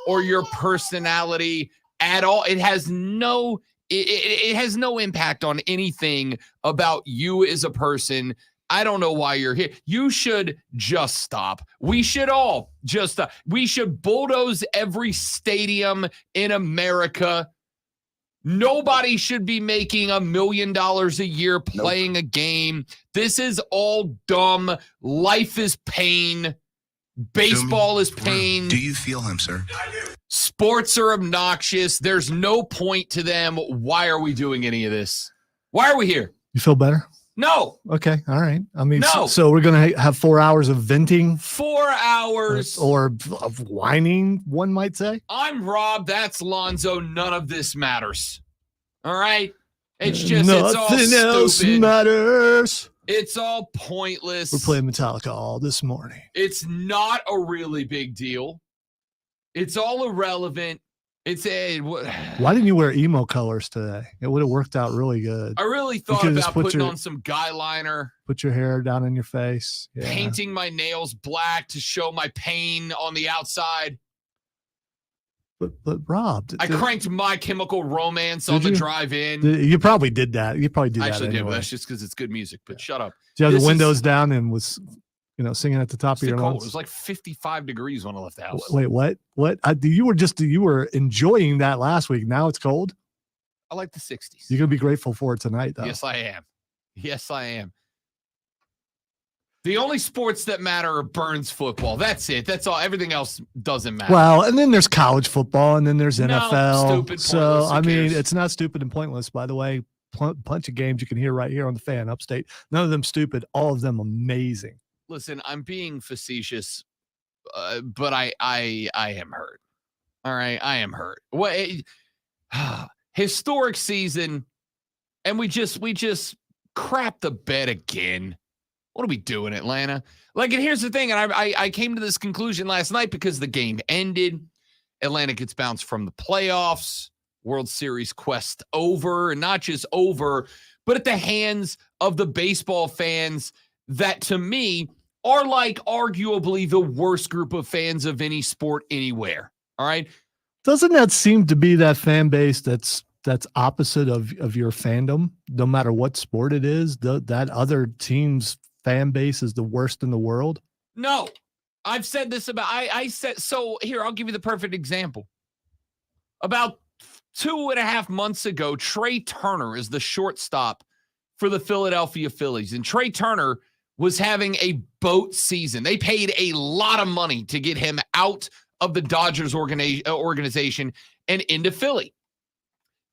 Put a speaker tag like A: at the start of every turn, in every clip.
A: or your personality at all. It has no impact on anything about you as a person. I don't know why you're here. You should just stop. We should all just stop. We should bulldoze every stadium in America. Nobody should be making $1 million a year playing a game. This is all dumb. Life is pain. Baseball is pain.
B: Do you feel him, sir?
C: I do.
A: Sports are obnoxious. There's no point to them. Why are we doing any of this? Why are we here?
D: You feel better?
A: No.
D: Okay. All right. I mean,
A: No.
D: so we're going to have 4 hours of venting
A: 4 hours.
D: or of whining, one might say.
A: I'm Rob. That's Lonzo. None of this matters. All right? It's just,
D: Nothing
A: it's all
D: else
A: stupid.
D: matters.
A: It's all pointless.
D: We're playing Metallica all this morning.
A: It's not a really big deal. It's all irrelevant.
D: Why didn't you wear emo colors today? It would have worked out really good.
A: I really thought
D: could've just
A: about
D: put
A: putting
D: your-
A: on some guy liner,
D: Put your hair down in your face. Yeah.
A: painting my nails black to show my pain on the outside.
D: But Rob,
A: I cranked My Chemical Romance
D: Did
A: on the
D: you?
A: drive-in.
D: you probably did that. You probably did
A: I
D: that
A: actually did, but
D: anyway.
A: that's just because it's good music. But shut up.
D: Did you have
A: This
D: the
A: is-
D: windows down and was, singing at the top
A: It's
D: of your
A: cold. It
D: lungs?
A: was like 55 degrees when I left the house.
D: Wait, what? What? You were enjoying that last week. Now it's cold.
A: I like the 60s.
D: You're gonna be grateful for it tonight, though.
A: Yes, I am. Yes, I am. The only sports that matter are Burns football. That's it. That's all. Everything else doesn't matter.
D: Well, and then there's college football, and then there's NFL.
A: stupid,
D: So
A: pointless, who
D: I mean,
A: cares?
D: it's not stupid and pointless. By the way, bunch of games you can hear right here on the Fan Upstate. None of them stupid. All of them amazing.
A: Listen, I'm being facetious, but I am hurt. All right, I am hurt. What historic season, and we just crap the bed again. What are we doing, Atlanta? Like, and here's the thing, and I came to this conclusion last night because the game ended. Atlanta gets bounced from the playoffs. World Series quest over, and not just over, but at the hands of the baseball fans that, to me, are like arguably the worst group of fans of any sport anywhere. All right.
D: Doesn't that seem to be that fan base that's opposite of your fandom? No matter what sport it is, that other team's fan base is the worst in the world.
A: No, I've said this about, I said, so here, I'll give you the perfect example. About 2.5 months ago, Trey Turner is the shortstop for the Philadelphia Phillies. And Trey Turner was having a boat season. They paid a lot of money to get him out of the Dodgers organization and into Philly.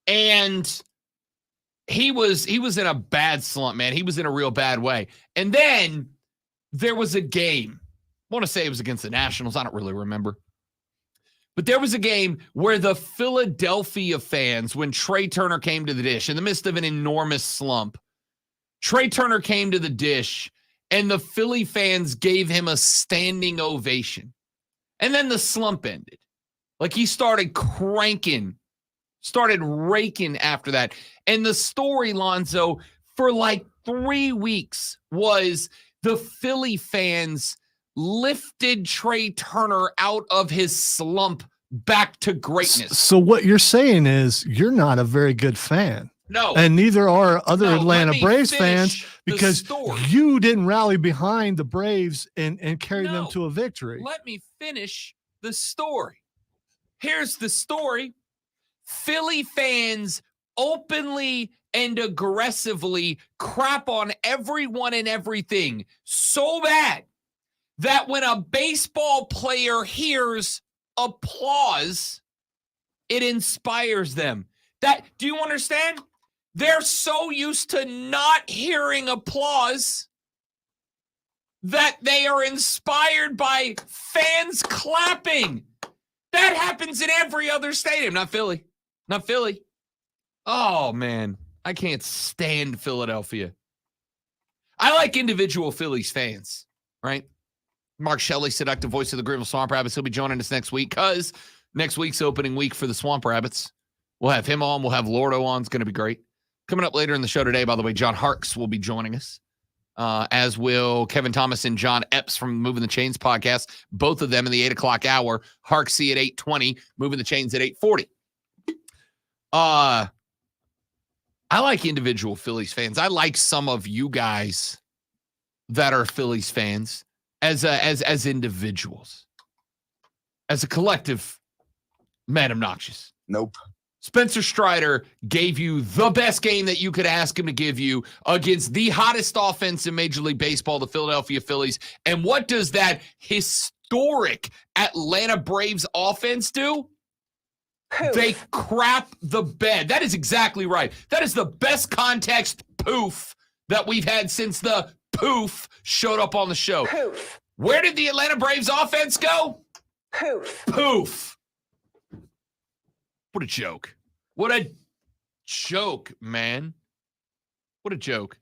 A: And he was in a bad slump, man. He was in a real bad way. And then there was a game. I want to say it was against the Nationals. I don't really remember. But there was a game where the Philadelphia fans, when Trey Turner came to the dish in the midst of an enormous slump, Trey Turner came to the dish and the Philly fans gave him a standing ovation. And then the slump ended. Like, he started raking after that. And the story, Lonzo, for like 3 weeks was the Philly fans lifted Trey Turner out of his slump back to greatness.
D: So what you're saying is you're not a very good fan.
A: No.
D: And neither are other
A: No,
D: Atlanta
A: let me
D: Braves
A: finish
D: fans
A: the
D: because
A: story.
D: you didn't rally behind the Braves and carry them
A: No.
D: to a victory.
A: Let me finish the story. Here's the story. Philly fans openly and aggressively crap on everyone and everything so bad that when a baseball player hears applause, it inspires them. Do you understand? They're so used to not hearing applause that they are inspired by fans clapping. That happens in every other stadium, not Philly. Not Philly. Oh, man. I can't stand Philadelphia. I like individual Phillies fans, right? Mark Shelley, seductive voice of the Greenville Swamp Rabbits. He'll be joining us next week because next week's opening week for the Swamp Rabbits. We'll have him on. We'll have Lordo on. It's going to be great. Coming up later in the show today, by the way, John Harkes will be joining us. as will Kevin Thomas and John Epps from Moving the Chains podcast. Both of them in the 8 o'clock hour. Hark C at 8:20, Moving the Chains at 8:40. I like individual Phillies fans. I like some of you guys that are Phillies fans as individuals. As a collective, man, obnoxious.
B: Nope.
A: Spencer Strider gave you the best game that you could ask him to give you against the hottest offense in Major League Baseball, the Philadelphia Phillies. And what does that historic Atlanta Braves offense do? Poof. They crap the bed. That is exactly right. That is the best context poof that we've had since the poof showed up on the show.
C: Poof.
A: Where did the Atlanta Braves offense go?
C: Poof.
A: Poof. What a joke. What a joke, man. What a joke.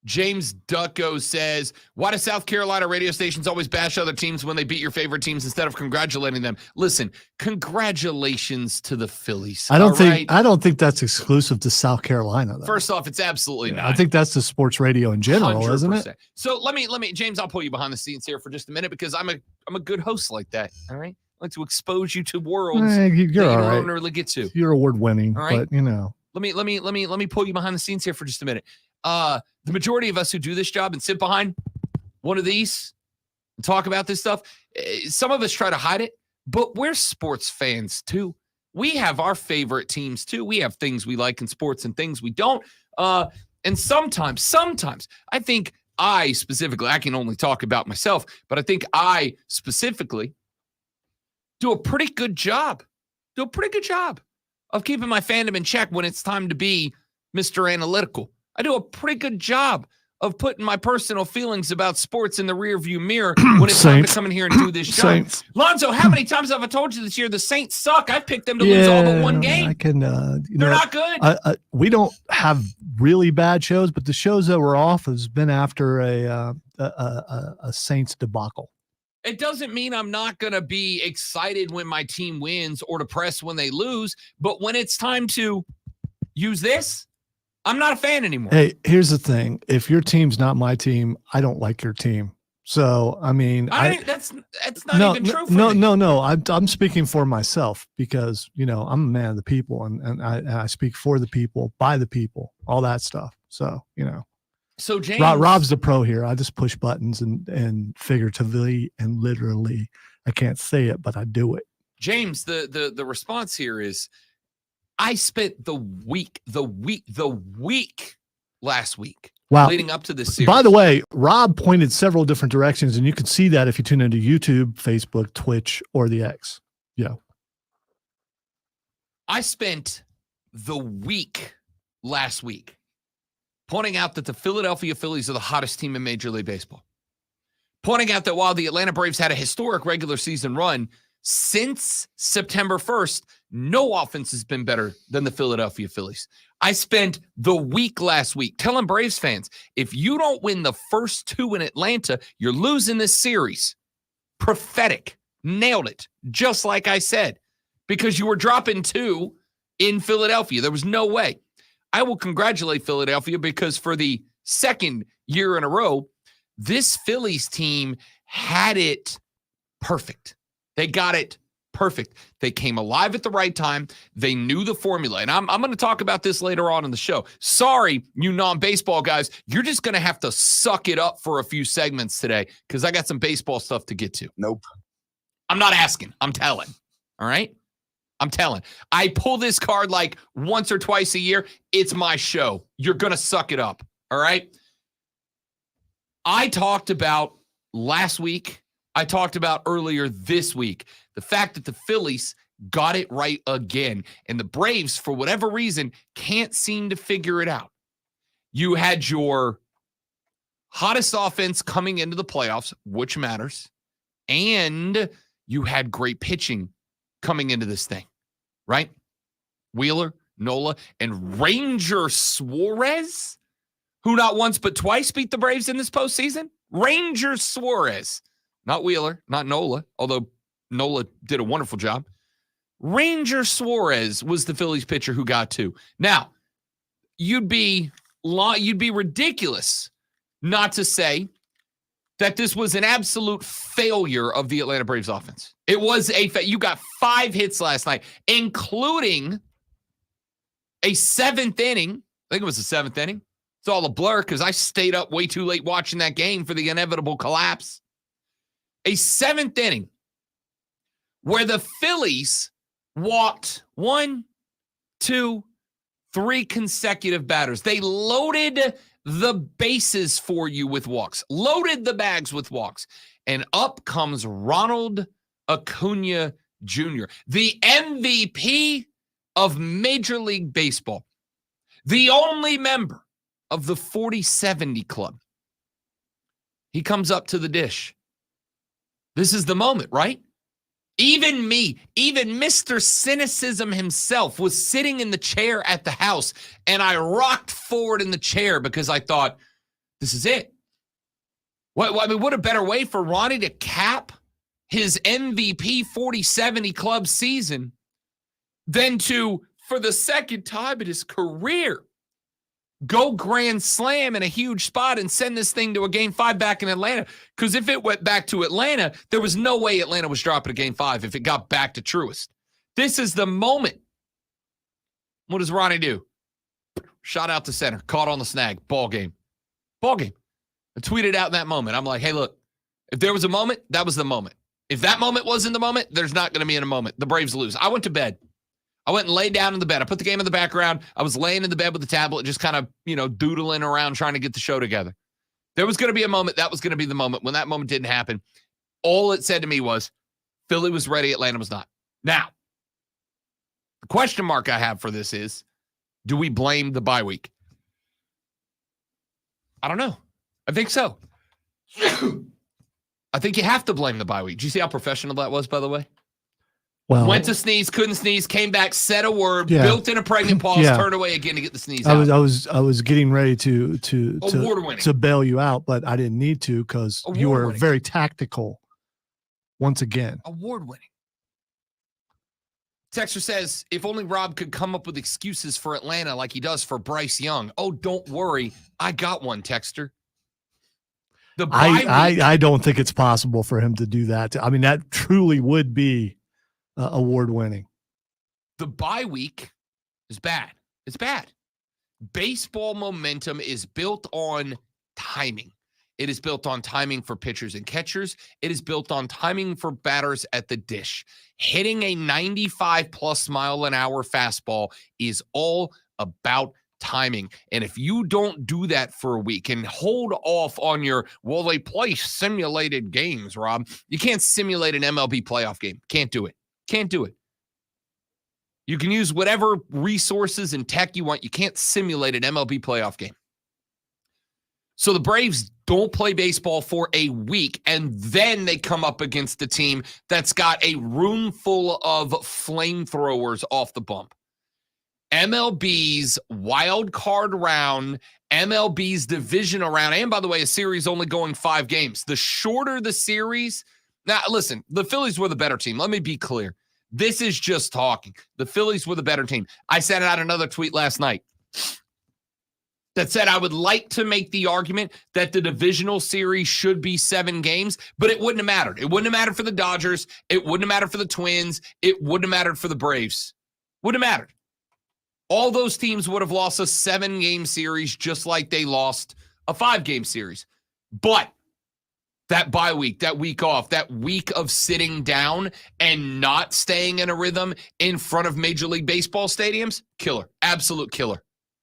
A: James Ducko says, why do South Carolina radio stations always bash other teams when they beat your favorite teams instead of congratulating them? Listen, congratulations to the Phillies.
D: I don't think that's exclusive to South Carolina, though.
A: First off, it's absolutely not.
D: I think that's the sports radio in general,
A: 100%.
D: isn't it?
A: So let me, James, I'll pull you behind the scenes here for just a minute because I'm a good host like that. All right. I like to expose you to worlds
D: you're
A: that you
D: all right.
A: don't really get to.
D: You're award winning,
A: All right.
D: but you know.
A: Let me pull you behind the scenes here for just a minute. The majority of us who do this job and sit behind one of these and talk about this stuff, some of us try to hide it, but we're sports fans too. We have our favorite teams too. We have things we like in sports and things we don't. And sometimes I think I specifically, I can only talk about myself, but I think I specifically do a pretty good job of keeping my fandom in check when it's time to be Mr. Analytical. I do a pretty good job of putting my personal feelings about sports in the rearview mirror when it's time to come in here and do this job.
D: Saints.
A: Lonzo, how many times have I told you this year the Saints suck? I've picked them to lose all but one game.
D: I can,
A: They're not good.
D: We don't have really bad shows, but the shows that were off has been after a Saints debacle.
A: It doesn't mean I'm not going to be excited when my team wins or depressed when they lose, but when it's time to use this, I'm not a fan anymore.
D: Hey, here's the thing. If your team's not my team, I don't like your team. So, I mean,
A: that's not even true for me.
D: No. I'm speaking for myself because, you know, I'm a man of the people and I speak for the people, by the people, all that stuff. So, you know.
A: So James,
D: Rob's the pro here. I just push buttons and figuratively and literally, I can't say it, but I do it.
A: James, the response here is, I spent the week last week leading up to this series.
D: By the way, Rob pointed several different directions, and you can see that if you tune into YouTube, Facebook, Twitch, or the X. Yeah.
A: I spent the week last week pointing out that the Philadelphia Phillies are the hottest team in Major League Baseball. Pointing out that while the Atlanta Braves had a historic regular season run, since September 1st, no offense has been better than the Philadelphia Phillies. I spent the week last week telling Braves fans, if you don't win the first two in Atlanta, you're losing this series. Prophetic. Nailed it. Just like I said. Because you were dropping two in Philadelphia. There was no way. I will congratulate Philadelphia because for the second year in a row, this Phillies team had it perfect. They got it perfect. They came alive at the right time. They knew the formula. And I'm going to talk about this later on in the show. Sorry, you non-baseball guys. You're just going to have to suck it up for a few segments today because I got some baseball stuff to get to.
B: Nope.
A: I'm not asking. I'm telling. All right? I'm telling. I pull this card like once or twice a year. It's my show. You're going to suck it up. All right? I talked about last week. I talked about earlier this week, the fact that the Phillies got it right again, and the Braves, for whatever reason, can't seem to figure it out. You had your hottest offense coming into the playoffs, which matters, and you had great pitching coming into this thing, right? Wheeler, Nola, and Ranger Suarez, who not once but twice beat the Braves in this postseason. Ranger Suarez. Not Wheeler, not Nola, although Nola did a wonderful job. Ranger Suarez was the Phillies pitcher who got two. Now, you'd be you'd be ridiculous not to say that this was an absolute failure of the Atlanta Braves offense. It was you got 5 hits last night, including a 7th inning. I think it was the 7th inning. It's all a blur because I stayed up way too late watching that game for the inevitable collapse. A 7th inning where the Phillies walked 1, 2, 3 consecutive batters. They loaded the bases for you with walks, loaded the bags with walks, and up comes Ronald Acuna Jr., the MVP of Major League Baseball, the only member of the 40-70 club. He comes up to the dish. This is the moment, right? Even me, even Mr. Cynicism himself was sitting in the chair at the house, and I rocked forward in the chair because I thought, this is it. What a better way for Ronnie to cap his MVP 40-70 club season than to, for the second time in his career, go grand slam in a huge spot and send this thing to a game 5 back in Atlanta. Because if it went back to Atlanta, there was no way Atlanta was dropping a game 5 if it got back to Truist. This is the moment. What does Ronnie do? Shot out to center, caught on the snag, ball game. Ball game. I tweeted out in that moment. I'm like, hey, look, if there was a moment, that was the moment. If that moment wasn't the moment, there's not going to be in a moment. The Braves lose. I went to bed. I went and laid down in the bed. I put the game in the background. I was laying in the bed with the tablet, just kind of, doodling around trying to get the show together. There was going to be a moment. That was going to be the moment. When that moment didn't happen, all it said to me was Philly was ready. Atlanta was not. Now, the question mark I have for this is, do we blame the bye week? I don't know. I think so. I think you have to blame the bye week. Did you see how professional that was, by the way?
D: Well,
A: went to sneeze, couldn't sneeze, came back, said a word, built in a pregnant pause, turned away again to get the sneeze out.
D: I was getting ready to bail you out, but I didn't need to because you were very tactical once again.
A: Award-winning. Texter says, if only Rob could come up with excuses for Atlanta like he does for Bryce Young. Oh, don't worry. I got one, Texter.
D: I don't think it's possible for him to do that. I mean, that truly would be award-winning.
A: The bye week is bad. It's bad. Baseball momentum is built on timing. It is built on timing for pitchers and catchers. It is built on timing for batters at the dish. Hitting a 95-plus mile-an-hour fastball is all about timing. And if you don't do that for a week and hold off on they play simulated games, Rob. You can't simulate an MLB playoff game. Can't do it. Can't do it. You can use whatever resources and tech you want. You can't simulate an MLB playoff game. So the Braves don't play baseball for a week, and then they come up against a team that's got a room full of flamethrowers off the bump. MLB's wild card round, MLB's divisional round, and by the way, a series only going 5 games. The shorter the series, now listen, the Phillies were the better team. Let me be clear. This is just talking. The Phillies were the better team. I sent out another tweet last night that said I would like to make the argument that the divisional series should be 7 games, but it wouldn't have mattered. It wouldn't have mattered for the Dodgers. It wouldn't have mattered for the Twins. It wouldn't have mattered for the Braves. Wouldn't have mattered. All those teams would have lost a 7-game series just like they lost a 5-game series. But that bye week, that week off, that week of sitting down and not staying in a rhythm in front of Major League Baseball stadiums, killer. Absolute killer.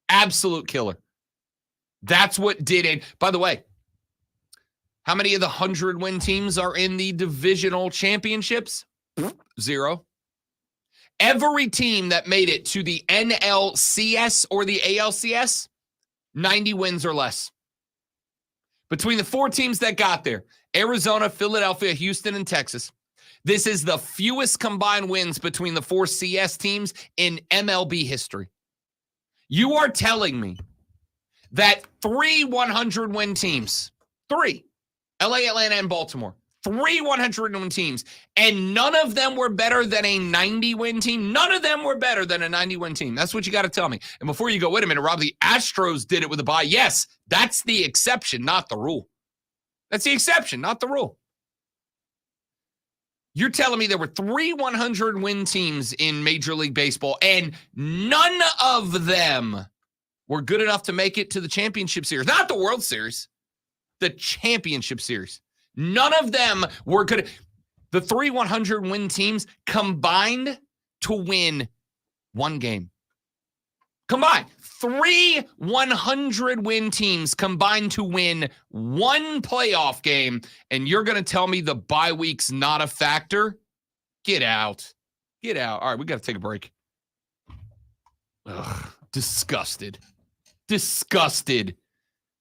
A: Absolute killer. That's what did it. By the way, how many of the 100-win teams are in the divisional championships? 0. Every team that made it to the NLCS or the ALCS, 90 wins or less. Between the 4 teams that got there, Arizona, Philadelphia, Houston, and Texas, this is the fewest combined wins between the 4 CS teams in MLB history. You are telling me that 3 100-win teams, 3, LA, Atlanta, and Baltimore, 3 100-win teams, and none of them were better than a 90-win team. None of them were better than a 90-win team. That's what you got to tell me. And before you go, wait a minute, Rob, the Astros did it with a bye. Yes, that's the exception, not the rule. That's the exception, not the rule. You're telling me there were 3 100-win teams in Major League Baseball, and none of them were good enough to make it to the championship series. Not the World Series, the championship series. None of them were good. The 3 100-win teams combined to win 1 game. Combined. 3 100-win teams combined to win 1 playoff game, and you're going to tell me the bye week's not a factor? Get out. Get out. All right, we got to take a break. Ugh, disgusted. Disgusted.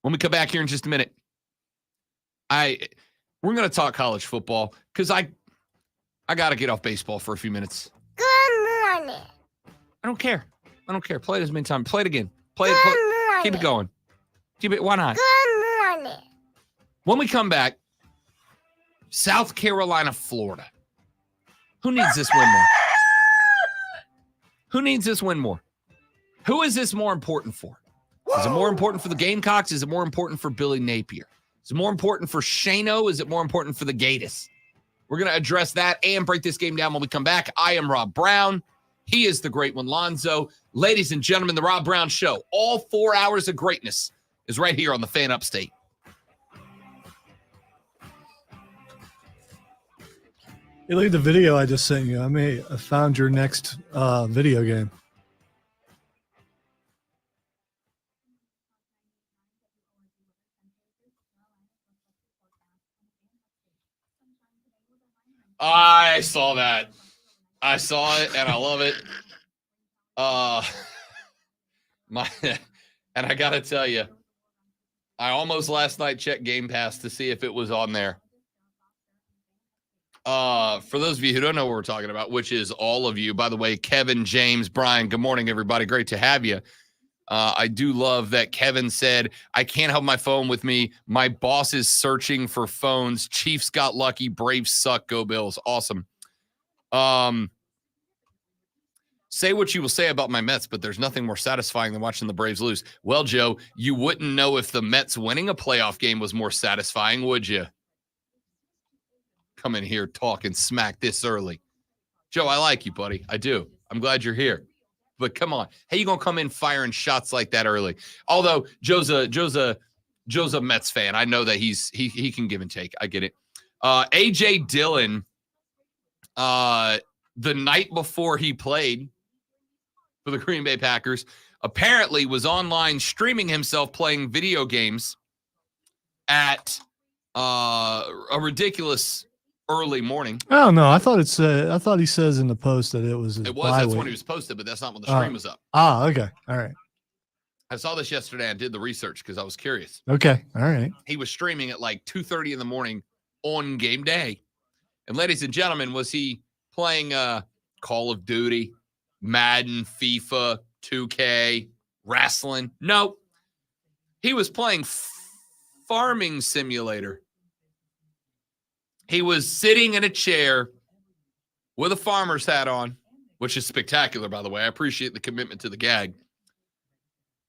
A: When we come back here in just a minute, we're going to talk college football because I got to get off baseball for a few minutes.
B: Good morning.
A: I don't care. Play it as many times. Play it again. Play it. Keep it going. Keep it. Why not?
B: Good morning.
A: When we come back, South Carolina, Florida. Who needs this win more? Who needs this win more? Who is this more important for? Is it more important for the Gamecocks? Is it more important for Billy Napier? Is it more important for Shano? Is it more important for the Gators? We're going to address that and break this game down when we come back. I am Rob Brown. He is the great one, Lonzo. Ladies and gentlemen, the Rob Brown Show. All 4 hours of greatness is right here on the Fan Upstate.
D: Hey, look at the video I just sent you. I found your next video game.
A: I saw that. I saw it, and I love it. And I got to tell you, I almost last night checked Game Pass to see if it was on there. For those of you who don't know what we're talking about, which is all of you, by the way, Kevin, James, Brian, good morning, everybody. Great to have you. I do love that Kevin said, I can't have my phone with me. My boss is searching for phones. Chiefs got lucky. Braves suck. Go Bills. Awesome. Say what you will say about my Mets, but there's nothing more satisfying than watching the Braves lose. Well, Joe, you wouldn't know if the Mets winning a playoff game was more satisfying, would you? Come in here talking smack this early. Joe, I like you, buddy. I do. I'm glad you're here. But come on. How you going to come in firing shots like that early? Although Joe's a Mets fan. I know that he can give and take. I get it. AJ Dillon, the night before he played for the Green Bay Packers, apparently was online streaming himself playing video games at a ridiculous early morning.
D: Oh no, I thought he says in the post that it was.
A: That's when he was posted, but that's not when the stream was up.
D: Okay, all right.
A: I saw this yesterday. I did the research because I was curious.
D: Okay, all right.
A: He was streaming at like 2:30 in the morning on game day, and ladies and gentlemen, was he playing Call of Duty, Madden, FIFA, 2K, wrestling? No, he was playing Farming Simulator. He was sitting in a chair with a farmer's hat on, which is spectacular, by the way. I appreciate the commitment to the gag.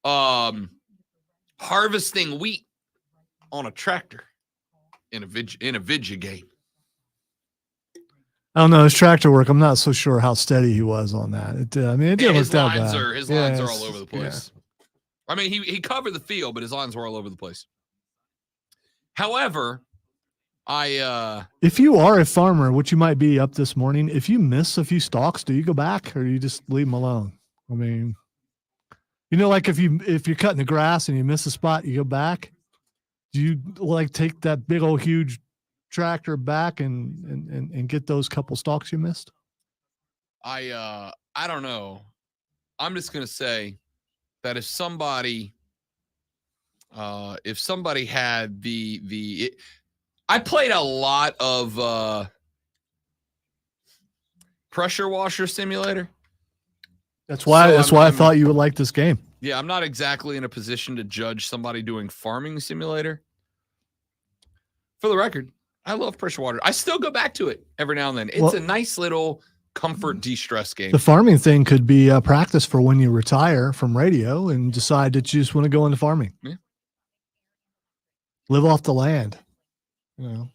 A: Harvesting wheat on a tractor in a video game.
D: I don't know his tractor work. I'm not so sure how steady he was on that. It didn't look that bad.
A: His lines are all over the place. Yeah. I mean, he covered the field, but his lines were all over the place. However,
D: if you are a farmer, which you might be up this morning, if you miss a few stalks, do you go back or do you just leave them alone? I mean, like if you're cutting the grass and you miss a spot, you go back. Do you like take that big old huge tractor back and get those couple stalks you missed?
A: I don't know. I'm just gonna say that if somebody had I played a lot of Pressure Washer Simulator.
D: That's why I thought you would like this game.
A: Yeah, I'm not exactly in a position to judge somebody doing Farming Simulator. For the record, I love pressure water. I still go back to it every now and then. It's a nice little comfort de-stress game.
D: The farming thing could be a practice for when you retire from radio and decide that you just want to go into farming.
A: Yeah.
D: Live off the land. You know.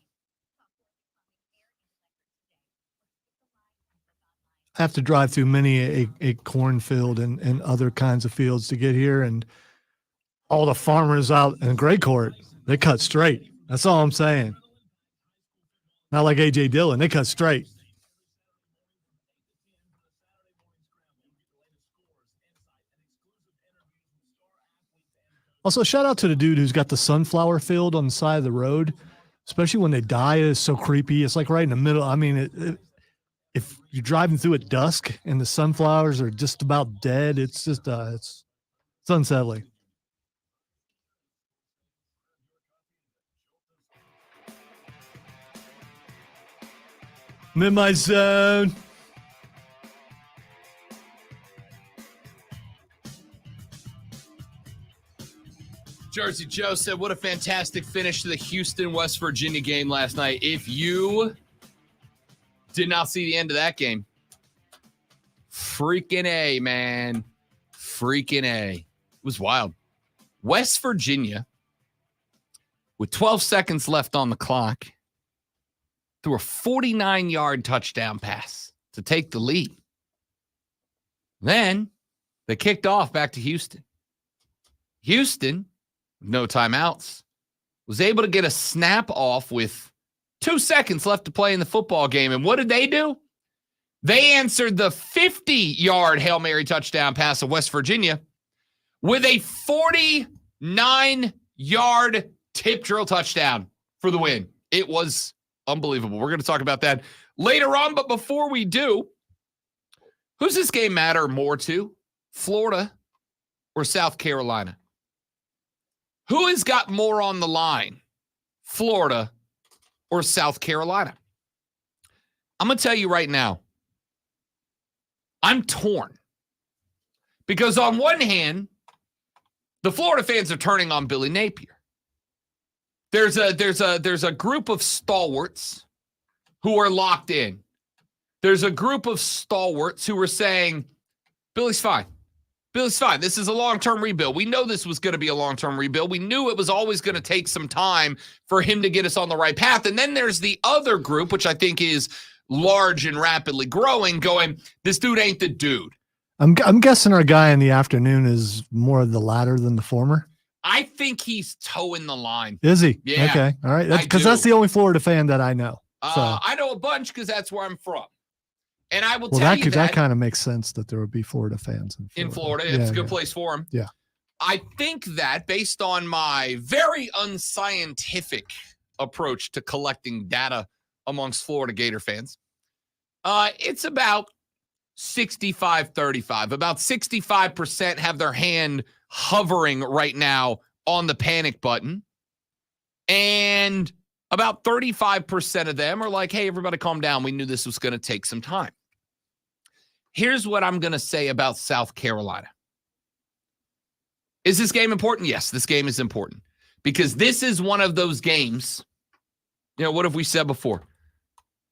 D: I have to drive through many a cornfield and other kinds of fields to get here, and all the farmers out in Gray Court, they cut straight. That's all I'm saying. Not like A.J. Dillon. They cut straight. Also, shout out to the dude who's got the sunflower field on the side of the road, especially when they die. It's so creepy. It's like right in the middle. I mean, if you're driving through at dusk and the sunflowers are just about dead, it's just it's unsettling. I'm in my zone.
A: Jersey Joe said, what a fantastic finish to the Houston, West Virginia game last night. If you did not see the end of that game, freaking A, man. Freaking A. It was wild. West Virginia, with 12 seconds left on the clock, threw a 49-yard touchdown pass to take the lead. Then they kicked off back to Houston. Houston, no timeouts, was able to get a snap off with 2 seconds left to play in the football game. And what did they do? They answered the 50-yard Hail Mary touchdown pass of West Virginia with a 49-yard tip drill touchdown for the win. It was unbelievable. We're going to talk about that later on. But before we do, who's this game matter more to? Florida or South Carolina? Who has got more on the line? Florida or South Carolina? I'm going to tell you right now, I'm torn. Because on one hand, the Florida fans are turning on Billy Napier. There's a group of stalwarts who are locked in. There's a group of stalwarts who are saying, Billy's fine. Billy's fine. This is a long-term rebuild. We know this was going to be a long-term rebuild. We knew it was always going to take some time for him to get us on the right path. And then there's the other group, which I think is large and rapidly growing, going, this dude ain't the dude.
D: I'm guessing our guy in the afternoon is more of the latter than the former.
A: I think he's toeing the line.
D: Is he?
A: Yeah.
D: Okay. All right. Because that's the only Florida fan that I know. So.
A: I know a bunch because that's where I'm from. And I will tell you
D: that kind of makes sense that there would be Florida fans
A: in Florida. It's a good place for them.
D: Yeah.
A: I think that based on my very unscientific approach to collecting data amongst Florida Gator fans, it's about 65-35. About 65% have their hand hovering right now on the panic button. And about 35% of them are like, hey, everybody calm down. We knew this was going to take some time. Here's what I'm going to say about South Carolina. Is this game important? Yes, this game is important because this is one of those games. You know, what have we said before?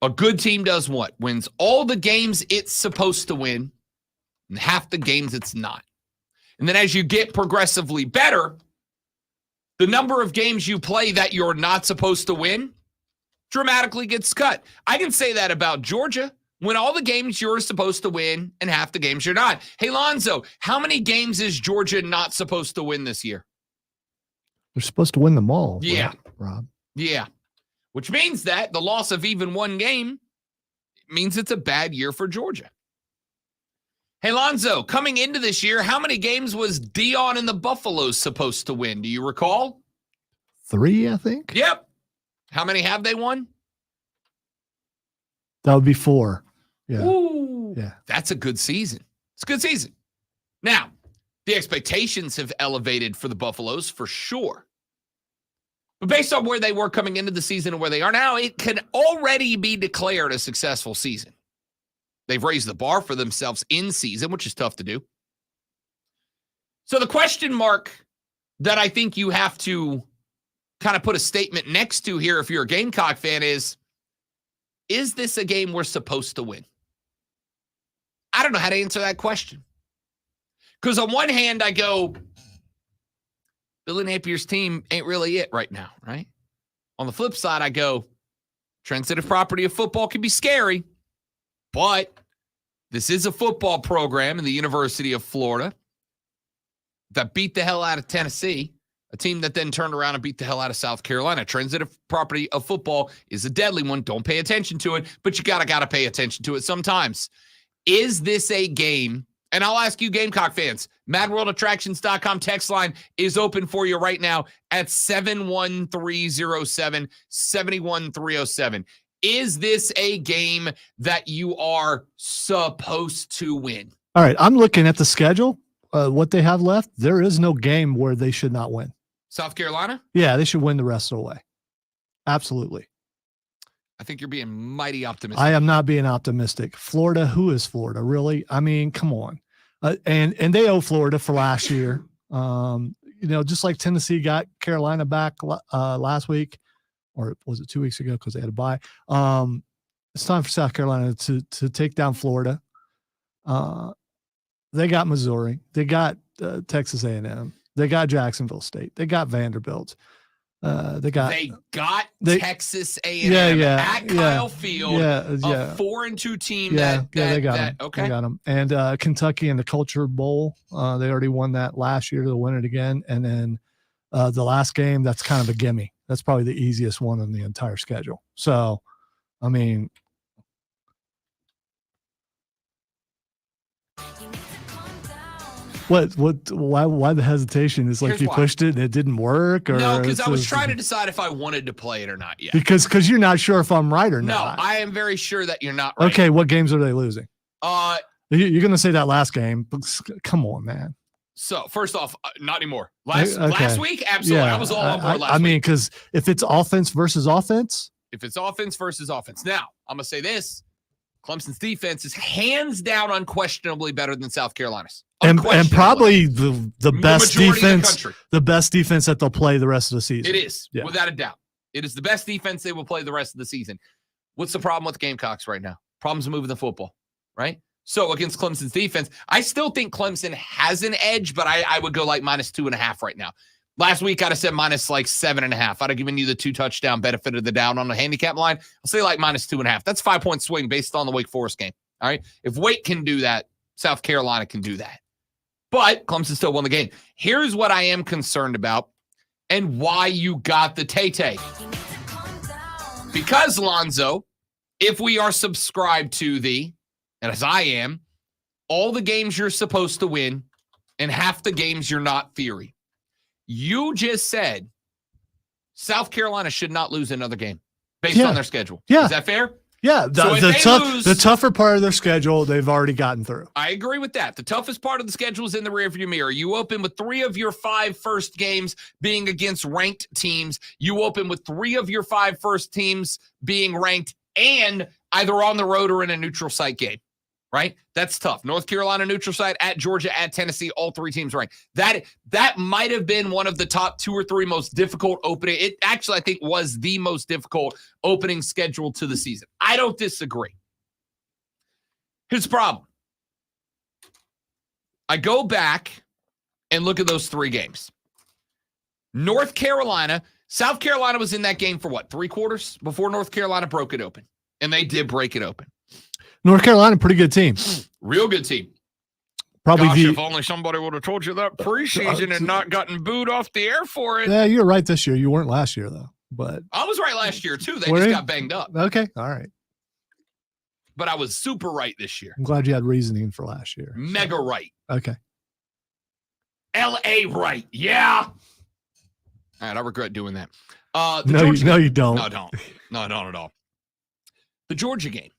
A: A good team does what? Wins all the games it's supposed to win and half the games it's not. And then as you get progressively better, the number of games you play that you're not supposed to win dramatically gets cut. I can say that about Georgia. Win all the games you're supposed to win and half the games you're not. Hey, Lonzo, how many games is Georgia not supposed to win this year?
D: They're supposed to win them all.
A: Yeah.
D: Rob.
A: Yeah. Which means that the loss of even one game means it's a bad year for Georgia. Hey, Lonzo, coming into this year, how many games was Dion and the Buffaloes supposed to win? Do you recall?
D: 3, I think.
A: Yep. How many have they won?
D: That would be 4. Yeah.
A: Ooh,
D: yeah.
A: That's a good season. It's a good season. Now, the expectations have elevated for the Buffaloes for sure. But based on where they were coming into the season and where they are now, it can already be declared a successful season. They've raised the bar for themselves in season, which is tough to do. So the question mark that I think you have to kind of put a statement next to here if you're a Gamecock fan is this a game we're supposed to win? I don't know how to answer that question. Because on one hand, I go, Billy Napier's team ain't really it right now, right? On the flip side, I go, transitive property of football can be scary, but this is a football program in the University of Florida that beat the hell out of Tennessee, a team that then turned around and beat the hell out of South Carolina. Transitive property of football is a deadly one. Don't pay attention to it, but you gotta pay attention to it sometimes. Is this a game? And I'll ask you, Gamecock fans, MadWorldAttractions.com text line is open for you right now at 71307, 71307. Is this a game that you are supposed to win?
D: All right. I'm looking at the schedule, what they have left. There is no game where they should not win.
A: South Carolina?
D: Yeah, they should win the rest of the way. Absolutely.
A: I think you're being mighty optimistic.
D: I am not being optimistic. Florida, who is Florida? Really? I mean, come on. And they owe Florida for last year. Just like Tennessee got Carolina back last week, or was it 2 weeks ago because they had a bye. It's time for South Carolina to take down Florida. They got Missouri. They got Texas A&M. They got Jacksonville State. They got Vanderbilt. They got
A: Texas A&M at Kyle Field. A 4-2 team.
D: They got them.
A: Okay,
D: they got them. And Kentucky in the Culture Bowl. They already won that last year. They'll win it again. And then the last game, that's kind of a gimme. That's probably the easiest one on the entire schedule. So, I mean, why the hesitation? Is like
A: Here's
D: you
A: why.
D: pushed it and it didn't work? Or
A: no, because I was trying to decide if I wanted to play it or not yet.
D: Because you're not sure if I'm right or
A: no,
D: not.
A: I am very sure that you're not right.
D: Okay, what games are they losing? You're going to say that last game. Come on, man.
A: So, first off, not anymore. Last week, absolutely.
D: Yeah,
A: I was all on board last week.
D: I mean, because if it's offense versus offense.
A: If it's offense versus offense. Now, I'm going to say this. Clemson's defense is hands down unquestionably better than South Carolina's.
D: And probably the best defense,
A: of
D: the best defense that they'll play the rest of the season.
A: It is, without a doubt. It is the best defense they will play the rest of the season. What's the problem with Gamecocks right now? Problems moving the football, right? So against Clemson's defense, I still think Clemson has an edge, but I would go like -2.5 right now. Last week, I'd have said -7.5. I'd have given you the 2 touchdown benefit of the doubt on the handicap line. I'll say like -2.5. That's 5-point swing based on the Wake Forest game. All right. If Wake can do that, South Carolina can do that. But Clemson still won the game. Here's what I am concerned about and why you got the Tay-Tay. Because, Lonzo, if we are subscribed to and as I am, all the games you're supposed to win and half the games you're not theory. You just said South Carolina should not lose another game based on their schedule.
D: Yeah.
A: Is that fair?
D: Yeah. The tougher part of their schedule, they've already gotten through.
A: I agree with that. The toughest part of the schedule is in the rearview mirror. You open with 3 of your 5 first games being against ranked teams. You open with 3 of your 5 first teams being ranked and either on the road or in a neutral site game. Right? That's tough. North Carolina neutral site, at Georgia, at Tennessee, all 3 teams ranked. That might have been one of the top 2 or 3 most difficult opening. It actually, I think, was the most difficult opening schedule to the season. I don't disagree. Here's the problem. I go back and look at those 3 games. North Carolina, South Carolina was in that game for what, 3 quarters before North Carolina broke it open. And they did break it open.
D: North Carolina, pretty good team.
A: Real good team.
D: Probably
A: if only somebody would have told you that preseason and not gotten booed off the air for it.
D: Yeah, you're right this year. You weren't last year, though. But
A: I was right last year, too. They just got banged up.
D: Okay, all right.
A: But I was super right this year.
D: I'm glad you had reasoning for last year.
A: Mega right.
D: Okay.
A: L.A. right. Yeah. All right, I regret doing that.
D: No, you don't.
A: No, I don't. No, I don't at all. The Georgia game.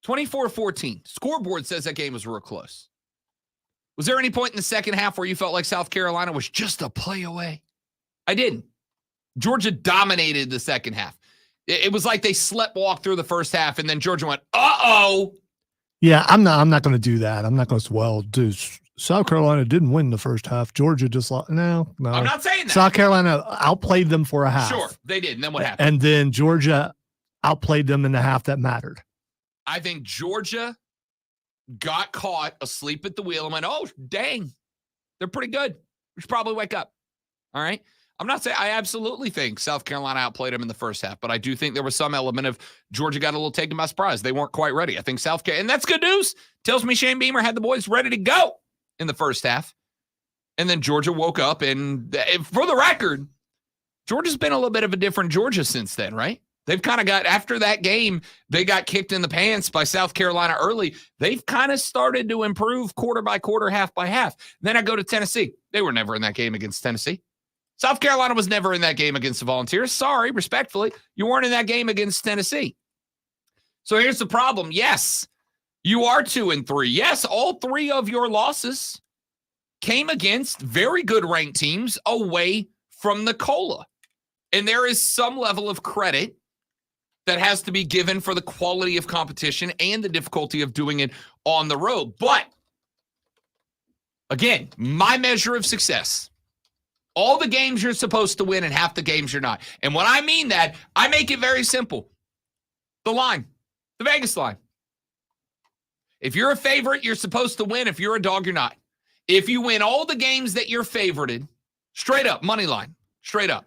A: 24-14. Scoreboard says that game was real close. Was there any point in the second half where you felt like South Carolina was just a play away? I didn't. Georgia dominated the second half. It was like they sleptwalked through the first half, and then Georgia went, uh-oh.
D: Yeah, I'm not going to do that. I'm not going to, South Carolina didn't win the first half. Georgia just lost. No.
A: I'm not saying that.
D: South Carolina outplayed them for a half.
A: Sure, they did. And then what happened?
D: And then Georgia outplayed them in the half that mattered.
A: I think Georgia got caught asleep at the wheel and went, oh, dang, they're pretty good. We should probably wake up. All right. I'm not saying I absolutely think South Carolina outplayed them in the first half, but I do think there was some element of Georgia got a little taken by surprise. They weren't quite ready. I think South Carolina, and that's good news. Tells me Shane Beamer had the boys ready to go in the first half. And then Georgia woke up, and for the record, Georgia's been a little bit of a different Georgia since then, right? They've kind of got, after that game, they got kicked in the pants by South Carolina early. They've kind of started to improve quarter by quarter, half by half. Then I go to Tennessee. They were never in that game against Tennessee. South Carolina was never in that game against the Volunteers. Sorry, respectfully, you weren't in that game against Tennessee. So here's the problem. Yes, you are 2-3. Yes, all three of your losses came against very good ranked teams away from the COLA. And there is some level of credit that has to be given for the quality of competition and the difficulty of doing it on the road. But again, my measure of success, all the games you're supposed to win and half the games you're not. And when I mean that, I make it very simple. The line, the Vegas line. If you're a favorite, you're supposed to win. If you're a dog, you're not. If you win all the games that you're favorited, straight up, money line, straight up.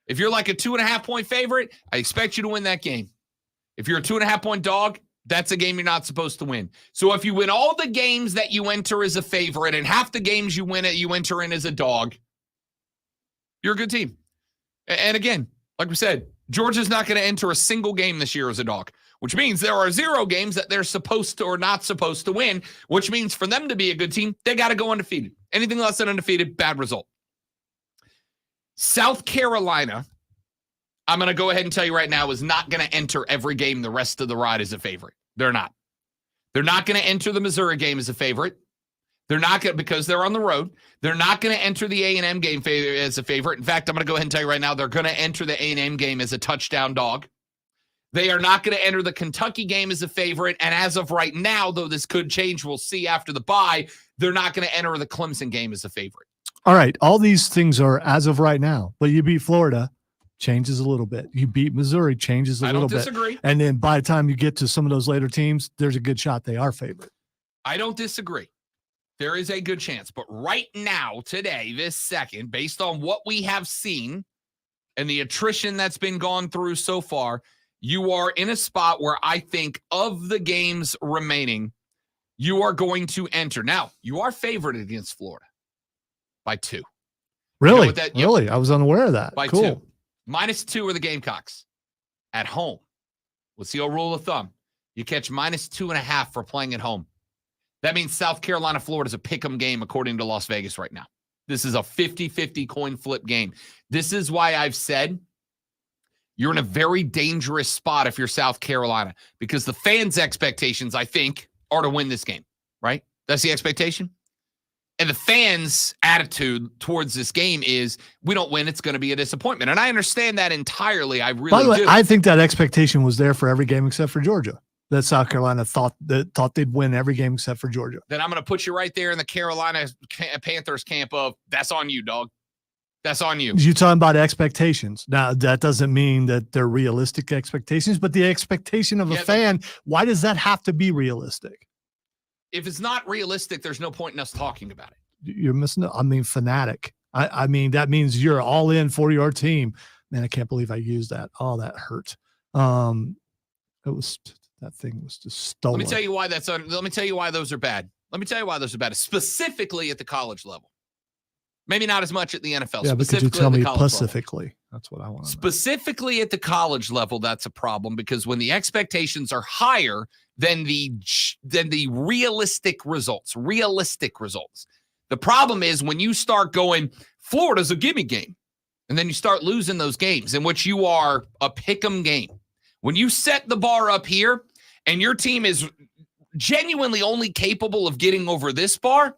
A: If you're like a 2.5-point favorite, I expect you to win that game. If you're a 2.5-point dog, that's a game you're not supposed to win. So if you win all the games that you enter as a favorite and half the games you enter in as a dog, you're a good team. And again, like we said, Georgia's not going to enter a single game this year as a dog, which means there are 0 games that they're supposed to or not supposed to win, which means for them to be a good team, they got to go undefeated. Anything less than undefeated, bad result. South Carolina, I'm going to go ahead and tell you right now, is not going to enter every game the rest of the ride as a favorite. They're not. They're not going to enter the Missouri game as a favorite. They're not going to, because they're on the road. They're not going to enter the A&M game as a favorite. In fact, I'm going to go ahead and tell you right now, they're going to enter the A&M game as a touchdown dog. They are not going to enter the Kentucky game as a favorite. And as of right now, though this could change, we'll see after the bye, they're not going to enter the Clemson game as a favorite.
D: All right. All these things are as of right now, but you beat Florida, changes a little bit. You beat Missouri, changes a little bit.
A: I don't disagree.
D: And then by the time you get to some of those later teams, there's a good shot they are favorite.
A: I don't disagree. There is a good chance. But right now, today, this second, based on what we have seen and the attrition that's been gone through so far, you are in a spot where I think of the games remaining, you are going to enter. Now, you are favored against Florida by 2.
D: Really?
A: You know
D: Really? I was unaware of that.
A: By
D: cool.
A: 2. -2 are the Gamecocks at home. What's the old rule of thumb? You catch -2.5 for playing at home. That means South Carolina, Florida is a pick'em game according to Las Vegas right now. This is a 50-50 coin flip game. This is why I've said you're in a very dangerous spot if you're South Carolina, because the fans' expectations, I think, are to win this game, right? That's the expectation. And the fans' attitude towards this game is, we don't win, it's going to be a disappointment. And I understand that entirely. I really do.
D: By the way, I think that expectation was there for every game except for Georgia. That South Carolina thought they'd win every game except for Georgia.
A: Then I'm going to put you right there in the Carolina Panthers camp of, that's on you, dog. That's on you.
D: You're talking about expectations. Now, that doesn't mean that they're realistic expectations, but the expectation of a fan, why does that have to be realistic?
A: If it's not realistic, there's no point in us talking about it.
D: You're missing. I mean, fanatic. I mean, that means you're all in for your team. Man, I can't believe I used that. Oh, that hurt. That thing was just stolen.
A: Let me tell you why let me tell you why those are bad. Let me tell you why those are bad, specifically at the college level. Maybe not as much at the NFL.
D: Yeah, but could you tell me specifically? Level. That's what I want to know.
A: Specifically at the college level, that's a problem, because when the expectations are higher than the realistic results, the problem is when you start going, Florida's a gimme game, and then you start losing those games in which you are a pick'em game. When you set the bar up here and your team is genuinely only capable of getting over this bar,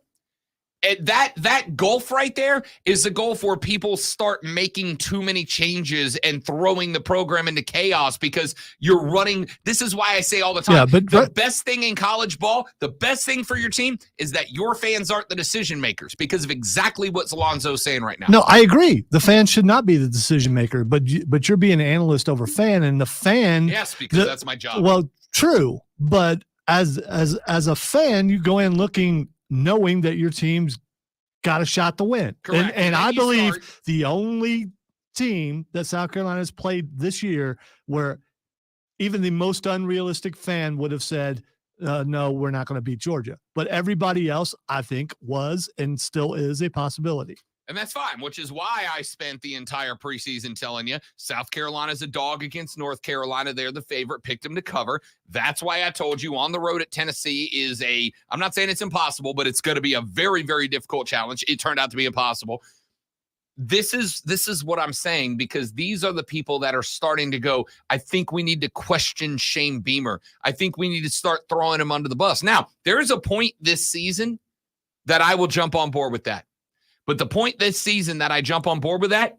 A: that gulf right there is the gulf where people start making too many changes and throwing the program into chaos because you're running. This is why I say all the time, the best thing in college ball, the best thing for your team is that your fans aren't the decision makers because of exactly what Alonzo's saying right now.
D: No, I agree. The fan should not be the decision maker, but you're being an analyst over fan, and the fan.
A: Yes, because that's my job.
D: Well, true, but as a fan, you go in looking knowing that your team's got a shot to win.
A: Correct.
D: And I believe the only team that South Carolina has played this year where even the most unrealistic fan would have said, no, we're not going to beat Georgia. But everybody else, I think, was and still is a possibility.
A: And that's fine, which is why I spent the entire preseason telling you South Carolina's a dog against North Carolina. They're the favorite, picked them to cover. That's why I told you on the road at Tennessee is I'm not saying it's impossible, but it's going to be a very, very difficult challenge. It turned out to be impossible. This is what I'm saying, because these are the people that are starting to go, I think we need to question Shane Beamer. I think we need to start throwing him under the bus. Now, there is a point this season that I will jump on board with that. But the point this season that I jump on board with that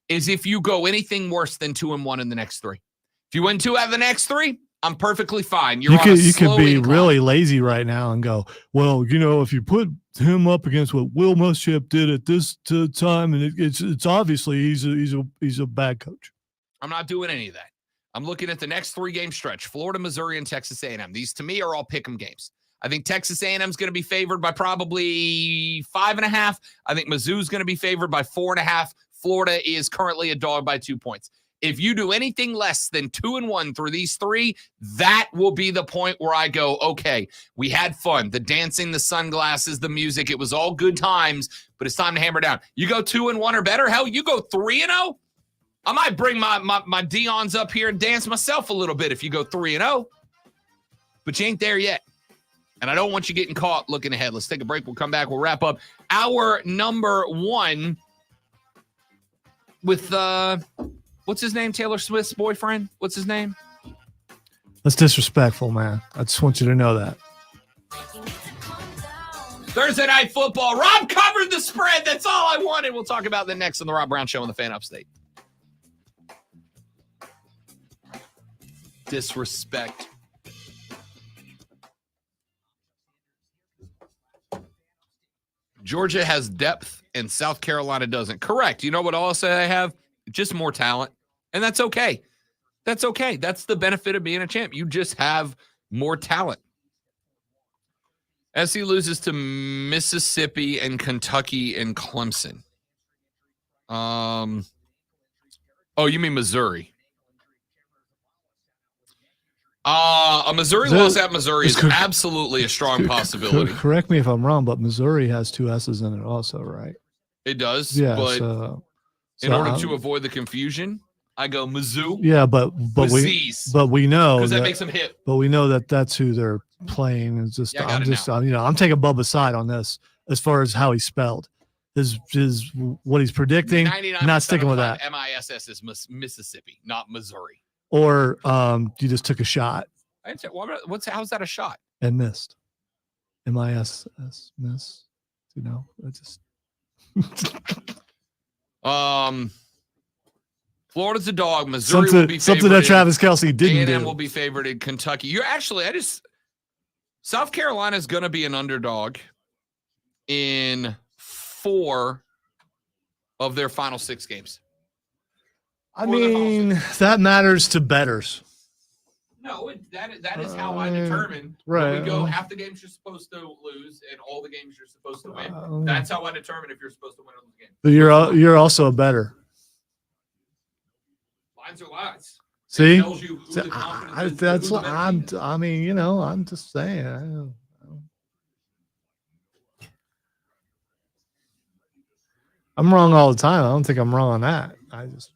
A: is if you go anything worse than 2-1 in the next 3. If you win 2 out of the next 3, I'm perfectly fine. You could be
D: really lazy right now and go, well, if you put him up against what Will Muschamp did at this time, and it's obviously he's a bad coach.
A: I'm not doing any of that. I'm looking at the next 3-game stretch: Florida, Missouri, and Texas A&M. These to me are all pick'em games. I think Texas A&M is going to be favored by probably 5.5. I think Mizzou's going to be favored by 4.5. Florida is currently a dog by 2 points. If you do anything less than 2-1 through these 3, that will be the point where I go, okay, we had fun. The dancing, the sunglasses, the music, it was all good times, but it's time to hammer down. You go 2-1 or better, hell, you go 3-0. I might bring my Deons up here and dance myself a little bit if you go 3-0, but you ain't there yet. And I don't want you getting caught looking ahead. Let's take a break. We'll come back. We'll wrap up our number 1 with, what's his name? Taylor Swift's boyfriend? What's his name?
D: That's disrespectful, man. I just want you to know that.
A: Thursday Night Football. Rob covered the spread. That's all I wanted. We'll talk about that next on the Rob Brown Show on the Fan Upstate. Disrespect. Georgia has depth and South Carolina doesn't. Correct. You know what else I have? Just more talent. And that's okay. That's okay. That's the benefit of being a champ. You just have more talent. SC loses to Mississippi and Kentucky and Clemson. Oh, you mean Missouri? A Missouri loss at Missouri is absolutely a strong possibility.
D: Correct me if I'm wrong, but Missouri has 2 S's in it also, right?
A: It does.
D: Yeah.
A: But in order to avoid the confusion, I go Mizzou.
D: Yeah, but we know
A: because that makes them hip.
D: But we know that that's who they're playing. It's just I'm taking Bubba's side on this as far as how he's spelled. His what he's predicting. Not sticking with that.
A: MISS is Mississippi, not Missouri.
D: Or you just took a shot.
A: How's that a shot?
D: And missed. MISS miss. I just.
A: Florida's a dog. Missouri will be favored.
D: Something that Travis Kelce didn't do.
A: A&M will be favored in Kentucky. South Carolina is going to be an underdog in 4 of their final 6 games.
D: I mean, that matters to bettors.
A: No, that is how I determine.
D: Right.
A: When we go half the games you're supposed to lose and all the games you're supposed to win. That's how I determine if you're supposed to win or lose games.
D: But you're also a bettor.
A: Lines are lines.
D: See,
A: it tells you who the confidence is,
D: I'm just saying. I'm wrong all the time. I don't think I'm wrong on that. I just,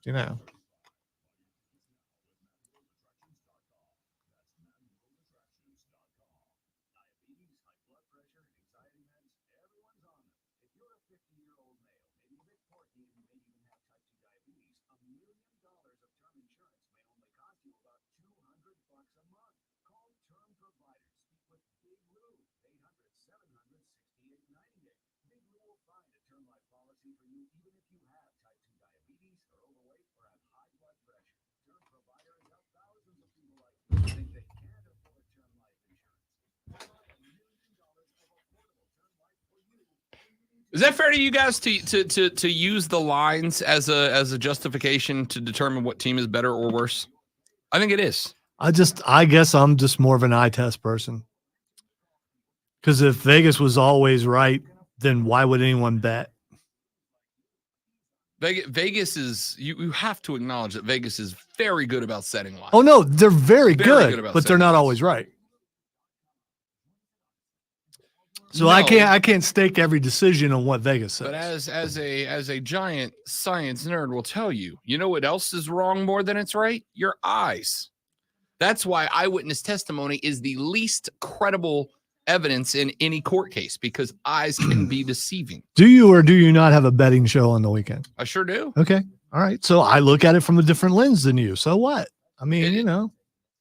A: Is that fair to you guys to use the lines as a justification to determine what team is better or worse? I think it is.
D: I guess I'm just more of an eye test person. Because if Vegas was always right, then why would anyone bet?
A: Vegas is you have to acknowledge that Vegas is very good about setting lines.
D: Oh no, they're very good,
A: about
D: but they're not always right. So
A: No,
D: I can't stake every decision on what Vegas says.
A: But as a giant science nerd will tell you, you know what else is wrong more than it's right? Your eyes. That's why eyewitness testimony is the least credible evidence in any court case, because eyes can be deceiving.
D: Do you or do you not have a betting show on the weekend?
A: I sure do.
D: Okay. All right. So I look at it from a different lens than you. So what? I mean,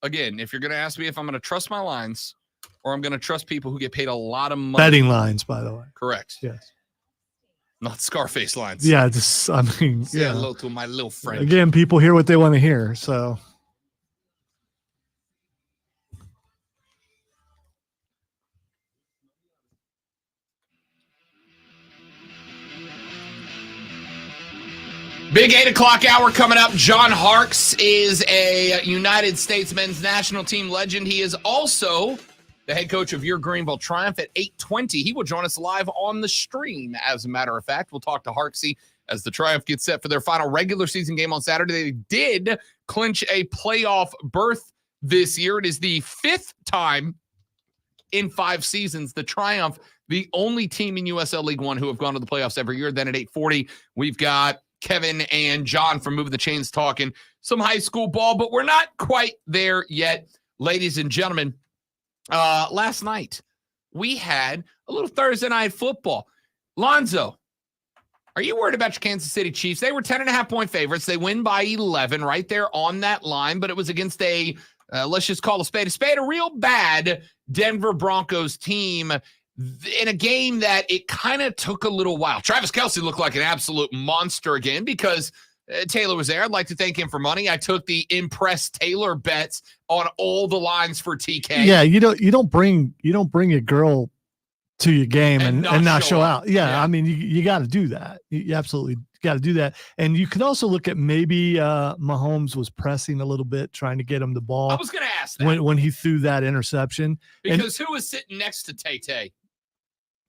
A: Again, if you're going to ask me if I'm going to trust my lines or I'm going to trust people who get paid a lot of money.
D: Betting lines, by the way.
A: Correct.
D: Yes.
A: Not Scarface lines.
D: Yeah.
A: Say hello to my little friend.
D: Again, people hear what they want to hear. So.
A: Big 8 o'clock hour coming up. John Harkes is a United States men's national team legend. He is also the head coach of your Greenville Triumph at 8:20. He will join us live on the stream, as a matter of fact. We'll talk to Harksey as the Triumph gets set for their final regular season game on Saturday. They did clinch a playoff berth this year. It is the 5th time in 5 seasons the Triumph, the only team in USL League One who have gone to the playoffs every year. Then at 8:40, we've got Kevin and John from Moving the Chains talking some high school ball, but we're not quite there yet, ladies and gentlemen. Last night, we had a little Thursday night football. Lonzo, are you worried about your Kansas City Chiefs? They were 10.5-point favorites. They win by 11 right there on that line, but it was against a, let's just call a spade, a real bad Denver Broncos team in a game that it kind of took a little while. Travis Kelce looked like an absolute monster again because Taylor was there. I'd like to thank him for money. I took the Impress Taylor bets on all the lines for TK.
D: Yeah, you don't bring a girl to your game and not show out. Yeah, I mean you got to do that. You absolutely got to do that. And you could also look at maybe Mahomes was pressing a little bit, trying to get him the ball.
A: I was going to ask that
D: when he threw that interception
A: because who was sitting next to Tay?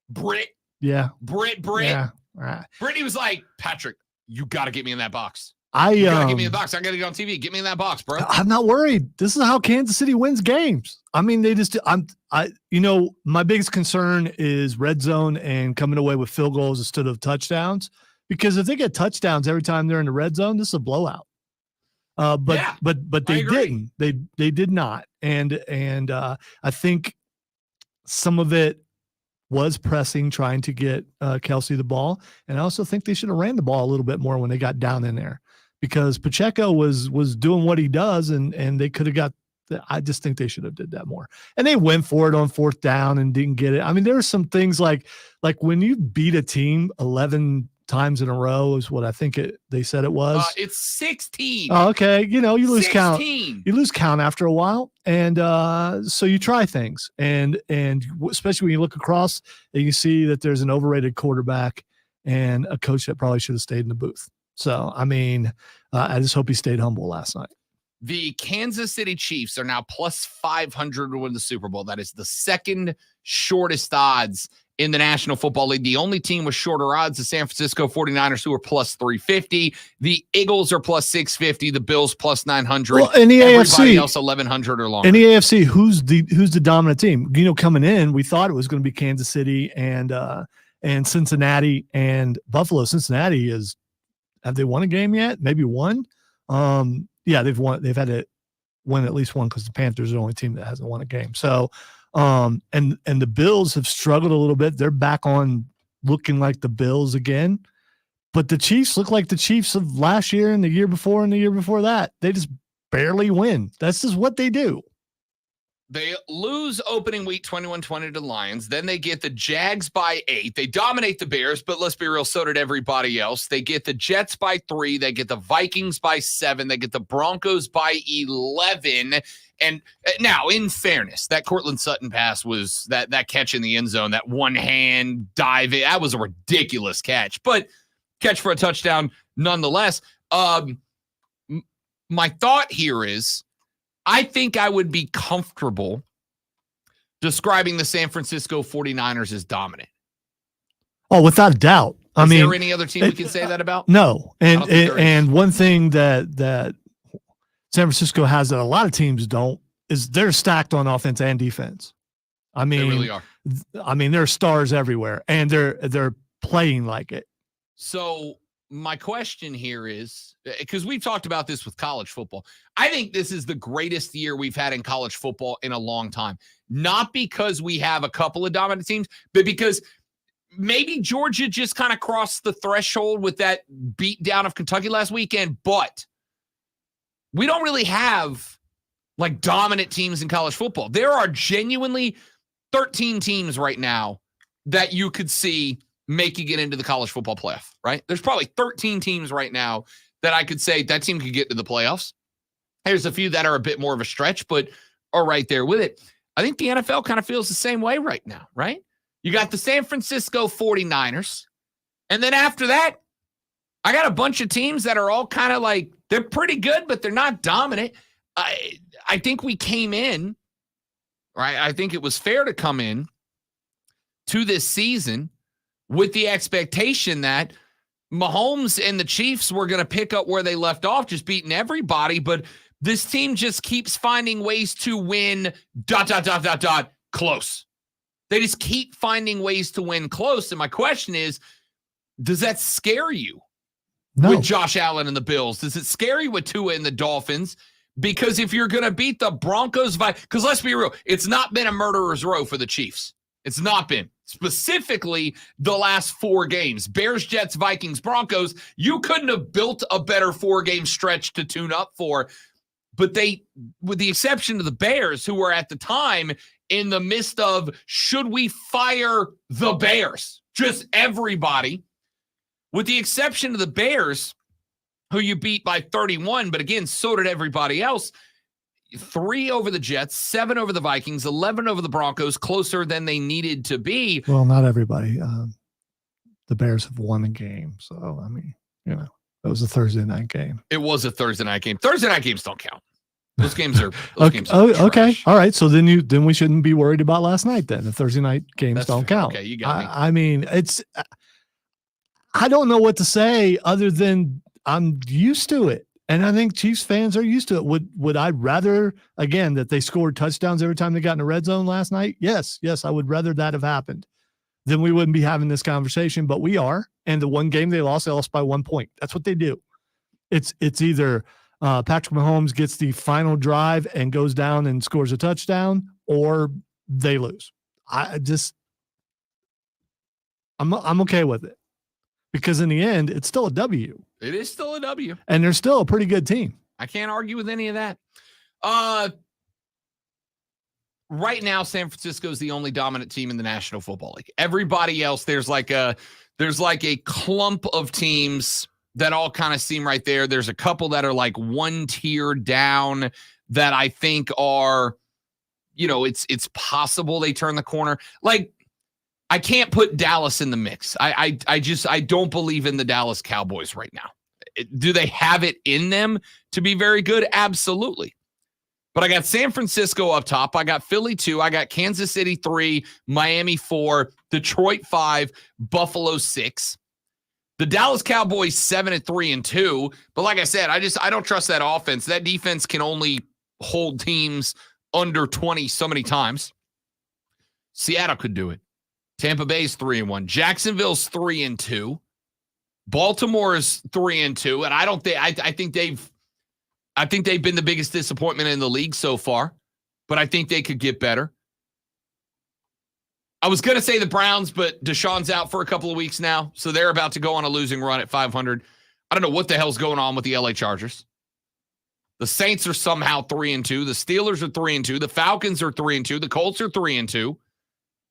A: Britt.
D: Yeah.
A: Britt.
D: Yeah. Right.
A: Brittany was like, Patrick, you got to get me in that box.
D: You
A: gotta get me in the box. I gotta get on TV. Get me in that box, bro.
D: I'm not worried. This is how Kansas City wins games. I mean, my biggest concern is red zone and coming away with field goals instead of touchdowns. Because if they get touchdowns every time they're in the red zone, this is a blowout. But they didn't. They did not. And I think some of it was pressing, trying to get Kelce the ball. And I also think they should have ran the ball a little bit more when they got down in there, because Pacheco was doing what he does, and they could have got. I just think they should have did that more. And they went for it on 4th down and didn't get it. I mean, there are some things like when you beat a team 11 times in a row is what I think they said it was.
A: It's 16.
D: Oh, okay. You lose
A: 16.
D: count. You lose count after a while. And so you try things. And especially when you look across and you see that there's an overrated quarterback and a coach that probably should have stayed in the booth. So, I mean, I just hope he stayed humble last night.
A: The Kansas City Chiefs are now plus 500 to win the Super Bowl. That is the second shortest odds in the National Football League. The only team with shorter odds, the San Francisco 49ers, who are plus 350. The Eagles are plus 650. The Bills plus 900.
D: Well, in the
A: Everybody
D: AFC,
A: else 1,100 or longer.
D: In the AFC, who's the dominant team? Coming in, we thought it was going to be Kansas City and Cincinnati and Buffalo. Cincinnati have they won a game yet? Maybe one. Yeah, they've won. They've had to win at least one because the Panthers are the only team that hasn't won a game. So, and the Bills have struggled a little bit. They're back on looking like the Bills again, but the Chiefs look like the Chiefs of last year and the year before and the year before that. They just barely win. That's just what they do.
A: They lose opening week 21-20 to the Lions. Then they get the Jags by 8. They dominate the Bears, but let's be real, so did everybody else. They get the Jets by 3. They get the Vikings by 7. They get the Broncos by 11. And now, in fairness, that Cortland Sutton pass was that catch in the end zone, that one-hand dive. That was a ridiculous catch, but catch for a touchdown nonetheless. My thought here is, I think I would be comfortable describing the San Francisco 49ers as dominant.
D: Oh, without a doubt.
A: Is there any other team we can say that about?
D: No. And one thing that San Francisco has that a lot of teams don't is they're stacked on offense and defense. I mean,
A: They really are.
D: I mean, there are stars everywhere, and they're playing like it.
A: So my question here is, because we've talked about this with college football, I think this is the greatest year we've had in college football in a long time. Not because we have a couple of dominant teams, but because maybe Georgia just kind of crossed the threshold with that beat down of Kentucky last weekend, but we don't really have like dominant teams in college football. There are genuinely 13 teams right now that you could see making it into the college football playoff, right? There's probably 13 teams right now that I could say that team could get to the playoffs. There's a few that are a bit more of a stretch, but are right there with it. I think the NFL kind of feels the same way right now, right? You got the San Francisco 49ers. And then after that, I got a bunch of teams that are all kind of like, they're pretty good, but they're not dominant. I think we came in, right? I think it was fair to come in to this season with the expectation that Mahomes and the Chiefs were going to pick up where they left off, just beating everybody. But this team just keeps finding ways to win ... close. They just keep finding ways to win close. And my question is, does that scare you?
D: No.
A: With Josh Allen and the Bills? Does it scare you with Tua and the Dolphins? Because if you're going to beat the Broncos, because let's be real, it's not been a murderer's row for the Chiefs. It's not been. Specifically, the last 4 games. Bears, Jets, Vikings, Broncos. You couldn't have built a better 4-game stretch to tune up for. But they, with the exception of the Bears, who were at the time in the midst of, should we fire the Bears? Just everybody. With the exception of the Bears, who you beat by 31, but again, so did everybody else. 3 over the Jets, 7 over the Vikings, 11 over the Broncos, closer than they needed to be.
D: Well, not everybody. The Bears have won a game. So, I mean, you know, that was a Thursday night game.
A: It was a Thursday night game. Thursday night games don't count. Those games are
D: okay. All right. So then we shouldn't be worried about last night then. The Thursday night games don't count.
A: Okay, you got me.
D: I mean, I don't know what to say other than I'm used to it. And I think Chiefs fans are used to it. Would I rather, again, that they scored touchdowns every time they got in the red zone last night? Yes, I would rather that have happened. Then we wouldn't be having this conversation, but we are. And the one game they lost by 1 point. That's what they do. It's either Patrick Mahomes gets the final drive and goes down and scores a touchdown, or they lose. I'm okay with it. Because in the end, it's still a W.
A: It is still a W.
D: And they're still a pretty good team.
A: I can't argue with any of that. Right now, San Francisco is the only dominant team in the National Football League. Everybody else, there's like a clump of teams that all kind of seem right there. There's a couple that are like one tier down that I think are, you know, it's possible they turn the corner. Like, I can't put Dallas in the mix. I don't believe in the Dallas Cowboys right now. Do they have it in them to be very good? Absolutely. But I got San Francisco up top. I got Philly 2. I got Kansas City 3, Miami 4, Detroit 5, Buffalo 6. The Dallas Cowboys 7-3-2. But like I said, I don't trust that offense. That defense can only hold teams under 20 so many times. Seattle could do it. Tampa Bay's 3-1. Jacksonville's 3-2. Baltimore's 3-2. And I think they've been the biggest disappointment in the league so far, but I think they could get better. I was going to say the Browns, but Deshaun's out for a couple of weeks now, so they're about to go on a losing run at 500. I don't know what the hell's going on with the LA Chargers. The Saints are somehow 3-2. The Steelers are 3-2. The Falcons are 3-2. The Colts are 3-2.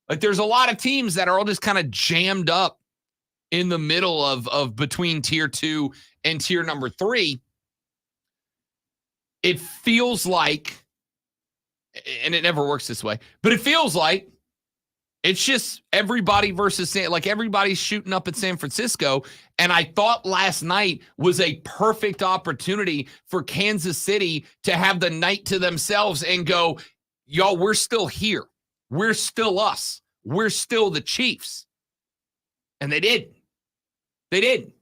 A: Like, there's a lot of teams that are all just kind of jammed up in the middle of between tier 2 and tier number 3. It feels like, and it never works this way, but it feels like it's just everybody versus, like, everybody's shooting up at San Francisco. And I thought last night was a perfect opportunity for Kansas City to have the night to themselves and go, y'all, we're still here. We're still us. We're still the Chiefs. And they did. They did.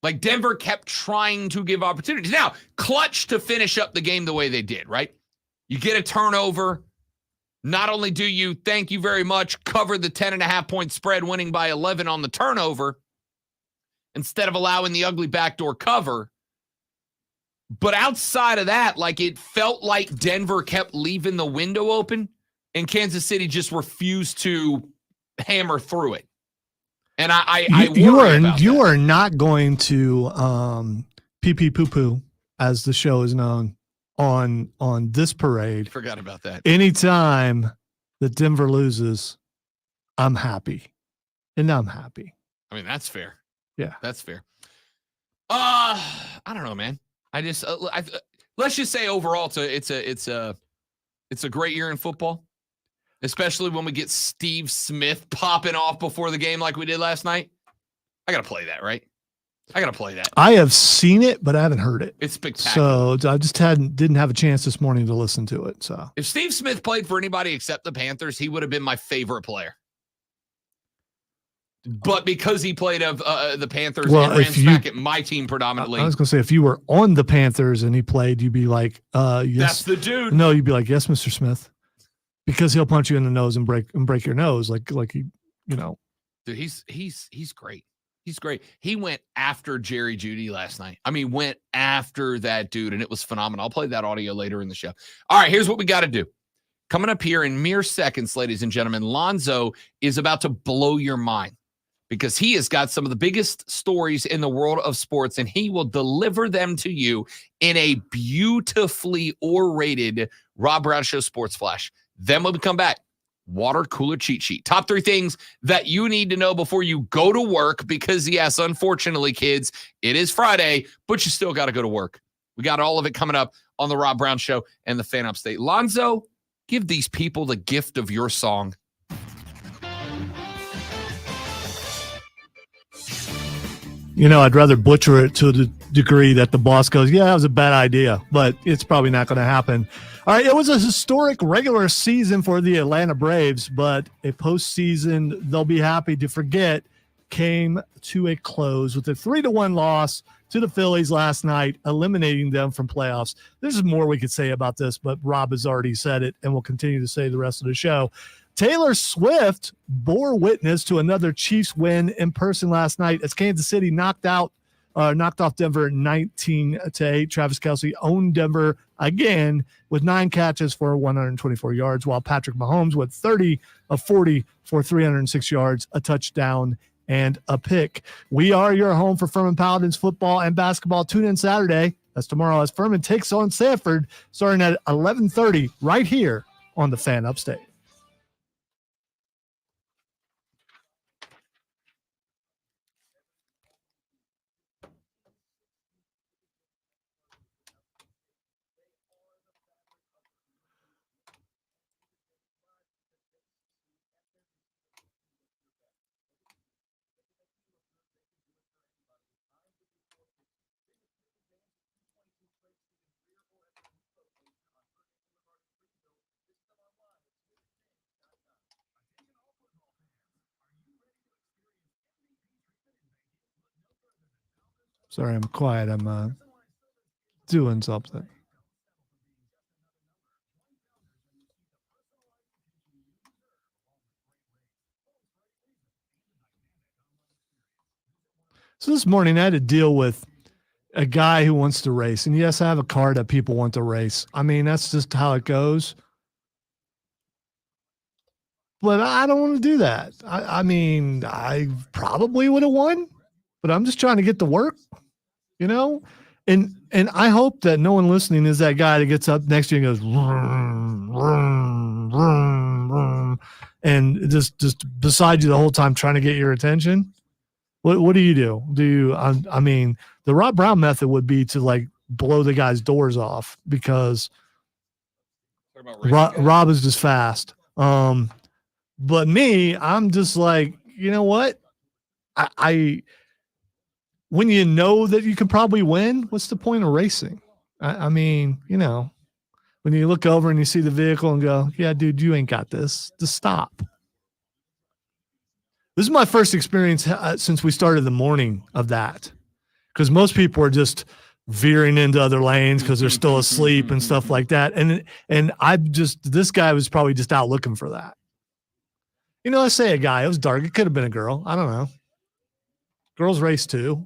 A: Like, Denver kept trying to give opportunities. Now, clutch to finish up the game the way they did, right? You get a turnover. Not only do you, thank you very much, cover the 10.5-point spread, winning by 11 on the turnover instead of allowing the ugly backdoor cover. But outside of that, like, it felt like Denver kept leaving the window open and Kansas City just refused to hammer through it. And you
D: are not going to pee poo poo, as the show is known, on this parade.
A: Forgot about that.
D: Anytime that Denver loses, I'm happy. And I'm happy.
A: I mean, that's fair.
D: Yeah.
A: That's fair. I don't know, man. I just let's just say overall it's a great year in football. Especially when we get Steve Smith popping off before the game like we did last night. I got to play that, right? I got to play that.
D: I have seen it, but I haven't heard it.
A: It's spectacular.
D: So I just didn't have a chance this morning to listen to it. So
A: if Steve Smith played for anybody except the Panthers, he would have been my favorite player. But because he played of the Panthers and ran back at my team predominantly.
D: I was going to say, if you were on the Panthers and he played, you'd be like, yes.
A: That's the dude.
D: No, you'd be like, yes, Mr. Smith. Because he'll punch you in the nose and break your nose, like he, you know.
A: Dude, he's great. He's great. He went after Jerry Jeudy last night. I mean, went after that dude, and it was phenomenal. I'll play that audio later in the show. All right, here's what we got to do. Coming up here in mere seconds, ladies and gentlemen, Lonzo is about to blow your mind because he has got some of the biggest stories in the world of sports, and he will deliver them to you in a beautifully orated Rob Brown Show Sports Flash. Then when we come back, water cooler cheat sheet. Top 3 things that you need to know before you go to work because, yes, unfortunately, kids, it is Friday, but you still got to go to work. We got all of it coming up on the Rob Brown Show and the Fan Upstate. Lonzo, give these people the gift of your song.
D: You know, I'd rather butcher it to the degree that the boss goes, yeah, that was a bad idea, but it's probably not going to happen. All right, it was a historic regular season for the Atlanta Braves, but a postseason they'll be happy to forget came to a close with a 3-1 loss to the Phillies last night, eliminating them from playoffs. There's more we could say about this, but Rob has already said it and will continue to say the rest of the show. Taylor Swift bore witness to another Chiefs win in person last night as Kansas City knocked off Denver 19-8. Travis Kelce owned Denver again with 9 catches for 124 yards, while Patrick Mahomes went 30 of 40 for 306 yards, a touchdown, and a pick. We are your home for Furman Paladins football and basketball. Tune in Saturday. That's tomorrow as Furman takes on Sanford, starting at 11:30 right here on the Fan Upstate. Sorry, I'm quiet. I'm doing something. So this morning I had to deal with a guy who wants to race. And yes, I have a car that people want to race. I mean, that's just how it goes. But I don't want to do that. I mean, I probably would have won, but I'm just trying to get to work, you know? And I hope that no one listening is that guy that gets up next to you and goes, vroom, vroom, vroom, vroom, and just beside you the whole time trying to get your attention. What do you do? Do you, I mean, the Rob Brown method would be to like blow the guy's doors off because Rob is just fast. But me, I'm just like, you know what? I when you know that you can probably win, what's the point of racing? I mean, you know, when you look over and you see the vehicle and go, yeah, dude, you ain't got this. Just stop. This is my first experience since we started the morning of that, because most people are just veering into other lanes because they're still asleep and stuff like that. And this guy was probably just out looking for that. You know, I say a guy, it was dark. It could have been a girl. I don't know. Girls race too.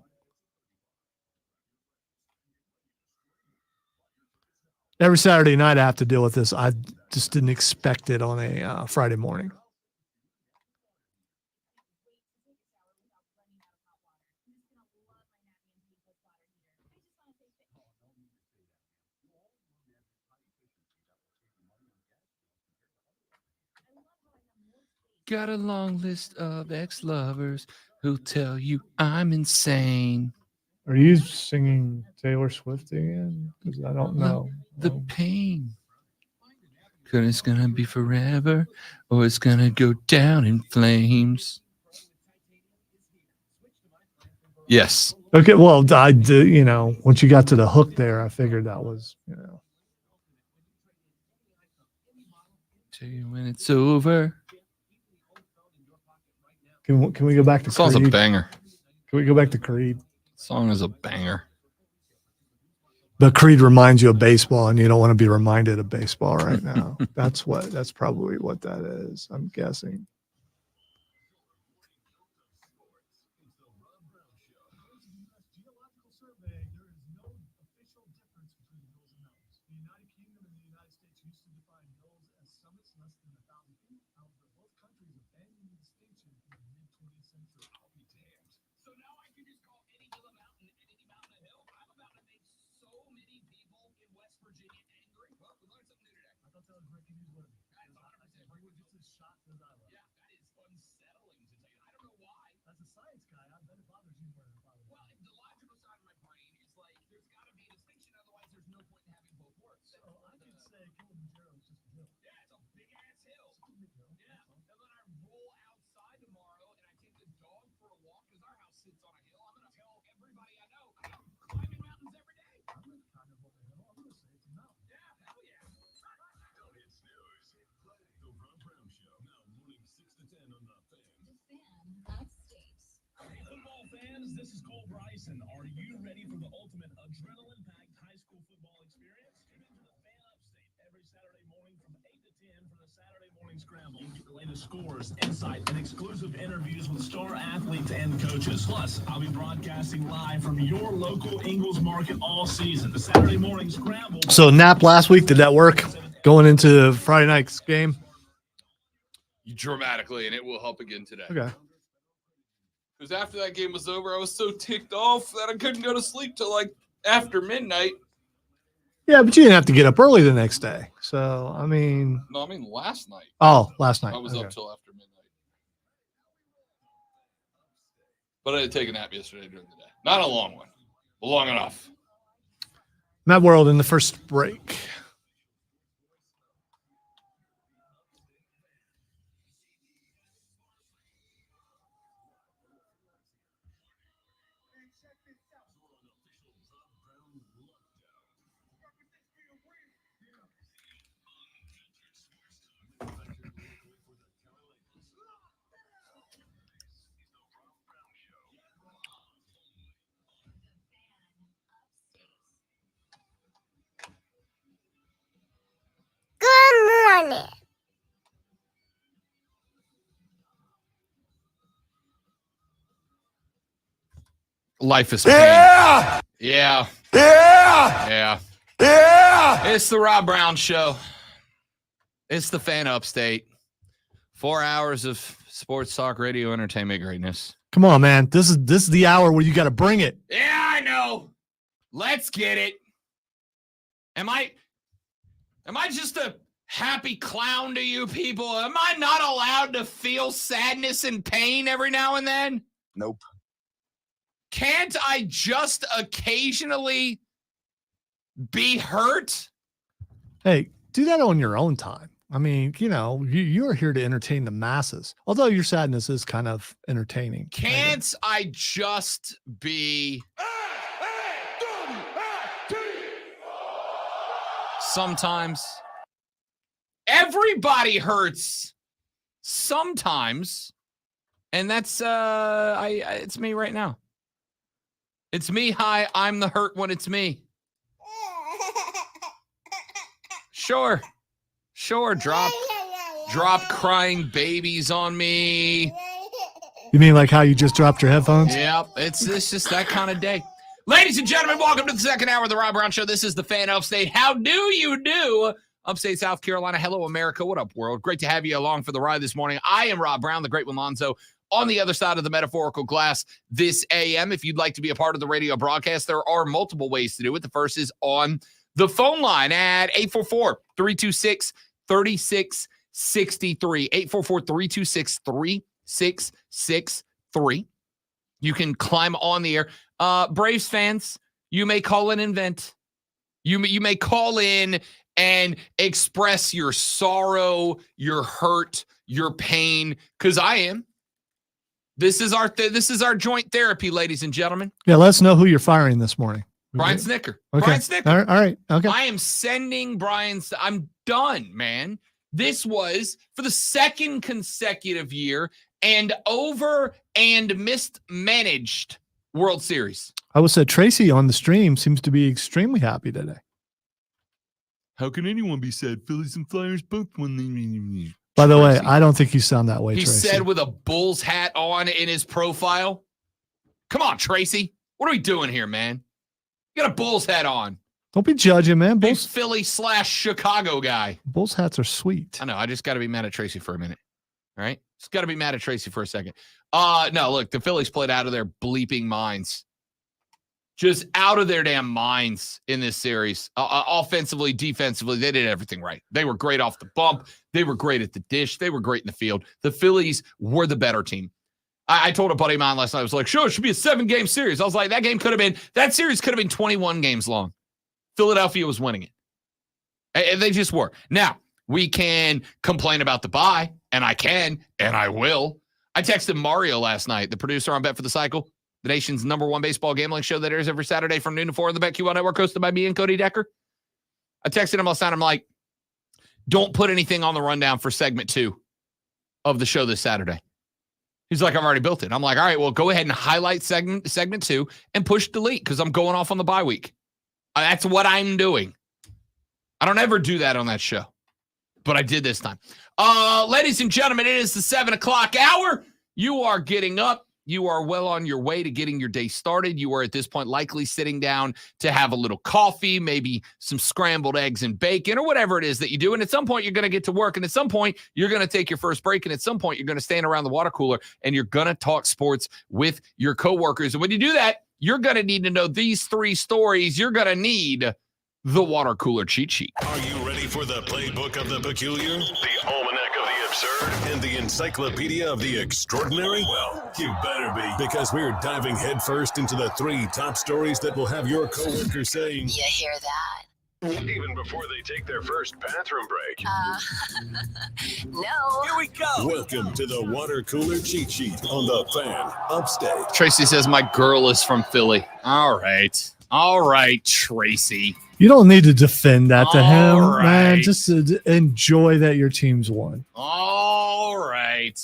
D: Every Saturday night I have to deal with this. I just didn't expect it on a Friday morning.
A: Got a long list of ex-lovers who tell you I'm insane.
D: Are you singing Taylor Swift again? Because I don't know.
A: The pain. Cause it's gonna be forever, or it's gonna go down in flames. Yes.
D: Okay. Well, I do. You know, once you got to the hook there, I figured that was, you know.
A: Tell you when it's over.
D: Can we go back to
A: Creed? Song's a banger.
D: Can we go back to Creed?
A: Song is a banger.
D: But Creed reminds you of baseball, and you don't want to be reminded of baseball right now. That's probably what that is, I'm guessing.
C: This is Cole Bryson. Are you ready for the ultimate adrenaline-packed high school football experience? Tune into the Fan Upstate every Saturday morning from 8 to 10 for the Saturday Morning Scramble. You get the latest scores, insight, and exclusive interviews with star athletes and coaches. Plus, I'll be broadcasting live from your local Ingles Market all season. The Saturday Morning Scramble.
D: So nap last week, did that work? Going into Friday night's game?
A: Dramatically, and it will help again today.
D: Okay.
A: Because after that game was over, I was so ticked off that I couldn't go to sleep till like after midnight.
D: Yeah, but you didn't have to get up early the next day. So, I mean.
A: No, I mean last night.
D: Oh, last night.
A: I was up till after midnight. But I did take a nap yesterday during the day. Not a long one, but long enough.
D: Matt World in the first break.
B: Good morning.
A: Life is pain. Yeah. Yeah. Yeah. Yeah. Yeah. It's the Rob Brown Show. It's the Fan Upstate. 4 hours of sports talk, radio, entertainment greatness.
D: Come on, man. This is the hour where you got to bring it.
A: Yeah, I know. Let's get it. Am I just a happy clown to you people? Am I not allowed to feel sadness and pain every now and then?
E: Nope.
A: Can't I just occasionally be hurt?
D: Hey, do that on your own time. I mean, you are here to entertain the masses. Although your sadness is kind of entertaining.
A: Can't I just be sometimes? Everybody hurts sometimes. And that's it's me right now. It's me. Hi, I'm the hurt when it's me. Sure. Drop crying babies on me.
D: You mean like how you just dropped your headphones?
A: Yep, it's just that kind of day. Ladies and gentlemen, welcome to the second hour of the Rob Brown Show. This is the Fan Upstate. How do you do? Upstate South Carolina. Hello, America. What up, world? Great to have you along for the ride this morning. I am Rob Brown, the great one Lonzo, on the other side of the metaphorical glass this AM. If you'd like to be a part of the radio broadcast, there are multiple ways to do it. The first is on the phone line at 844-326-3663. 844-326-3663. You can climb on the air. Braves fans, you may call in and vent. You may call in and express your sorrow, your hurt, your pain, because I am. This is our joint therapy, ladies and gentlemen.
D: Yeah, let us know who you're firing this morning.
A: Brian Snicker.
D: Okay.
A: Brian Snicker.
D: All right. Okay.
A: I am sending Brian's. I'm done, man. This was for the second consecutive year and over and mismanaged World Series.
D: I would say Tracy on the stream seems to be extremely happy today.
A: How can anyone be sad? Phillies and Flyers both won the.
D: By the way, I don't think you sound that way,
A: He
D: Tracy.
A: said with a Bulls hat on in his profile. Come on, Tracy. What are we doing here, man? You got a Bulls hat on.
D: Don't be judging, man.
A: Big Philly/Chicago guy.
D: Bulls hats are sweet.
A: I know. I just got to be mad at Tracy for a minute. All right? Just got to be mad at Tracy for a second. No, look, the Phillies played out of their bleeping minds. Just out of their damn minds in this series. Offensively, defensively, they did everything right. They were great off the bump. They were great at the dish. They were great in the field. The Phillies were the better team. I told a buddy of mine last night, I was like, sure, it should be a 7-game series. I was like, that series could have been 21 games long. Philadelphia was winning it. And they just were. Now, we can complain about the bye, and I can, and I will. I texted Mario last night, the producer on Bet for the Cycle, the nation's #1 baseball gambling show that airs every Saturday from noon to 4 on the BetQL Network, hosted by me and Cody Decker. I texted him last night. I'm like, don't put anything on the rundown for segment 2 of the show this Saturday. He's like, I've already built it. I'm like, all right, well, go ahead and highlight segment 2 and push delete because I'm going off on the bye week. That's what I'm doing. I don't ever do that on that show, but I did this time. Ladies and gentlemen, it is the 7 o'clock hour. You are getting up. You are well on your way to getting your day started. You are at this point likely sitting down to have a little coffee, maybe some scrambled eggs and bacon or whatever it is that you do. And at some point, you're going to get to work. And at some point, you're going to take your first break. And at some point, you're going to stand around the water cooler and you're going to talk sports with your coworkers. And when you do that, you're going to need to know these 3 stories. You're going to need the water cooler cheat sheet.
F: Are you ready for the playbook of the peculiar, the almanac of the absurd, and the encyclopedia of the extraordinary? Well, you better be, because we're diving headfirst into the 3 top stories that will have your coworkers saying,
G: You hear that?
F: even before they take their first bathroom break.
G: No.
F: Here we go. Welcome to the water cooler cheat sheet on the Fan Upstate.
A: Tracy says my girl is from Philly. All right, Tracy.
D: You don't need to defend that to him,
A: All right.
D: man. Just enjoy that your team's won.
A: All right.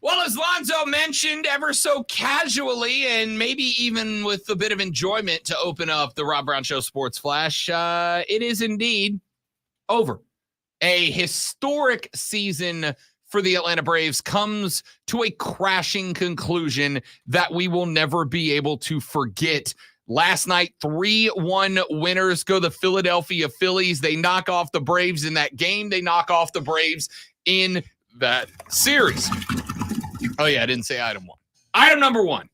A: Well, as Lonzo mentioned ever so casually and maybe even with a bit of enjoyment to open up the Rob Brown Show Sports Flash, it is indeed over. A historic season for the Atlanta Braves comes to a crashing conclusion that we will never be able to forget. Last night, 3-1 winners go the Philadelphia Phillies. They knock off the Braves in that game. They knock off the Braves in that series. Oh, yeah, I didn't say item 1. Item number 1.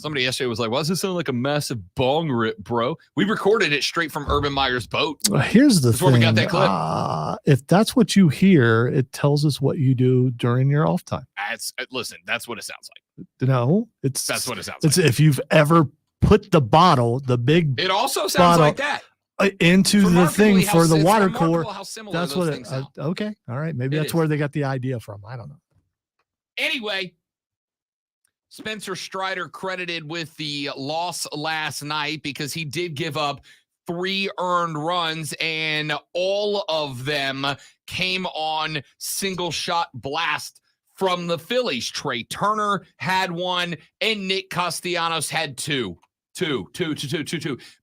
A: Somebody yesterday was like, why does it sound like a massive bong rip, bro? We recorded it straight from Urban Meyer's boat.
D: Here's the
A: That's
D: thing.
A: where we got that clip.
D: If that's what you hear, it tells us what you do during your off time.
A: Listen, that's what it sounds like.
D: No,
A: That's what it sounds
D: it's
A: like.
D: if you've ever put the bottle, the big
A: It also sounds
D: bottle
A: like that.
D: Into the
A: Remarkably
D: thing for the
A: it's
D: water
A: remarkable
D: cooler.
A: how similar
D: That's
A: those
D: what
A: things sound.
D: okay. All right. Maybe
A: It
D: that's
A: is.
D: where they got the idea from. I don't know.
A: Anyway, Spencer Strider credited with the loss last night because he did give up 3 earned runs, and all of them came on single shot blast from the Phillies. Trey Turner had 1, and Nick Castellanos had 2.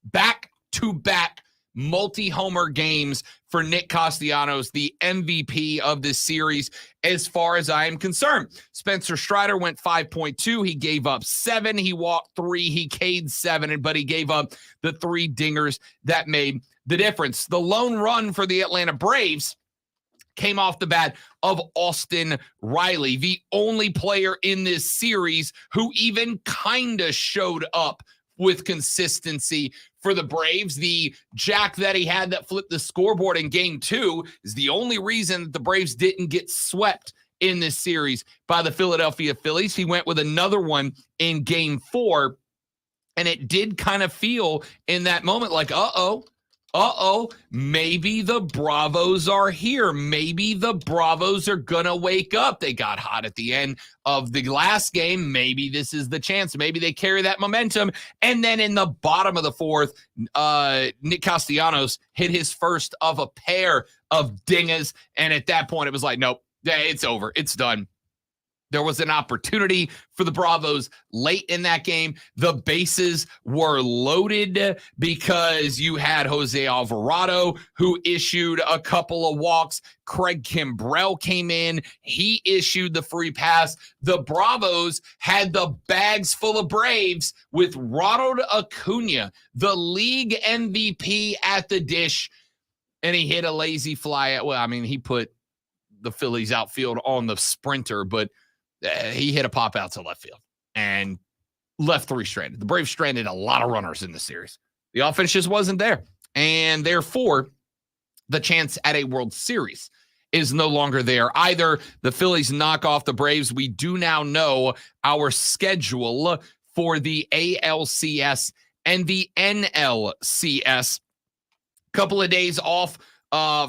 A: Back-to-back multi-homer games for Nick Castellanos, the MVP of this series, as far as I am concerned. Spencer Strider went 5.2. He gave up 7. He walked 3. He K'd 7, but he gave up the 3 dingers that made the difference. The lone run for the Atlanta Braves came off the bat of Austin Riley, the only player in this series who even kind of showed up with consistency for the Braves. The jack that he had that flipped the scoreboard in game 2 is the only reason that the Braves didn't get swept in this series by the Philadelphia Phillies. He went with another one in game 4, and it did kind of feel in that moment like, maybe the Bravos are here. Maybe the Bravos are going to wake up. They got hot at the end of the last game. Maybe this is the chance. Maybe they carry that momentum. And then in the bottom of the 4th, Nick Castellanos hit his first of a pair of dingers. And at that point, it was like, nope, it's over. It's done. There was an opportunity for the Bravos late in that game. The bases were loaded because you had Jose Alvarado, who issued a couple of walks. Craig Kimbrell came in. He issued the free pass. The Bravos had the bags full of Braves with Ronald Acuna, the league MVP, at the dish, and he hit a lazy fly. Well, I mean, he put the Phillies outfield on the sprinter, but he hit a pop out to left field and left 3 stranded. The Braves stranded a lot of runners in the series. The offense just wasn't there. And therefore, the chance at a World Series is no longer there. Either the Phillies knock off the Braves. We do now know our schedule for the ALCS and the NLCS. Couple of days off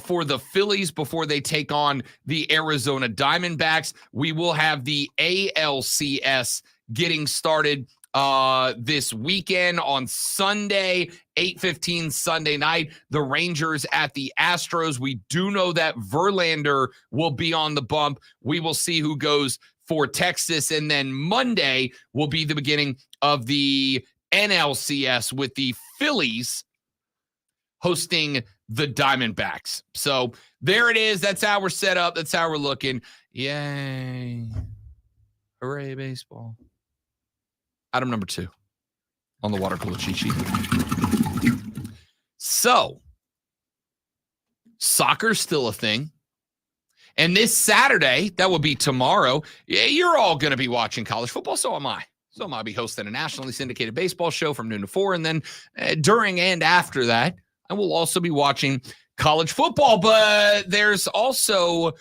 A: for the Phillies before they take on the Arizona Diamondbacks. We will have the ALCS getting started this weekend on Sunday, 8:15 Sunday night. The Rangers at the Astros. We do know that Verlander will be on the bump. We will see who goes for Texas. And then Monday will be the beginning of the NLCS with the Phillies hosting the Diamondbacks. So there it is. That's how we're set up. That's how we're looking. Yay. Hooray, baseball. Item number 2 on the water cooler cheat sheet. So, soccer's still a thing. And this Saturday, that will be tomorrow, you're all going to be watching college football. So am I. So I'll be hosting a nationally syndicated baseball show from noon to 4. And then during and after that, I will also be watching college football, but there's also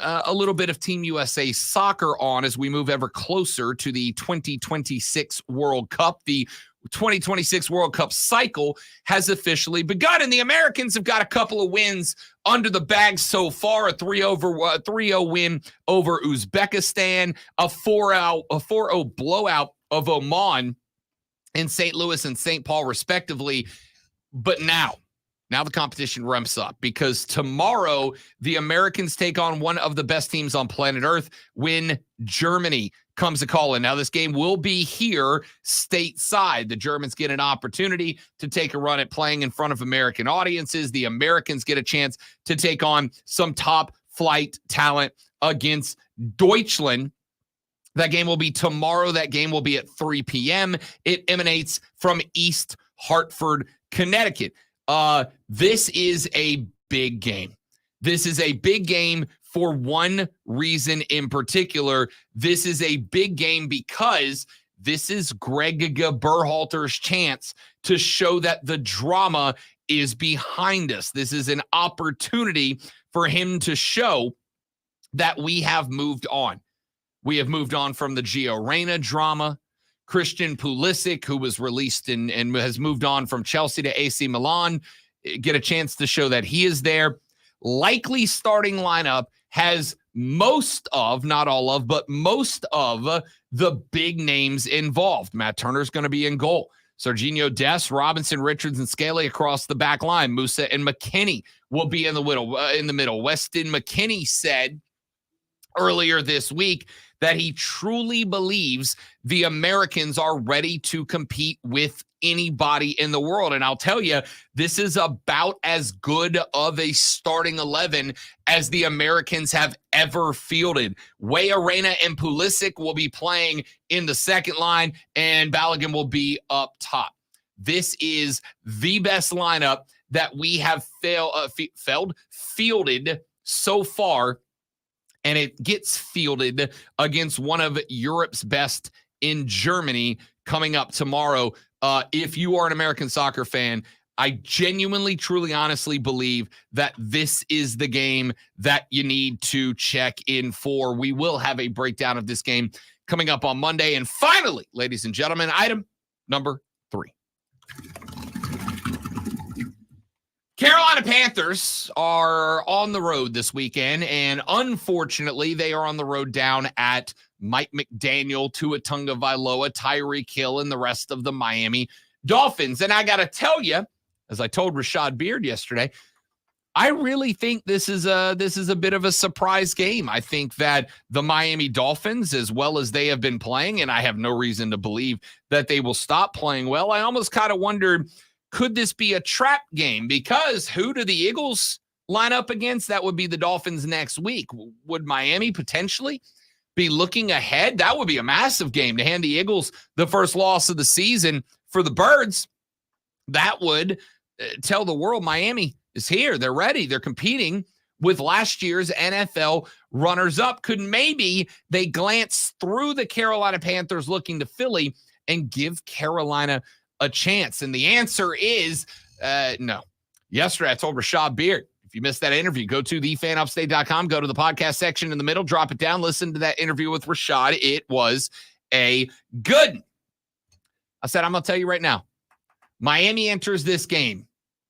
A: a little bit of Team USA soccer on as we move ever closer to the 2026 World Cup. The 2026 World Cup cycle has officially begun, and the Americans have got a couple of wins under the bag so far. A 3-0 win over Uzbekistan, a 4-0 blowout of Oman in St. Louis and St. Paul, respectively. But now the competition ramps up because tomorrow the Americans take on one of the best teams on planet Earth when Germany comes a call in. Now, this game will be here stateside. The Germans get an opportunity to take a run at playing in front of American audiences. The Americans get a chance to take on some top flight talent against Deutschland. That game will be tomorrow. That game will be at 3 p.m. It emanates from East Hartford, Connecticut. This is a big game. This is a big game for one reason in particular. This is a big game because This is Greg Berhalter's chance to show that the drama is behind us. This is an opportunity for him to show that we have moved on. We have moved on from the Gio Reyna drama. Christian Pulisic, who was released and has moved on from Chelsea to AC Milan, get a chance to show that he is there. Likely starting lineup has most of, not all of, but most of the big names involved. Matt Turner's going to be in goal. Serginho Dest, Robinson, Richards, and Scaly across the back line. Musa and McKennie will be in the middle. Weston McKennie said earlier this week that he truly believes the Americans are ready to compete with anybody in the world. And I'll tell you, this is about as good of a starting 11 as the Americans have ever fielded. Weah Reyna and Pulisic will be playing in the second line, and Balogun will be up top. This is the best lineup that we have fielded so far, and it gets fielded against one of Europe's best in Germany coming up tomorrow. If you are an American soccer fan, I genuinely, truly, honestly believe that this is the game that you need to check in for. We will have a breakdown of this game coming up on Monday. And finally, ladies and gentlemen, item number 3. Carolina Panthers are on the road this weekend, and unfortunately, they are on the road down at Mike McDaniel, Tua Tagovailoa, Tyreek Hill, and the rest of the Miami Dolphins. And I got to tell you, as I told Rashad Beard yesterday, I really think this is a bit of a surprise game. I think that the Miami Dolphins, as well as they have been playing, and I have no reason to believe that they will stop playing well, I almost kind of wondered, could this be a trap game? Because who do the Eagles line up against? That would be the Dolphins next week. Would Miami potentially be looking ahead? That would be a massive game to hand the Eagles the first loss of the season. For the Birds, that would tell the world Miami is here. They're ready. They're competing with last year's NFL runners-up. Could maybe they glance through the Carolina Panthers looking to Philly and give Carolina a chance? And the answer is no. Yesterday, I told Rashad Beard, if you missed that interview, go to thefanupstate.com, go to the podcast section in the middle, drop it down, listen to that interview with Rashad. It was a good one. I said, I'm going to tell you right now, Miami enters this game.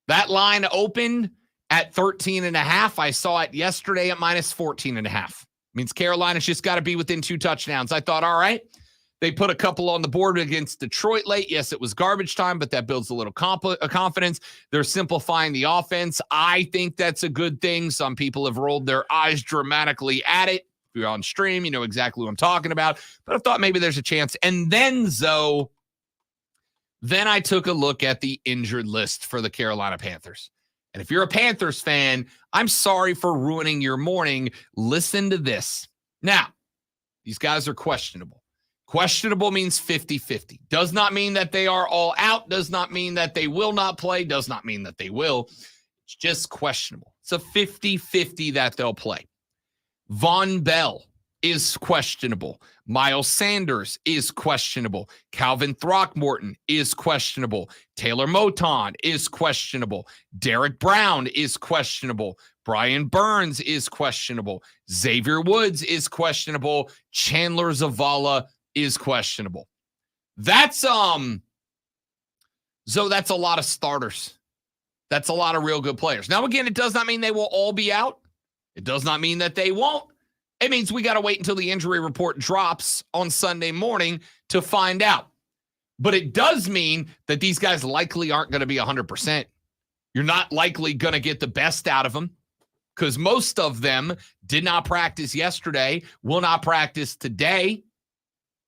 A: That line opened at 13.5. I saw it yesterday at minus 14.5. Means Carolina's just got to be within 2 touchdowns. I thought, all right. They put a couple on the board against Detroit late. Yes, it was garbage time, but that builds a little confidence. They're simplifying the offense. I think that's a good thing. Some people have rolled their eyes dramatically at it. If you're on stream, you know exactly what I'm talking about. But I thought maybe there's a chance. And then, Zoe, then I took a look at the injured list for the Carolina Panthers. And if you're a Panthers fan, I'm sorry for ruining your morning. Listen to this. Now, these guys are questionable. Questionable means 50-50. Does not mean that they are all out. Does not mean that they will not play. Does not mean that they will. It's just questionable. It's a 50-50 that they'll play. Von Bell is questionable. Miles Sanders is questionable. Calvin Throckmorton is questionable. Taylor Moton is questionable. Derek Brown is questionable. Brian Burns is questionable. Xavier Woods is questionable. Chandler Zavala is questionable. That's Zoe, that's a lot of starters. That's a lot of real good players. Now, again, it does not mean they will all be out. It does not mean that they won't. It means we got to wait until the injury report drops on Sunday morning to find out. But it does mean that these guys likely aren't going to be 100%. You're not likely going to get the best out of them because most of them did not practice yesterday, will not practice today.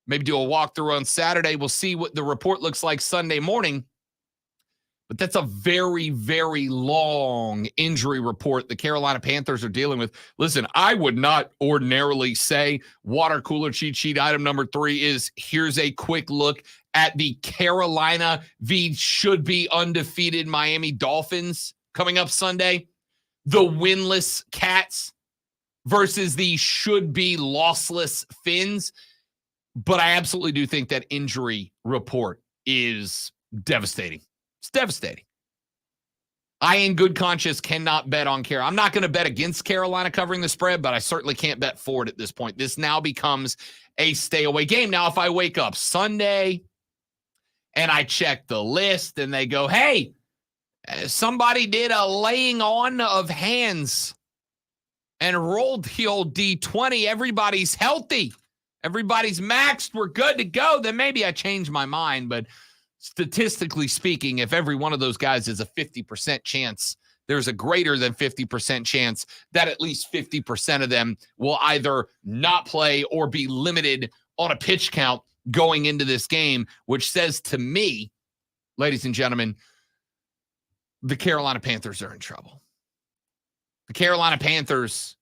A: Maybe do a walkthrough on Saturday. We'll see what the report looks like Sunday morning. But that's a very, very long injury report the Carolina Panthers are dealing with. Listen, I would not ordinarily say water cooler cheat sheet item number 3 is here's a quick look at the Carolina v. should be undefeated Miami Dolphins coming up Sunday. The winless Cats versus the should be lossless Fins. But I absolutely do think that injury report is devastating. It's devastating. I, in good conscience, cannot bet on Carolina. I'm not going to bet against Carolina covering the spread, but I certainly can't bet for it at this point. This now becomes a stay-away game. Now, if I wake up Sunday and I check the list and they go, hey, somebody did a laying on of hands and rolled the old D20, everybody's healthy, everybody's maxed, we're good to go, then maybe I change my mind. But statistically speaking, if every one of those guys is a 50% chance, there's a greater than 50% chance that at least 50% of them will either not play or be limited on a pitch count going into this game, which says to me, ladies and gentlemen, the Carolina Panthers are in trouble. The Carolina Panthers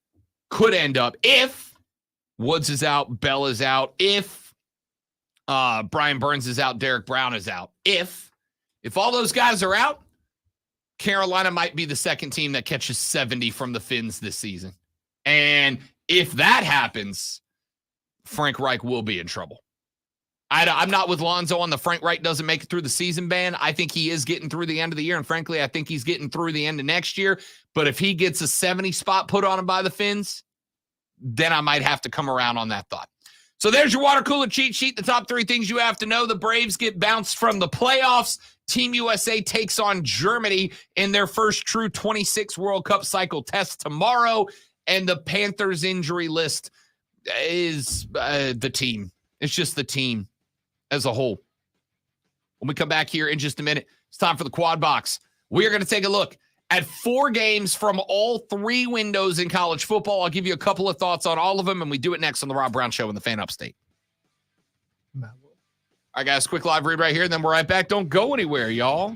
A: could end up, if Woods is out, Bell is out, if Brian Burns is out, Derek Brown is out. If all those guys are out, Carolina might be the second team that catches 70 from the Finns this season. And if that happens, Frank Reich will be in trouble. I'm not with Lonzo on the Frank Reich doesn't make it through the season ban. I think he is getting through the end of the year. And frankly, I think he's getting through the end of next year. But if he gets a 70 spot put on him by the Finns, then I might have to come around on that thought. So there's your water cooler cheat sheet. The top 3 things you have to know. The Braves get bounced from the playoffs. Team USA takes on Germany in their first true 26 World Cup cycle test tomorrow. And the Panthers injury list is the team. It's just the team as a whole. When we come back here in just a minute, it's time for the Quad Box. We are going to take a look at 4 games from all 3 windows in college football. I'll give you a couple of thoughts on all of them, and we do it next on the Rob Brown Show in the Fan Upstate. All right, guys, quick live read right here, and then we're right back. Don't go anywhere, y'all.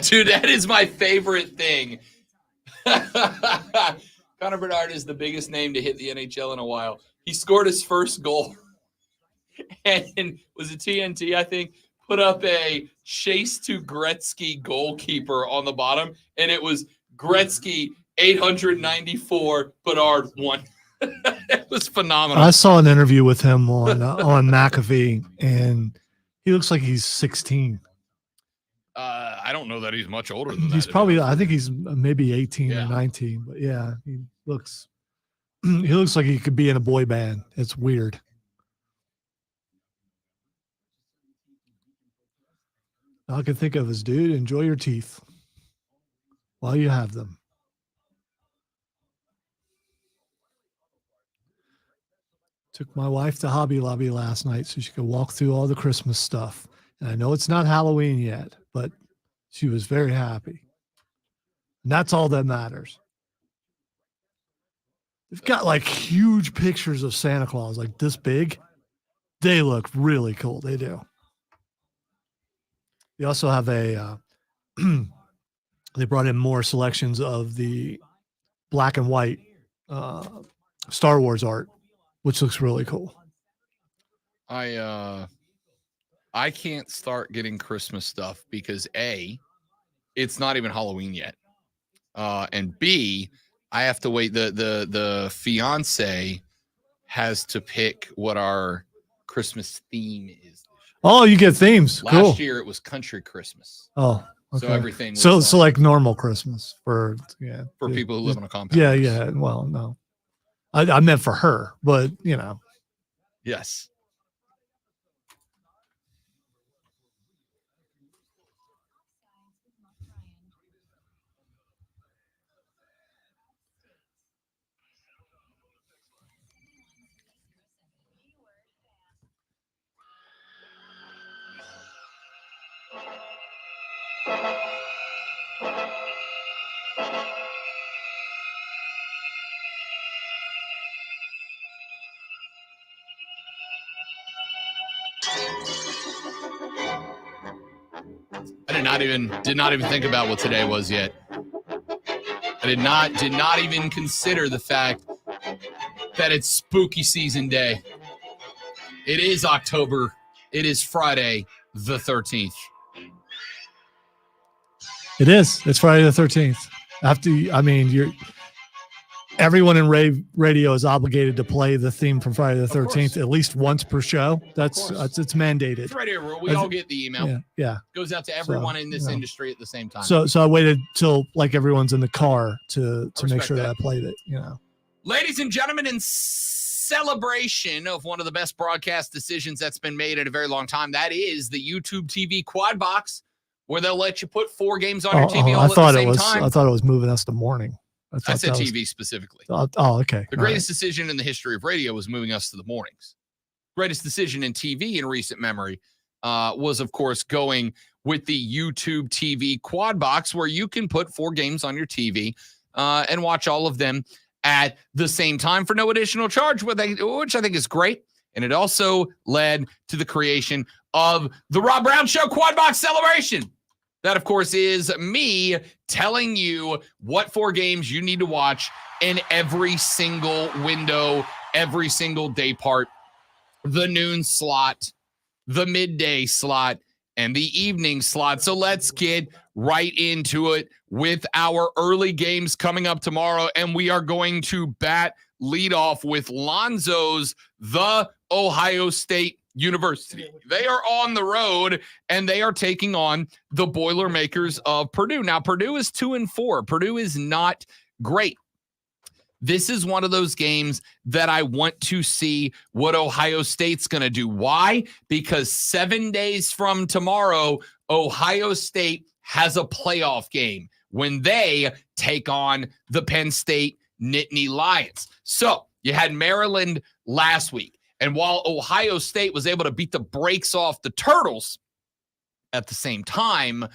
A: Dude, that is my favorite thing. Connor Bedard is the biggest name to hit the NHL in a while. He scored his first goal. And was it TNT, I think, put up a chase to Gretzky goalkeeper on the bottom. And it was Gretzky 894, Bedard 1. It was phenomenal.
D: I saw an interview with him on McAfee, and he looks like he's 16.
A: I don't know that he's much older than that.
D: He's probably, I think he's maybe 18 or 19, but yeah, he looks like he could be in a boy band. It's weird. All I can think of is, dude, enjoy your teeth while you have them. Took my wife to Hobby Lobby last night so she could walk through all the Christmas stuff. And I know it's not Halloween yet, but she was very happy. And that's all that matters. They've got like huge pictures of Santa Claus, like this big. They look really cool. They do. They also have they brought in more selections of the black and white Star Wars art, which looks really cool.
A: I can't start getting Christmas stuff because A, it's not even Halloween yet. And B, I have to wait. The fiance has to pick what our Christmas theme is.
D: Oh, you get themes.
A: Last year it was country Christmas.
D: Oh, okay.
A: So everything was
D: so like normal Christmas for
A: people who live on a compound.
D: Yeah. Well, no. I meant for her, but you know.
A: Yes. I did not even think about what today was yet. I did not even consider the fact that it's spooky season day. It is October. It is Friday the 13th.
D: It is. It's Friday the 13th. Everyone in radio is obligated to play the theme from Friday the 13th at least once per show. It's mandated.
A: It's radio rule. We all get the email.
D: Yeah.
A: Goes out to everyone in this industry at the same time.
D: So I waited till like everyone's in the car to make sure that I played it. You know,
A: ladies and gentlemen, in celebration of one of the best broadcast decisions that's been made in a very long time, that is the YouTube TV Quad Box, where they'll let you put 4 games on your TV all at the same time.
D: I thought it was moving us to morning.
A: I said TV specifically.
D: Okay.
A: The greatest decision in the history of radio was moving us to the mornings. Greatest decision in TV in recent memory was, of course, going with the YouTube TV Quad Box, where you can put 4 games on your TV and watch all of them at the same time for no additional charge, which I think is great. And it also led to the creation of the Rob Brown Show Quad Box Celebration. That, of course, is me telling you what 4 games you need to watch in every single window, every single day part, the noon slot, the midday slot, and the evening slot. So let's get right into it with our early games coming up tomorrow. And we are going to lead off with Lonzo's The Ohio State University. They are on the road and they are taking on the Boilermakers of Purdue. Now, Purdue is 2-4. Purdue is not great. This is one of those games that I want to see what Ohio State's going to do. Why? Because 7 days from tomorrow, Ohio State has a playoff game when they take on the Penn State Nittany Lions. So you had Maryland last week. And while Ohio State was able to beat the brakes off the Turtles, at the same time,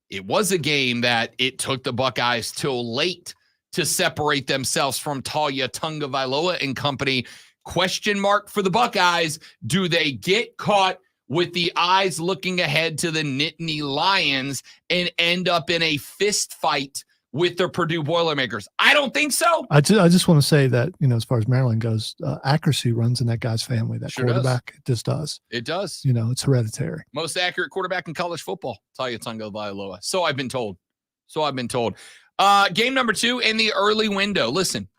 A: it was a game that it took the Buckeyes till late to separate themselves from Talia Tungavailoa and company. Question mark for the Buckeyes. Do they get caught with the eyes looking ahead to the Nittany Lions and end up in a fist fight with the Purdue Boilermakers? I don't think so.
D: I just want to say that, as far as Maryland goes, accuracy runs in that guy's family. That
A: Sure
D: quarterback, it just does.
A: It does.
D: It's hereditary.
A: Most accurate quarterback in college football, Tua Tagovailoa. So I've been told. Game number 2 in the early window. Listen,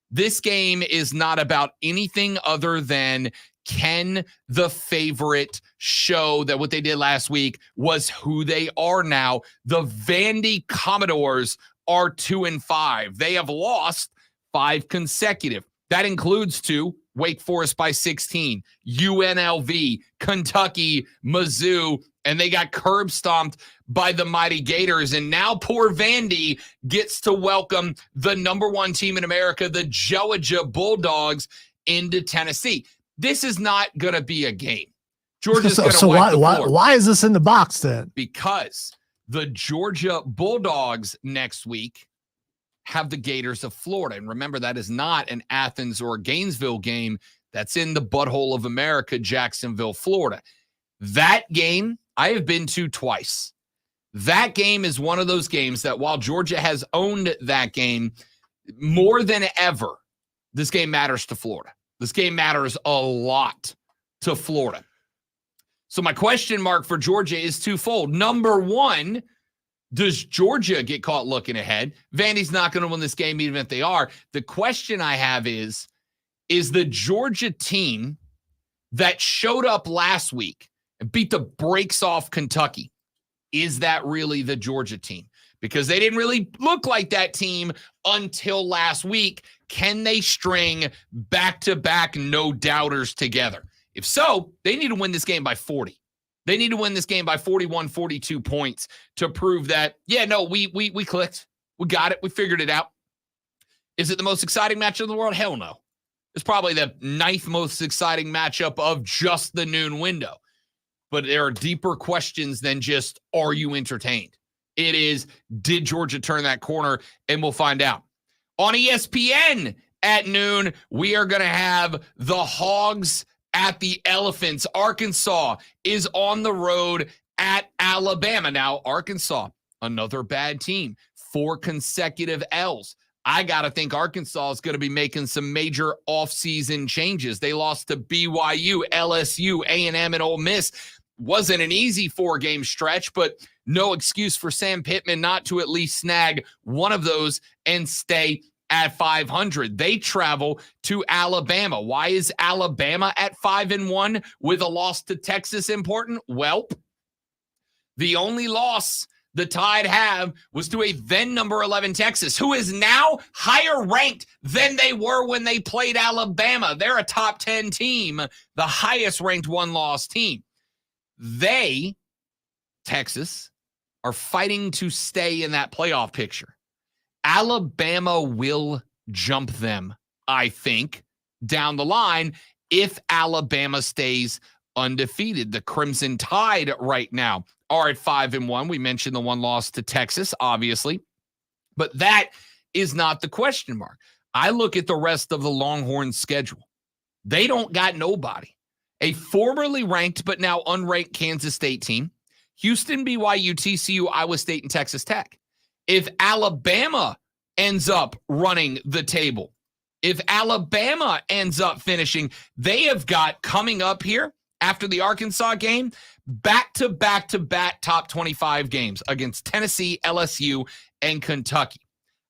A: this game is not about anything other than can the favorite show that what they did last week was who they are now. The Vandy Commodores are 2-5. They have lost 5 consecutive. That includes 2, Wake Forest by 16, UNLV, Kentucky, Mizzou, and they got curb stomped by the mighty Gators. And now poor Vandy gets to welcome the number 1 team in America, the Georgia Bulldogs, into Tennessee. This is not going to be a game. Georgia's going to
D: so why is this in the box then?
A: Because the Georgia Bulldogs next week have the Gators of Florida. And remember, that is not an Athens or Gainesville game. That's in the butthole of America, Jacksonville, Florida. That game I have been to twice. That game is one of those games that while Georgia has owned that game more than ever, this game matters to Florida. This game matters a lot to Florida. So my question mark for Georgia is twofold. Number 1, does Georgia get caught looking ahead? Vandy's not going to win this game even if they are. The question I have is the Georgia team that showed up last week and beat the brakes off Kentucky, is that really the Georgia team? Because they didn't really look like that team until last week. Can they string back-to-back no-doubters together? If so, they need to win this game by 40. They need to win this game by 41, 42 points to prove that, we clicked. We got it. We figured it out. Is it the most exciting matchup in the world? Hell no. It's probably the 9th most exciting matchup of just the noon window. But there are deeper questions than just, are you entertained? It is, did Georgia turn that corner? And we'll find out. On ESPN at noon, we are going to have the Hogs at the Elephants. Arkansas is on the road at Alabama. Now, Arkansas, another bad team, 4 consecutive L's. I got to think Arkansas is going to be making some major offseason changes. They lost to BYU, LSU, A&M, and Ole Miss. Wasn't an easy 4-game stretch, but no excuse for Sam Pittman not to at least snag one of those and stay at 500. They travel to Alabama. Why is Alabama at 5-1 with a loss to Texas important? Well, the only loss the Tide have was to a then number 11 Texas, who is now higher ranked than they were when they played Alabama. They're a top 10 team, the highest ranked 1-loss team. They, Texas, are fighting to stay in that playoff picture. Alabama will jump them, I think, down the line if Alabama stays undefeated. The Crimson Tide right now are at 5-1. We mentioned the 1 loss to Texas, obviously, but that is not the question mark. I look at the rest of the Longhorns schedule. They don't got nobody. A formerly ranked but now unranked Kansas State team, Houston, BYU, TCU, Iowa State, and Texas Tech. If Alabama ends up running the table, if Alabama ends up finishing, they have got coming up here after the Arkansas game, back-to-back-to-back top 25 games against Tennessee, LSU, and Kentucky.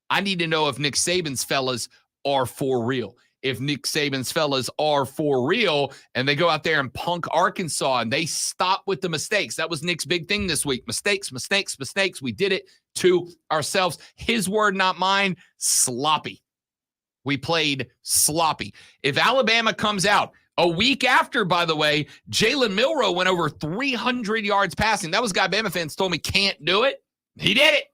A: I need to know if Nick Saban's fellas are for real. If Nick Saban's fellas are for real and they go out there and punk Arkansas and they stop with the mistakes. That was Nick's big thing this week. Mistakes. We did it to ourselves. His word, not mine. Sloppy. We played sloppy. If Alabama comes out a week after, by the way, Jalen Milroe went over 300 yards passing. That was a guy Bama fans told me can't do it. He did it.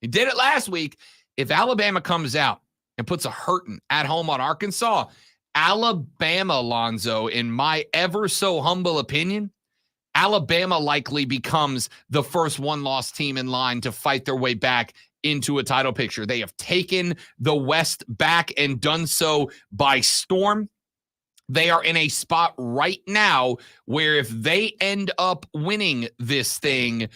A: He did it last week. If Alabama comes out and puts a hurting at home on Arkansas, Alabama, Alonzo, in my ever so humble opinion, Alabama likely becomes the first 1-loss team in line to fight their way back into a title picture. They have taken the West back and done so by storm. They are in a spot right now where if they end up winning this thing,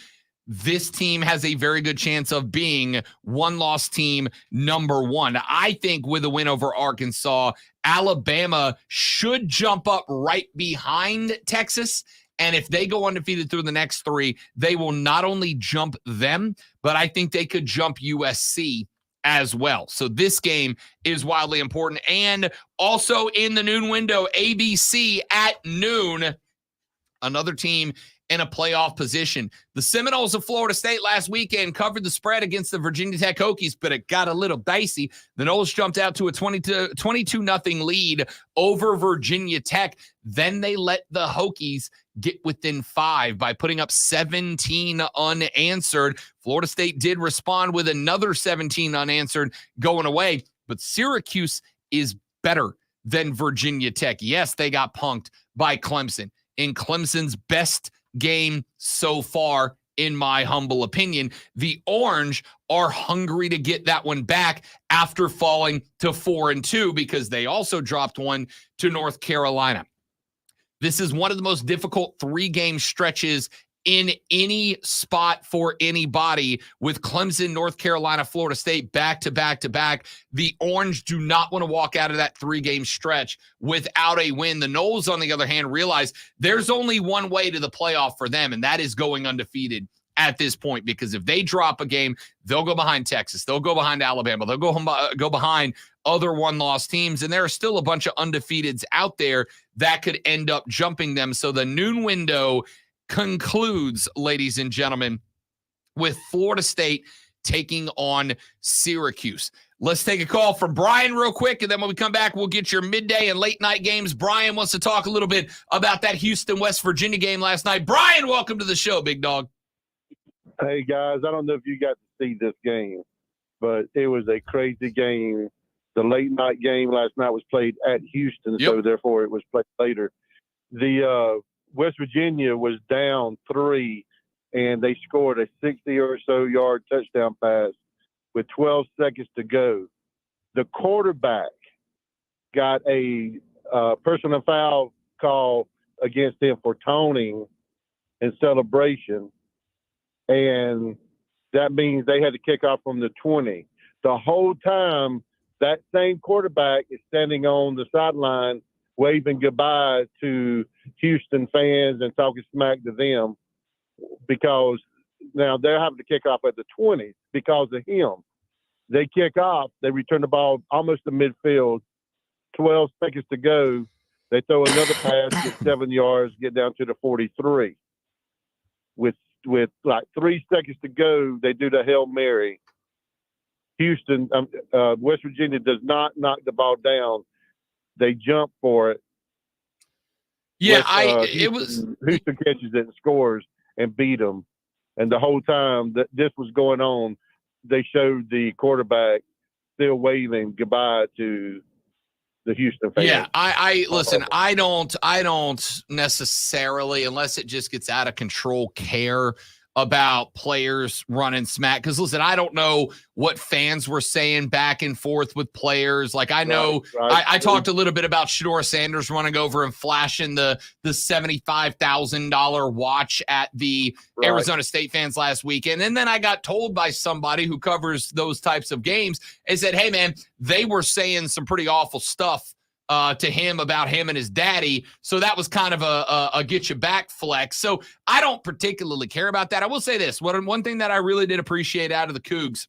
A: this team has a very good chance of being one-loss team number one. I think with a win over Arkansas, Alabama should jump up right behind Texas. And if they go undefeated through the next three, they will not only jump them, but I think they could jump USC as well. So this game is wildly important. And also in the noon window, ABC at noon, another team in a playoff position. The Seminoles of Florida State last weekend covered the spread against the Virginia Tech Hokies, but it got a little dicey. The Noles jumped out to a 22-0 lead over Virginia Tech. Then they let the Hokies get within 5 by putting up 17 unanswered. Florida State did respond with another 17 unanswered going away, but Syracuse is better than Virginia Tech. Yes, they got punked by Clemson in Clemson's best game so far, in my humble opinion. The Orange are hungry to get that one back after falling to 4-2 because they also dropped one to North Carolina. This is one of the most difficult 3-game stretches in any spot for anybody with Clemson, North Carolina, Florida State back to back to back. The Orange do not want to walk out of that 3-game stretch without a win. The Noles, on the other hand, realize there's only one way to the playoff for them, and that is going undefeated at this point, because if they drop a game, they'll go behind Texas. They'll go behind Alabama. They'll go behind other one-loss teams, and there are still a bunch of undefeateds out there that could end up jumping them. So the noon window concludes, ladies and gentlemen, with Florida State taking on Syracuse. Let's take a call from Brian real quick, and then when we come back, we'll get your midday and late night games. Brian wants to talk a little bit about that Houston, West Virginia game last night. Brian, welcome to the show, big dog.
E: Hey, guys, I don't know if you got to see this game, but it was a crazy game. The late night game last night was played at Houston, so therefore it was played later. The West Virginia was down 3, and they scored a 60 or so yard touchdown pass with 12 seconds to go. The quarterback got a personal foul call against him for taunting in celebration, and that means they had to kick off from the 20. The whole time, that same quarterback is standing on the sideline waving goodbye to Houston fans and talking smack to them, because now they're having to kick off at the 20 because of him. They kick off, they return the ball almost to midfield, 12 seconds to go. They throw another pass, get 7 yards, get down to the 43. With like 3 seconds to go, they do the Hail Mary. West Virginia does not knock the ball down. They jump for it.
A: Yeah,
E: Houston catches it and scores and beat them. And the whole time that this was going on, they showed the quarterback still waving goodbye to the Houston fans.
A: Yeah, I listen, I don't necessarily, unless it just gets out of control, care about players running smack. Because listen, I don't know what fans were saying back and forth with players. Like I know I talked a little bit about Shedeur Sanders running over and flashing the $75,000 watch at the Arizona State fans last weekend. And then I got told by somebody who covers those types of games and said, hey man, they were saying some pretty awful stuff to him about him and his daddy. So that was kind of a get you back flex. So I don't particularly care about that. I will say this. One thing that I really did appreciate out of the Cougs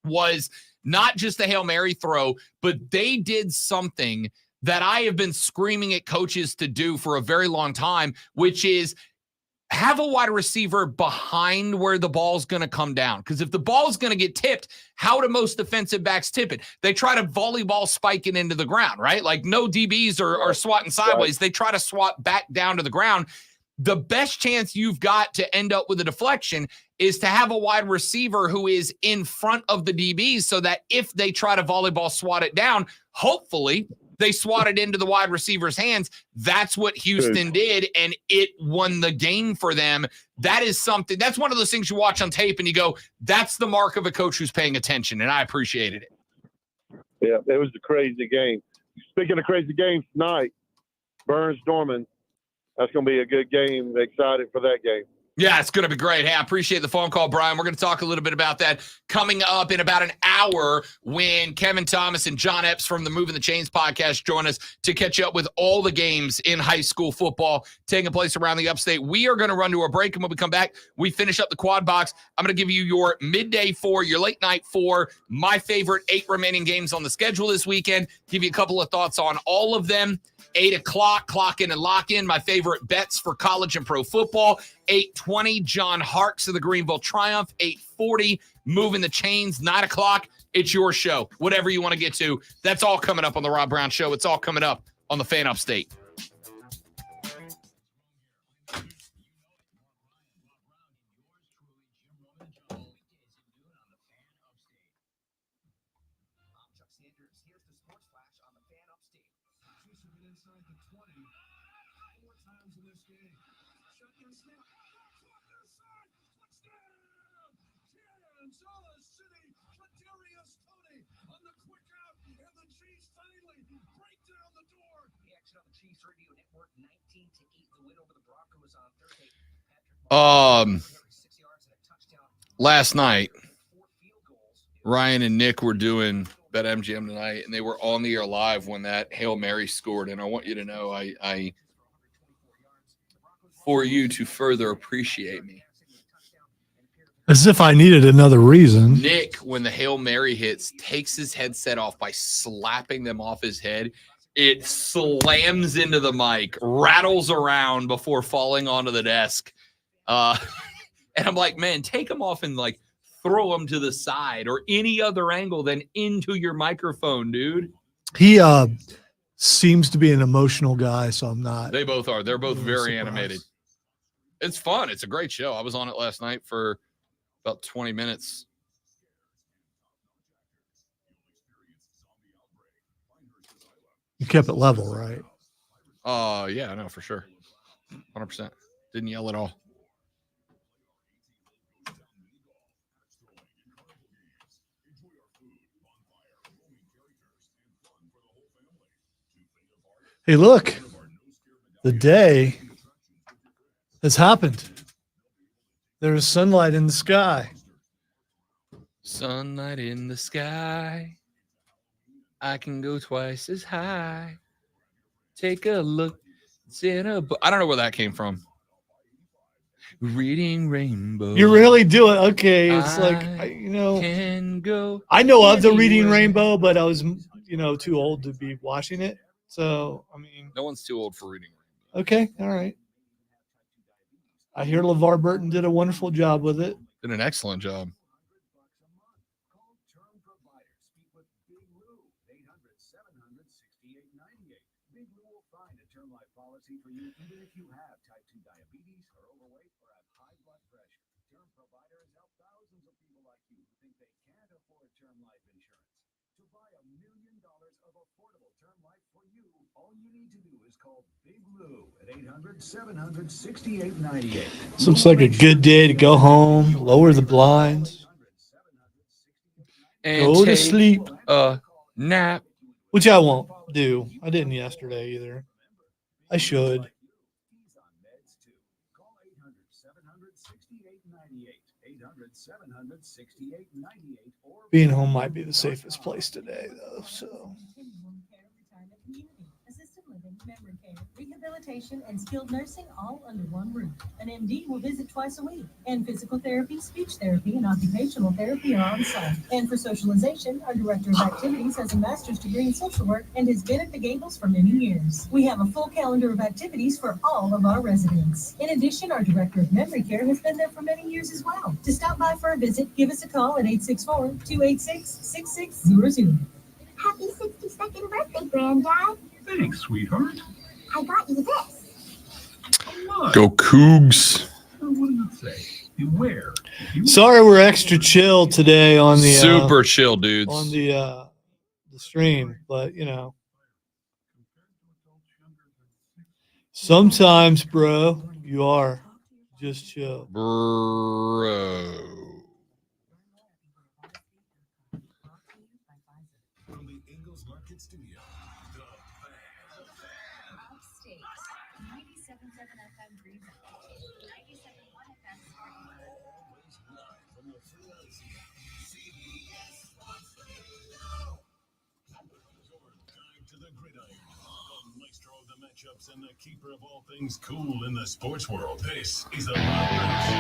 A: was not just the Hail Mary throw, but they did something that I have been screaming at coaches to do for a very long time, which is have a wide receiver behind where the ball's going to come down. Because if the ball's going to get tipped, how do most defensive backs tip it? They try to volleyball spike it into the ground, right? Like no DBs are swatting sideways. They try to swat back down to the ground. The best chance you've got to end up with a deflection is to have a wide receiver who is in front of the DBs so that if they try to volleyball swat it down, hopefully they swatted into the wide receiver's hands. That's what Houston did, and it won the game for them. That is something, that's one of those things you watch on tape and you go, that's the mark of a coach who's paying attention, and I appreciated it.
E: Yeah, it was a crazy game. Speaking of crazy games tonight, Burns Norman. That's going to be a good game. Excited for that game.
A: Yeah, it's going to be great. Hey, I appreciate the phone call, Brian. We're going to talk a little bit about that coming up in about an hour when Kevin Thomas and John Epps from the Moving the Chains podcast join us to catch up with all the games in high school football taking place around the upstate. We are going to run to a break, and when we come back, we finish up the quad box. I'm going to give you your midday 4, your late night 4, my favorite 8 remaining games on the schedule this weekend, give you a couple of thoughts on all of them. 8 o'clock, clock in and lock in. My favorite bets for college and pro football. 8:20, John Harkes of the Greenville Triumph. 8:40, Moving the Chains. 9 o'clock, it's your show. Whatever you want to get to, that's all coming up on the Rob Brown Show. It's all coming up on the Fan Upstate. Last night, Ryan and Nick were doing BetMGM tonight, and they were on the air live when that Hail Mary scored. And I want you to know, I for you to further appreciate me.
D: As if I needed another reason.
A: Nick, when the Hail Mary hits, takes his headset off by slapping them off his head. It slams into the mic, rattles around before falling onto the desk. And I'm like, man, take them off and like throw them to the side or any other angle than into your microphone, dude.
D: He seems to be an emotional guy, so I'm not.
A: They both are. They're both very
D: surprised.
A: animated. It's fun. It's a great show. I was on it last night for about 20 minutes.
D: You kept it level, right?
A: Yeah, I know for sure. 100%. Didn't yell at all.
D: Hey, look, the day has happened. There is sunlight in the sky.
A: Sunlight in the sky. I can go twice as high. Take a look. It's in a book. I don't know where that came from. Reading Rainbow.
D: You really do it. Okay. It's
A: I
D: like,
A: can go.
D: I know of the Reading
A: anywhere.
D: Rainbow, but I was, too old to be watching it. So, I mean,
A: No one's too old for Reading Rainbow.
D: okay. All right. I hear LeVar Burton did a wonderful job with it.
A: Did an excellent job.
D: This looks like a good day to go home, lower the blinds,
A: And
D: go to
A: take
D: sleep,
A: a nap.
D: which I won't do. I didn't yesterday either. I should. Being home might be the safest place today, though. So.
G: Assisted living, memory care, rehabilitation, and skilled nursing all under one roof. An MD will visit twice a week, and physical therapy, speech therapy, and occupational therapy are on site. And for socialization, our director of activities has a master's degree in social work and has been at the Gables for many years. We have a full calendar of activities for all of our residents. In addition, our director of memory care has been there for many years as well. To stop by for a visit, give us a call at 864-286-6600.
B: Happy 62nd birthday, Granddad.
C: Thanks, sweetheart.
B: I got you this.
C: Look,
A: Go Cougs.
C: what does it say? Beware.
D: Sorry, we're extra chill today on the
A: Super chill, dudes.
D: on the stream, but sometimes, bro, you are just chill.
A: Bro.
F: From the Ingalls Market Studio,
H: State. 97.7 FM Greenville. 97.1 FM Spartanburg.
F: Always live from the Free CBS Sports Radio. Your guide to the gridiron. The maestro of the matchups and the keeper of all things cool in the sports world. This is the Rob Brown Show.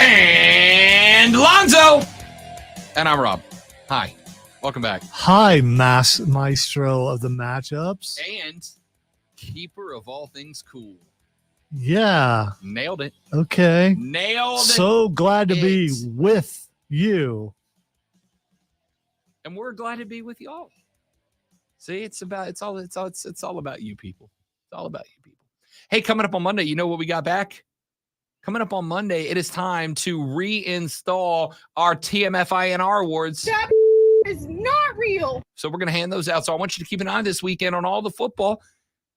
A: And Lonzo. And I'm Rob. Hi. Welcome back.
D: Hi, maestro of the matchups.
A: And keeper of all things cool.
D: Yeah.
A: Nailed it.
D: Okay.
A: Nailed it.
D: So glad to be
A: It.
D: with you.
A: And we're glad to be with y'all. See, it's all about you people. It's all about you people. Hey, coming up on Monday, you know what we got back? Coming up on Monday, it is time to reinstall our TMFINR awards.
I: That is not real.
A: So we're going to hand those out. So I want you to keep an eye this weekend on all the football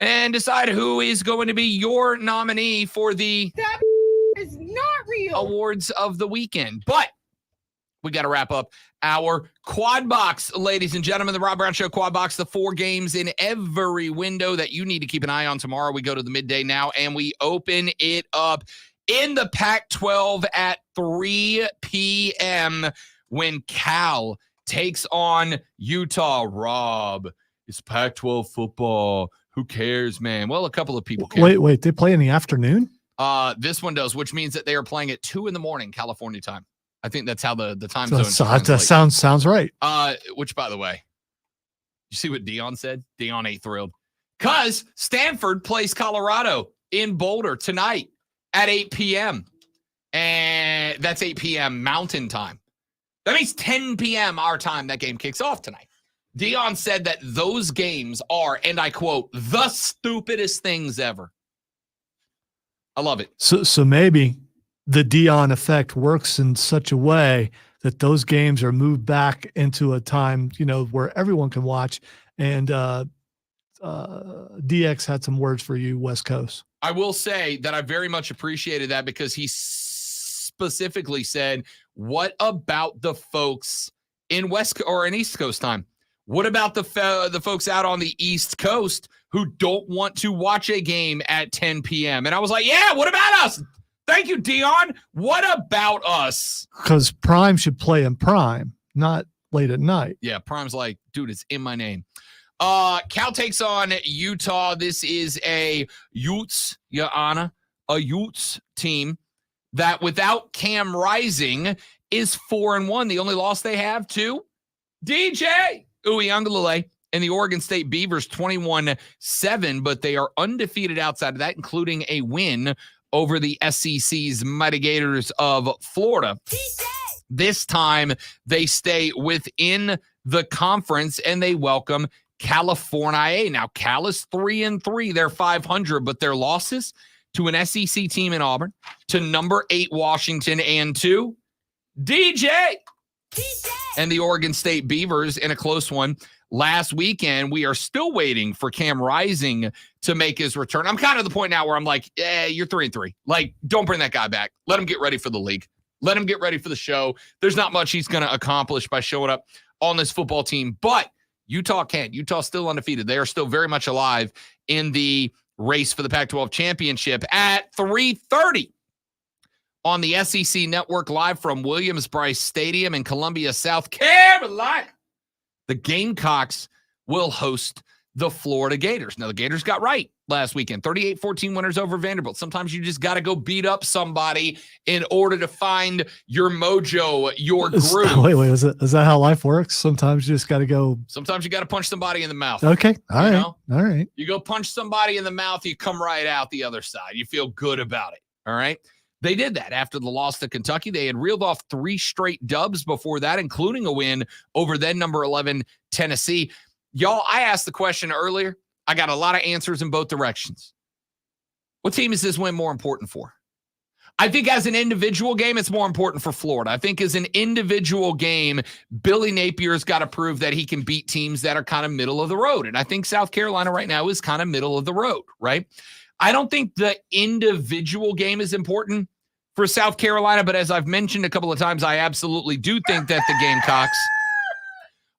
A: and decide who is going to be your nominee for the
I: That is not real.
A: awards of the weekend. But we got to wrap up our quad box, ladies and gentlemen. The Rob Brown Show quad box, the 4 games in every window that you need to keep an eye on tomorrow. We go to the midday now, and we open it up in the Pac-12 at 3 p.m. when Cal takes on Utah. Rob, it's Pac-12 football. Who cares, man? Well, a couple of people care.
D: Wait. They play in the afternoon?
A: This one does, which means that they are playing at 2 a.m. California time. I think that's how the time zone
D: That sounds right.
A: Which, by the way, you see what Dion said? Dion ain't thrilled. Because Stanford plays Colorado in Boulder tonight at 8 p.m. And that's 8 p.m. Mountain time. That means 10 p.m. our time that game kicks off tonight. Dion said that those games are, and I quote, the stupidest things ever. I love it.
D: So maybe the Dion effect works in such a way that those games are moved back into a time, where everyone can watch. And DX had some words for you, West Coast.
A: I will say that I very much appreciated that because he specifically said, what about the folks in West or in East Coast time? What about the folks out on the East Coast who don't want to watch a game at 10 p.m.? And I was like, yeah, what about us? Thank you, Dion. What about us?
D: Because Prime should play in Prime, not late at night.
A: Yeah, Prime's like, dude, it's in my name. Cal takes on Utah. This is a Utes, Your Honor, a Utes team that without Cam Rising is 4-1. The only loss they have to DJ Uiagalelei and the Oregon State Beavers 21-7, but they are undefeated outside of that, including a win over the SEC's Mighty Gators of Florida. This time they stay within the conference and they welcome California. Now, Cal is 3-3. They're 500, but their losses to an SEC team in Auburn, to number 8 Washington, and to DJ and the Oregon State Beavers in a close one last weekend. We are still waiting for Cam Rising to make his return. I'm kind of at the point now where I'm like, you're 3-3. Like, don't bring that guy back. Let him get ready for the league. Let him get ready for the show. There's not much he's going to accomplish by showing up on this football team, but Utah can't. Utah's still undefeated. They are still very much alive in the race for the Pac-12 championship at 3:30 on the SEC Network, live from Williams-Brice Stadium in Columbia, South Carolina. The Gamecocks will host the Florida Gators. Now, the Gators got right last weekend. 38-14 winners over Vanderbilt. Sometimes you just got to go beat up somebody in order to find your mojo, your groove.
D: Wait, is that how life works? Sometimes you just got to go.
A: Sometimes you got to punch somebody in the mouth.
D: Okay. All right.
A: You go punch somebody in the mouth, you come right out the other side. You feel good about it. All right. They did that after the loss to Kentucky. They had reeled off 3 straight dubs before that, including a win over then number 11 Tennessee. Y'all, I asked the question earlier. I got a lot of answers in both directions. What team is this win more important for? I think as an individual game, it's more important for Florida. I think as an individual game, Billy Napier's got to prove that he can beat teams that are kind of middle of the road. And I think South Carolina right now is kind of middle of the road, right? I don't think the individual game is important for South Carolina, but as I've mentioned a couple of times, I absolutely do think that the Gamecocks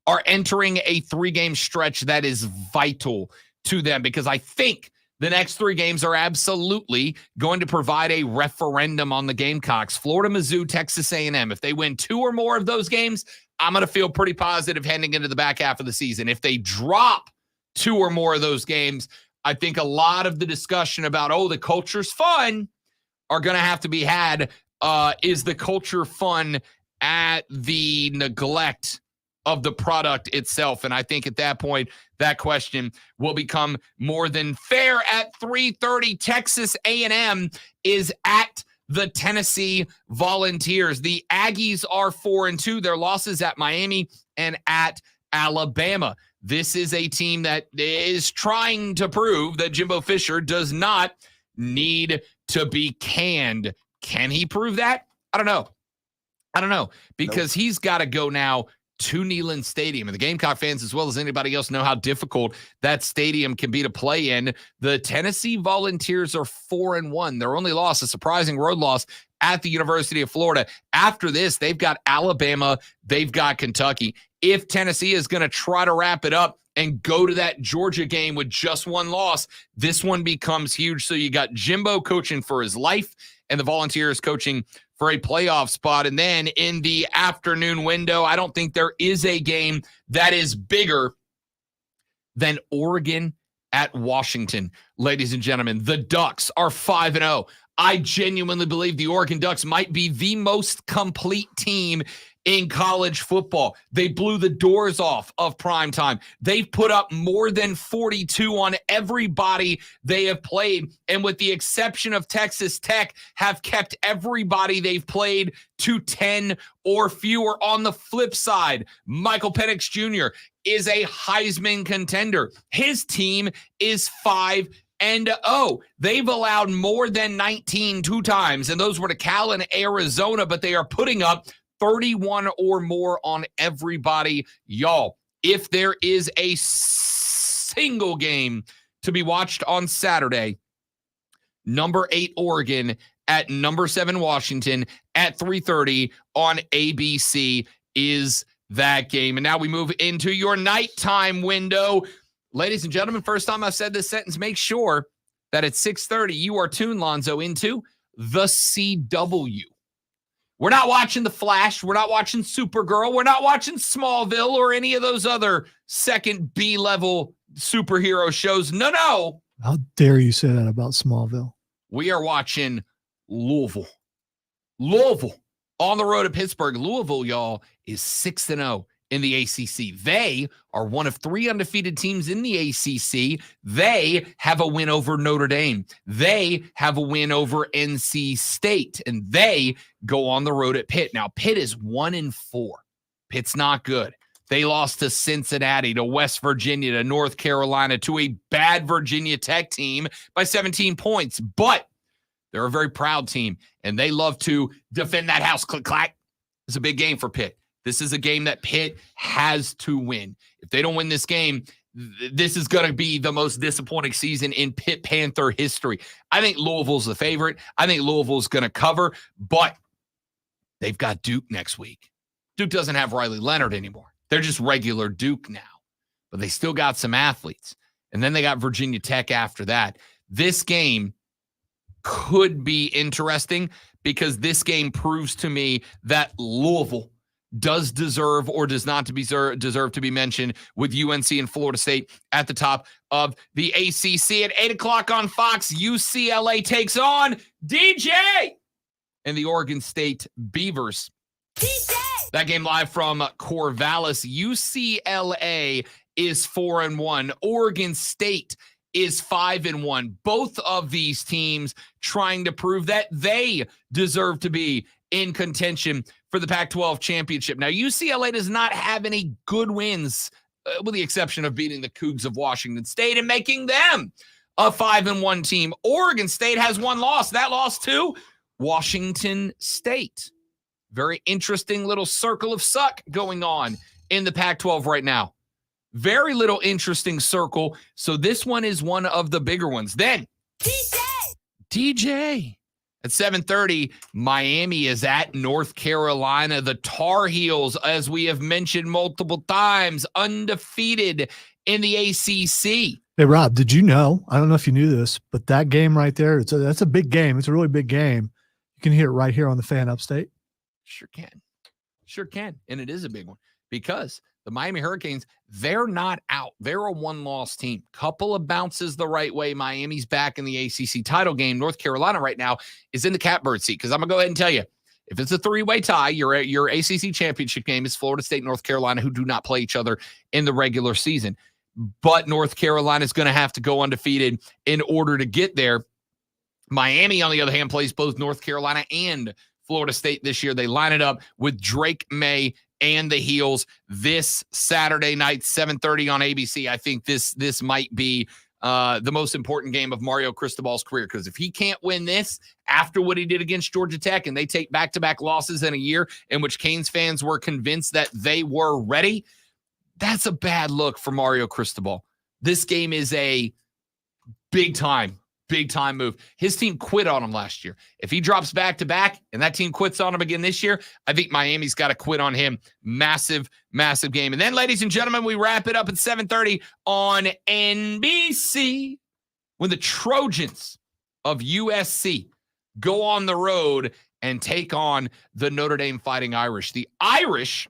A: are entering a 3-game stretch that is vital to them, because I think the next 3 games are absolutely going to provide a referendum on the Gamecocks. Florida, Mizzou, Texas A&M. If they win 2 or more of those games, I'm going to feel pretty positive heading into the back half of the season. If they drop 2 or more of those games, I think a lot of the discussion about, the culture's fun, are going to have to be had. Is the culture fun at the neglect of the product itself? And I think at that point, that question will become more than fair. At 3:30, Texas A&M is at the Tennessee Volunteers. The Aggies are 4-2. Their losses at Miami and at Alabama. This is a team that is trying to prove that Jimbo Fisher does not need to be canned. Can he prove that? I don't know, because he's got to go now to Neyland Stadium. And the Gamecock fans, as well as anybody else, know how difficult that stadium can be to play in. The Tennessee Volunteers are 4-1. Their only loss, a surprising road loss, at the University of Florida. After this, they've got Alabama, they've got Kentucky. If Tennessee is going to try to wrap it up and go to that Georgia game with just 1 loss, this one becomes huge. So you got Jimbo coaching for his life and the Volunteers coaching for a playoff spot. And then in the afternoon window, I don't think there is a game that is bigger than Oregon at Washington. Ladies and gentlemen, the Ducks are 5-0. I genuinely believe the Oregon Ducks might be the most complete team in college football. They blew the doors off of primetime. They've put up more than 42 on everybody they have played, and with the exception of Texas Tech, have kept everybody they've played to 10 or fewer. On the flip side, Michael Penix Jr. is a Heisman contender. His team is 5-0. They've allowed more than 19 2 times, and those were to Cal and Arizona, but they are putting up 31 or more on everybody. Y'all, if there is a single game to be watched on Saturday, number 8 Oregon at number 7 Washington at 3:30 on ABC is that game. And now we move into your nighttime window. Ladies and gentlemen, first time I've said this sentence, make sure that at 6:30 you are tuned, Lonzo, into the CW. We're not watching The Flash. We're not watching Supergirl. We're not watching Smallville or any of those other second B-level superhero shows. No.
D: How dare you say that about Smallville?
A: We are watching Louisville. Louisville on the road at Pittsburgh. Louisville, y'all, is 6-0 in the ACC. They are one of 3 undefeated teams in the ACC. They have a win over Notre Dame. They have a win over NC State, and they go on the road at Pitt. Now, Pitt is 1-4. Pitt's not good. They lost to Cincinnati, to West Virginia, to North Carolina, to a bad Virginia Tech team by 17 points. But they're a very proud team, and they love to defend that house. Click, clack. It's a big game for Pitt. This is a game that Pitt has to win. If they don't win this game, this is going to be the most disappointing season in Pitt Panther history. I think Louisville's the favorite. I think Louisville's going to cover, but they've got Duke next week. Duke doesn't have Riley Leonard anymore. They're just regular Duke now, but they still got some athletes. And then they got Virginia Tech after that. This game could be interesting because this game proves to me that Louisville does deserve or does not to be deserve to be mentioned with UNC and Florida State at the top of the ACC. At 8 o'clock on Fox, UCLA takes on DJ and the Oregon State Beavers. DJ! That game live from Corvallis. UCLA is 4-1. Oregon State is 5-1. Both of these teams trying to prove that they deserve to be in contention for the Pac-12 championship. Now, UCLA does not have any good wins, with the exception of beating the Cougs of Washington State and making them a 5-1 team. Oregon State has 1 loss. That loss to Washington State. Very interesting little circle of suck going on in the Pac-12 right now. Very little interesting circle. So this one is one of the bigger ones. Then DJ At 7:30, Miami is at North Carolina. The Tar Heels, as we have mentioned multiple times, undefeated in the ACC.
D: Hey, Rob, did you know? I don't know if you knew this, but that game right there, that's a big game. It's a really big game. You can hear it right here on the Fan Upstate.
A: Sure can. And it is a big one because the Miami Hurricanes, they're not out. They're a one-loss team. Couple of bounces the right way. Miami's back in the ACC title game. North Carolina right now is in the catbird seat because I'm going to go ahead and tell you, if it's a three-way tie, your ACC championship game is Florida State, North Carolina, who do not play each other in the regular season. But North Carolina is going to have to go undefeated in order to get there. Miami, on the other hand, plays both North Carolina and Florida State this year. They line it up with Drake May and the Heels this Saturday night, 7:30 on ABC. I think this might be the most important game of Mario Cristobal's career, because if he can't win this after what he did against Georgia Tech and they take back-to-back losses in a year in which Canes fans were convinced that they were ready, that's a bad look for Mario Cristobal. This game is a big-time move. His team quit on him last year. If he drops back-to-back and that team quits on him again this year, I think Miami's got to quit on him. Massive game. And then, ladies and gentlemen, we wrap it up at 7:30 on NBC when the Trojans of USC go on the road and take on the Notre Dame Fighting Irish. The Irish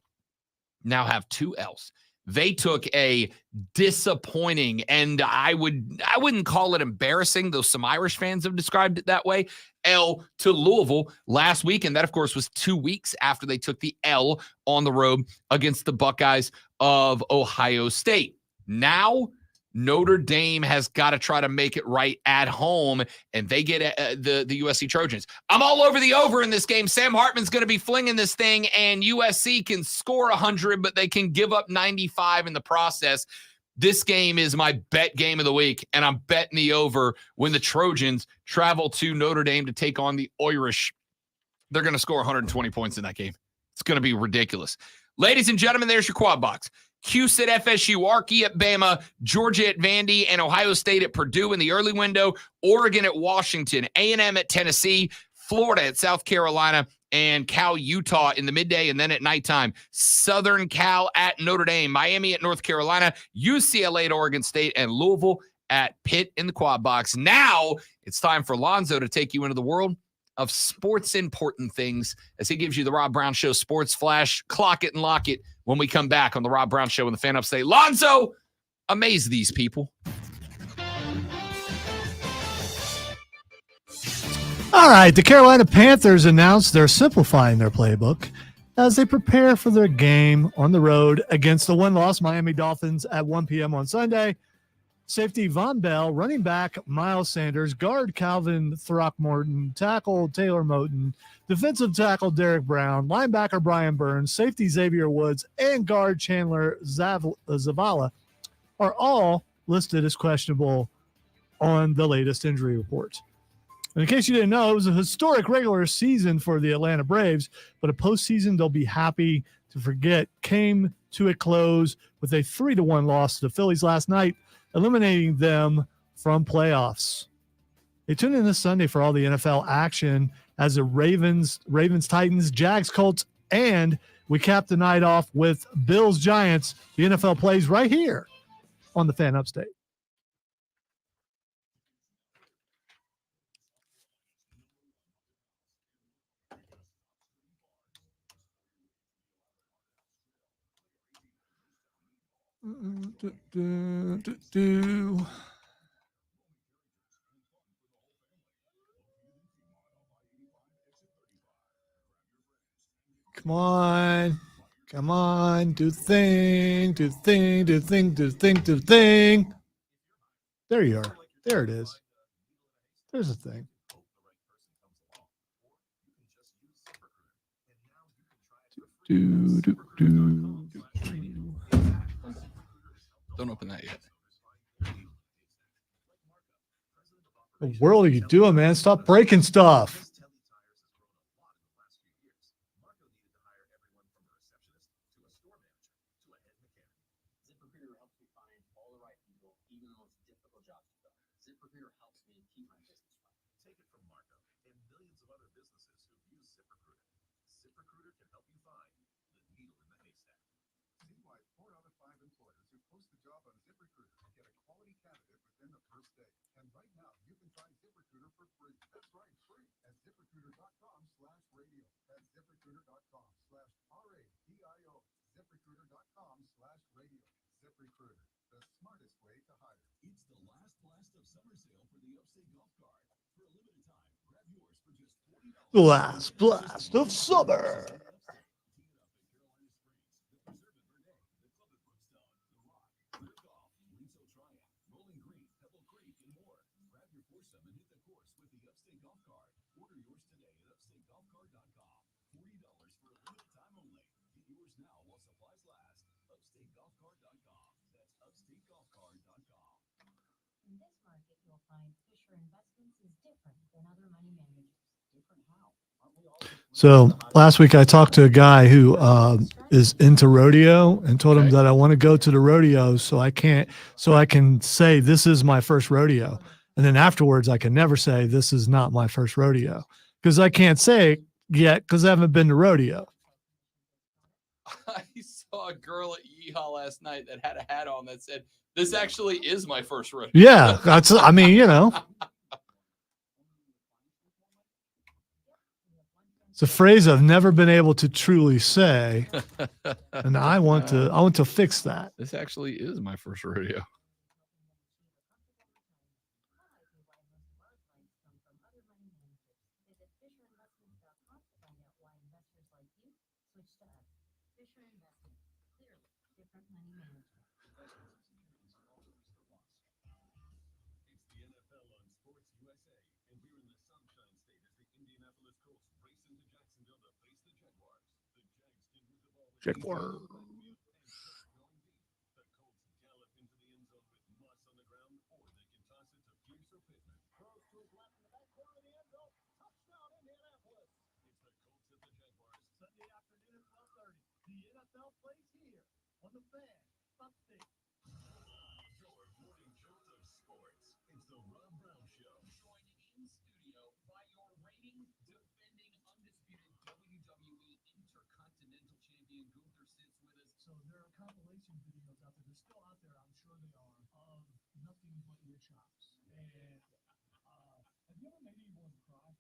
A: now have 2 L's. They took a disappointing, and I wouldn't call it embarrassing, though some Irish fans have described it that way, L to Louisville last week. And that, of course, was 2 weeks after they took the L on the road against the Buckeyes of Ohio State. Now, Notre Dame has got to try to make it right at home, and they get the USC Trojans. I'm all over the over in this game. Sam Hartman's going to be flinging this thing, and USC can score 100, but they can give up 95 in the process. This game is my bet game of the week, and I'm betting the over when the Trojans travel to Notre Dame to take on the Irish. They're going to score 120 points in that game. It's going to be ridiculous. Ladies and gentlemen, there's your quad box. Cuse at FSU, Arky at Bama, Georgia at Vandy, and Ohio State at Purdue in the early window, Oregon at Washington, A&M at Tennessee, Florida at South Carolina, and Cal, Utah in the midday, and then at nighttime, Southern Cal at Notre Dame, Miami at North Carolina, UCLA at Oregon State, and Louisville at Pitt in the quad box. Now it's time for Lonzo to take you into the world of sports important things as he gives you the Rob Brown Show Sports Flash. Clock it and lock it when we come back on the Rob Brown Show in the Fan Upstate. Lonzo, amaze these people.
D: All right, the Carolina Panthers announced they're simplifying their playbook as they prepare for their game on the road against the one-loss Miami Dolphins at 1 p.m. on Sunday. Safety Von Bell, running back Miles Sanders, guard Calvin Throckmorton, tackle Taylor Moton, defensive tackle Derek Brown, linebacker Brian Burns, safety Xavier Woods, and guard Chandler Zavala are all listed as questionable on the latest injury report. And in case you didn't know, it was a historic regular season for the Atlanta Braves, but a postseason they'll be happy to forget came to a close with a 3-1 loss to the Phillies last night, eliminating them from playoffs. They tune in this Sunday for all the NFL action as the Ravens, Titans, Jags, Colts, and we cap the night off with Bills, Giants. The NFL plays right here on the Fan Upstate. Come on, do the thing. There you are. There it is. There's a thing.
A: Don't open that yet.
D: What the world are you doing, man? Stop breaking stuff.
C: Take it from Marco and millions of other businesses who've used ZipRecruiter. ZipRecruiter can help you find the needle in the haystack.
J: See why 4 out of 5 employers who post a job on ZipRecruiter get a quality candidate within the first day. And right now, you can try ZipRecruiter for free. That's right, free at ZipRecruiter.com/radio. That's ZipRecruiter.com/RADIO. ZipRecruiter.com/radio. ZipRecruiter, the smartest way to hire.
C: It's the last blast of summer sale for the Upstate Golf Cart. For a limited time, grab yours for just $40.
D: Last blast of summer.
G: In this market, you'll find Fisher Investments is different than other money managers. Different how?
D: So last week I talked to a guy who is into rodeo and told him that I want to go to the rodeo so I can say this is my first rodeo. And then afterwards I can never say this is not my first rodeo because I can't say it yet because I haven't been to rodeo.
A: I saw a girl at Yeehaw last night that had a hat on that said, "This actually is my first rodeo."
D: Yeah, that's, I mean, you know. It's a phrase I've never been able to truly say, and I want to fix that.
A: This actually is my first rodeo.
D: Jaguar.
C: So there are compilation videos out there. They're still out there. I'm sure they are of nothing but ear chops. And have you ever made anyone cry?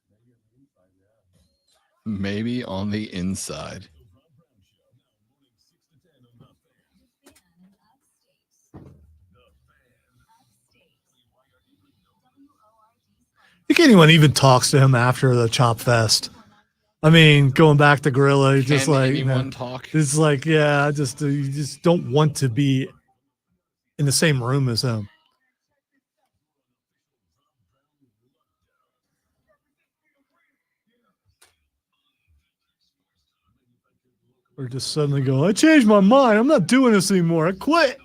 C: Maybe on the inside, yeah.
A: Maybe on the inside.
D: I think anyone even talks to him after the Chop Fest. I mean, going back to Gorilla, just
A: Can
D: like
A: anyone talk?
D: It's like, yeah, you just don't want to be in the same room as him. Or just suddenly go, I changed my mind. I'm not doing this anymore. I quit.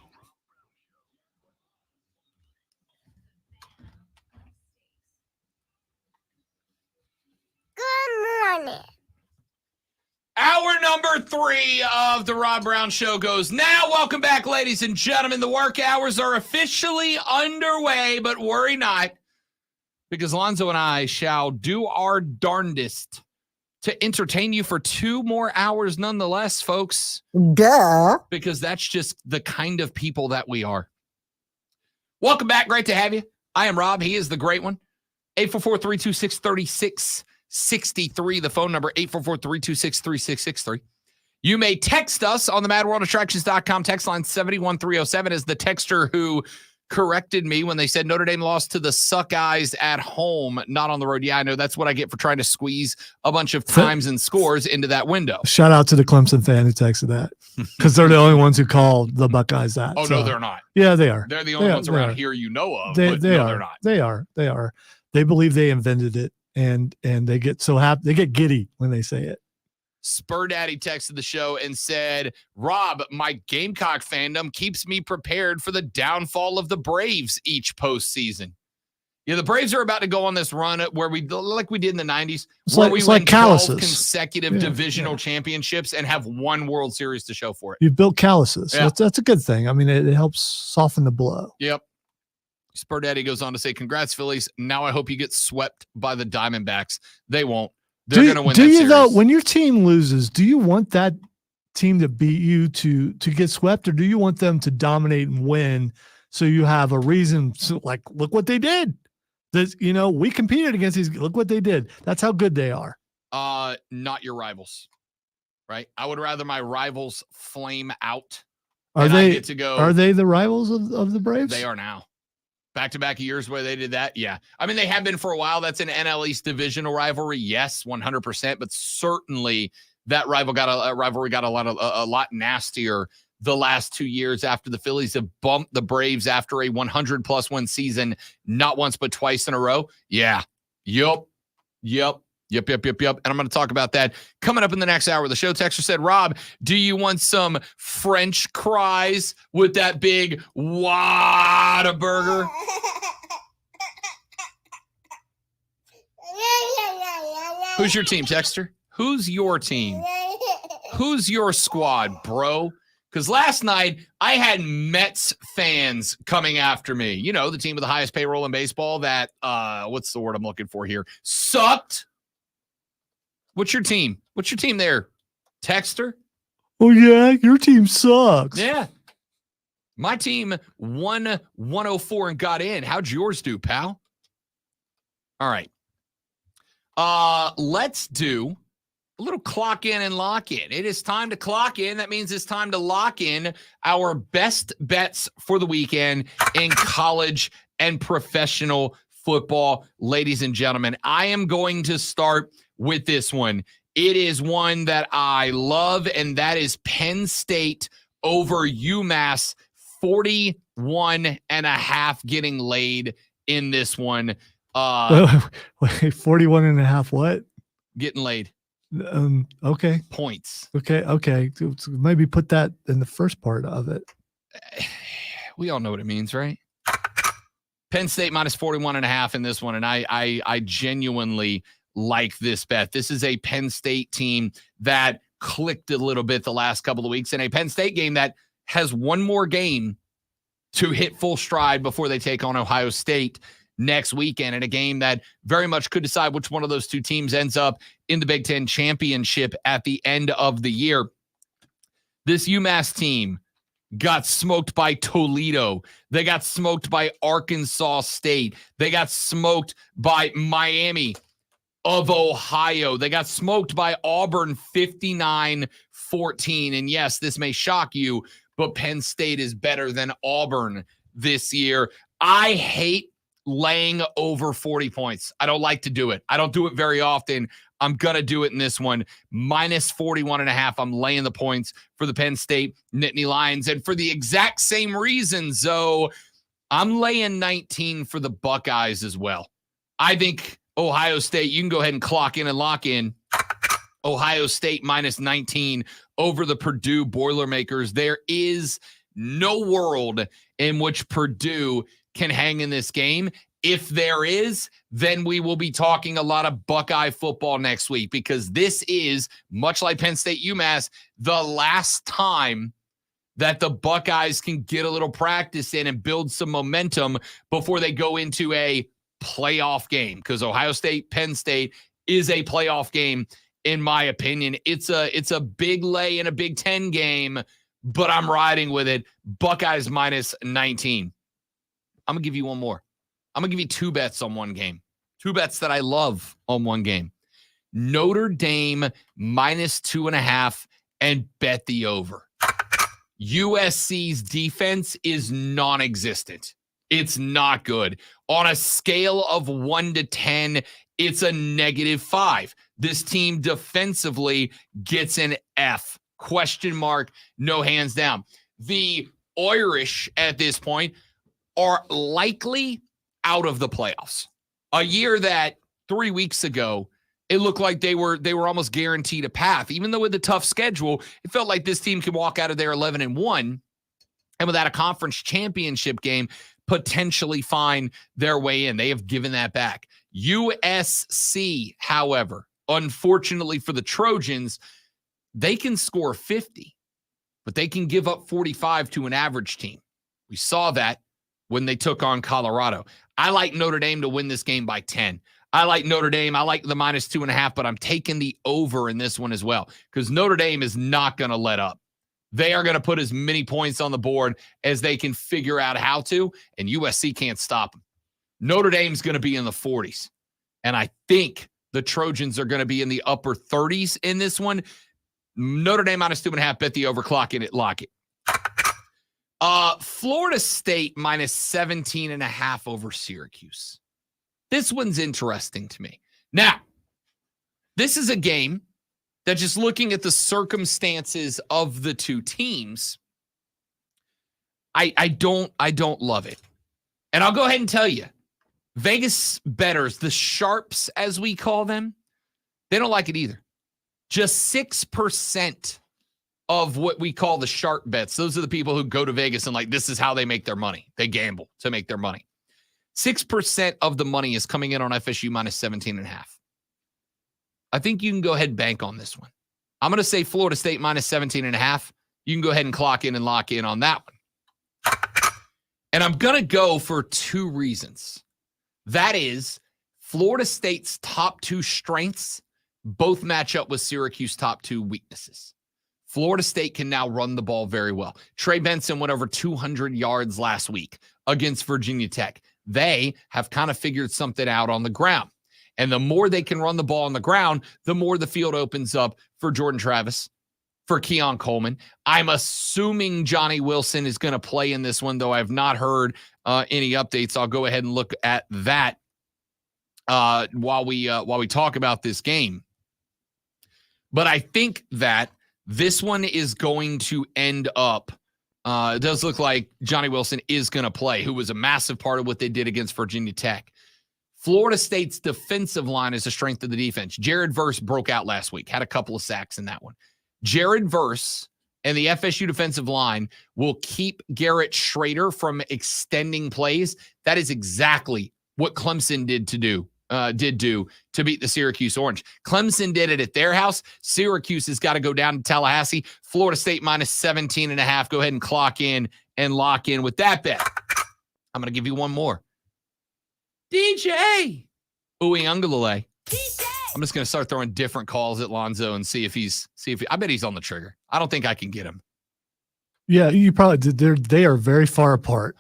B: Good morning.
A: Hour number 3 of the Rob Brown Show goes now. Welcome back, ladies and gentlemen. The work hours are officially underway, but worry not, because Lonzo and I shall do our darndest to entertain you for 2 more hours nonetheless, folks.
B: Duh.
A: Because that's just the kind of people that we are. Welcome back. Great to have you. I am Rob. He is the great one. 844-326-3663. The phone number, 844-326-3663. You may text us on the MadWorldAttractions.com. Text line 71307 is the texter who corrected me when they said Notre Dame lost to the Suckeyes at home, not on the road. Yeah, I know. That's what I get for trying to squeeze a bunch of times and scores into that window.
D: Shout out to the Clemson fan who texted that, because they're the only ones who called the Buckeyes that.
A: Oh, no, they're not.
D: Yeah, they are.
A: They're the only ones around here you know of.
D: They
A: no,
D: are.
A: They're not.
D: They are. They are. They believe they invented it, and they get so happy. They get giddy when they say it.
A: Spur Daddy texted the show and said, Rob, my Gamecock fandom keeps me prepared for the downfall of the Braves each postseason. Yeah, the Braves are about to go on this run where we did in the 90s, where we win 12 consecutive divisional championships and have 1 World Series to show for it.
D: You've built calluses.
A: Yeah.
D: That's a good thing. I mean, it helps soften the blow.
A: Yep. Spur Daddy goes on to say, congrats, Phillies. Now I hope you get swept by the Diamondbacks. They won't. They're going to win that series.
D: Though, when your team loses, do you want that team to beat you to get swept, or do you want them to dominate and win so you have a reason to, like, look what they did? This, we competed against these. Look what they did. That's how good they are.
A: Not your rivals, right? I would rather my rivals flame out.
D: Are
A: and
D: they
A: I get to go?
D: Are they the rivals of the Braves?
A: They are now. Back-to-back years where they did that, yeah. I mean, they have been for a while. That's an NL East divisional rivalry, yes, 100%. But certainly that rivalry got a lot nastier the last 2 years after the Phillies have bumped the Braves after a 100+ win season, not once but twice in a row. Yeah. Yep. And I'm going to talk about that coming up in the next hour. The show texter said, Rob, do you want some French fries with that big Whataburger? Who's your team, texter? Who's your team? Who's your squad, bro? Because last night I had Mets fans coming after me. The team with the highest payroll in baseball that, what's the word I'm looking for here? Sucked. What's your team? What's your team there? Texter?
D: Oh, yeah, your team sucks.
A: Yeah. My team won 104 and got in. How'd yours do, pal? All right. Let's do a little clock in and lock in. It is time to clock in. That means it's time to lock in our best bets for the weekend in college and professional football. Ladies and gentlemen, I am going to start with this one. It is one that I love, and that is Penn State over UMass, 41.5 getting laid in this one.
D: 41.5 what?
A: Getting laid.
D: Okay.
A: Points.
D: Okay. Maybe put that in the first part of it.
A: We all know what it means, right? Penn State minus 41.5 in this one, and I genuinely like this bet. This is a Penn State team that clicked a little bit the last couple of weeks, and a Penn State game that has one more game to hit full stride before they take on Ohio State next weekend, and a game that very much could decide which one of those two teams ends up in the Big Ten championship at the end of the year. This UMass team got smoked by Toledo. They got smoked by Arkansas State. They got smoked by Miami of Ohio. They got smoked by Auburn 59-14. And yes, this may shock you, but Penn State is better than Auburn this year. I hate laying over 40 points. I don't like to do it. I don't do it very often. I'm going to do it in this one. Minus 41.5. I'm laying the points for the Penn State Nittany Lions. And for the exact same reasons, though, I'm laying 19 for the Buckeyes as well. I think Ohio State, you can go ahead and clock in and lock in. Ohio State minus 19 over the Purdue Boilermakers. There is no world in which Purdue can hang in this game. If there is, then we will be talking a lot of Buckeye football next week, because this is, much like Penn State UMass, the last time that the Buckeyes can get a little practice in and build some momentum before they go into a playoff game, because Ohio State, Penn State is a playoff game, in my opinion. It's a big lay in a Big Ten game, but I'm riding with it. Buckeyes minus 19. I'm going to give you one more. I'm going to give you two bets on one game. Two bets that I love on one game. Notre Dame minus 2.5 and bet the over. USC's defense is non-existent. It's not good. On a scale of 1 to 10, it's a -5. This team defensively gets an F. Question mark, no hands down. The Irish at this point are likely out of the playoffs. A year that 3 weeks ago, it looked like they were almost guaranteed a path. Even though with the tough schedule, it felt like this team could walk out of there 11-1, and without a conference championship game, potentially find their way in. They have given that back. USC, however, unfortunately for the Trojans, they can score 50, but they can give up 45 to an average team. We saw that when they took on Colorado. I like Notre Dame to win this game by 10. I like Notre Dame. I like the -2.5, but I'm taking the over in this one as well because Notre Dame is not going to let up. They are going to put as many points on the board as they can figure out how to, and USC can't stop them. Notre Dame's going to be in the 40s, and I think the Trojans are going to be in the upper 30s in this one. Notre Dame -2.5, bet the over, clock in it, lock it. Florida State -17.5 over Syracuse. This one's interesting to me. Now, this is a game that, just looking at the circumstances of the two teams, I don't love it. And I'll go ahead and tell you, Vegas bettors, the sharps as we call them, they don't like it either. Just 6% of what we call the sharp bets. Those are the people who go to Vegas and this is how they make their money. They gamble to make their money. 6% of the money is coming in on FSU -17.5. I think you can go ahead and bank on this one. I'm going to say Florida State -17.5. You can go ahead and clock in and lock in on that one. And I'm going to go for two reasons. That is, Florida State's top two strengths both match up with Syracuse top two weaknesses. Florida State can now run the ball very well. Trey Benson went over 200 yards last week against Virginia Tech. They have kind of figured something out on the ground. And the more they can run the ball on the ground, the more the field opens up for Jordan Travis, for Keon Coleman. I'm assuming Johnny Wilson is going to play in this one, though I have not heard any updates. I'll go ahead and look at that while we talk about this game. But I think that this one is going to end up, it does look like Johnny Wilson is going to play, who was a massive part of what they did against Virginia Tech. Florida State's defensive line is the strength of the defense. Jared Verse broke out last week, had a couple of sacks in that one. Jared Verse and the FSU defensive line will keep Garrett Schrader from extending plays. That is exactly what Clemson did do to beat the Syracuse Orange. Clemson did it at their house. Syracuse has got to go down to Tallahassee. Florida State -17.5. Go ahead and clock in and lock in with that bet. I'm going to give you one more. DJ Uiagalelei. I'm just going to start throwing different calls at Lonzo and see if I bet he's on the trigger. I don't think I can get him.
D: Yeah, you probably did. They are very far apart.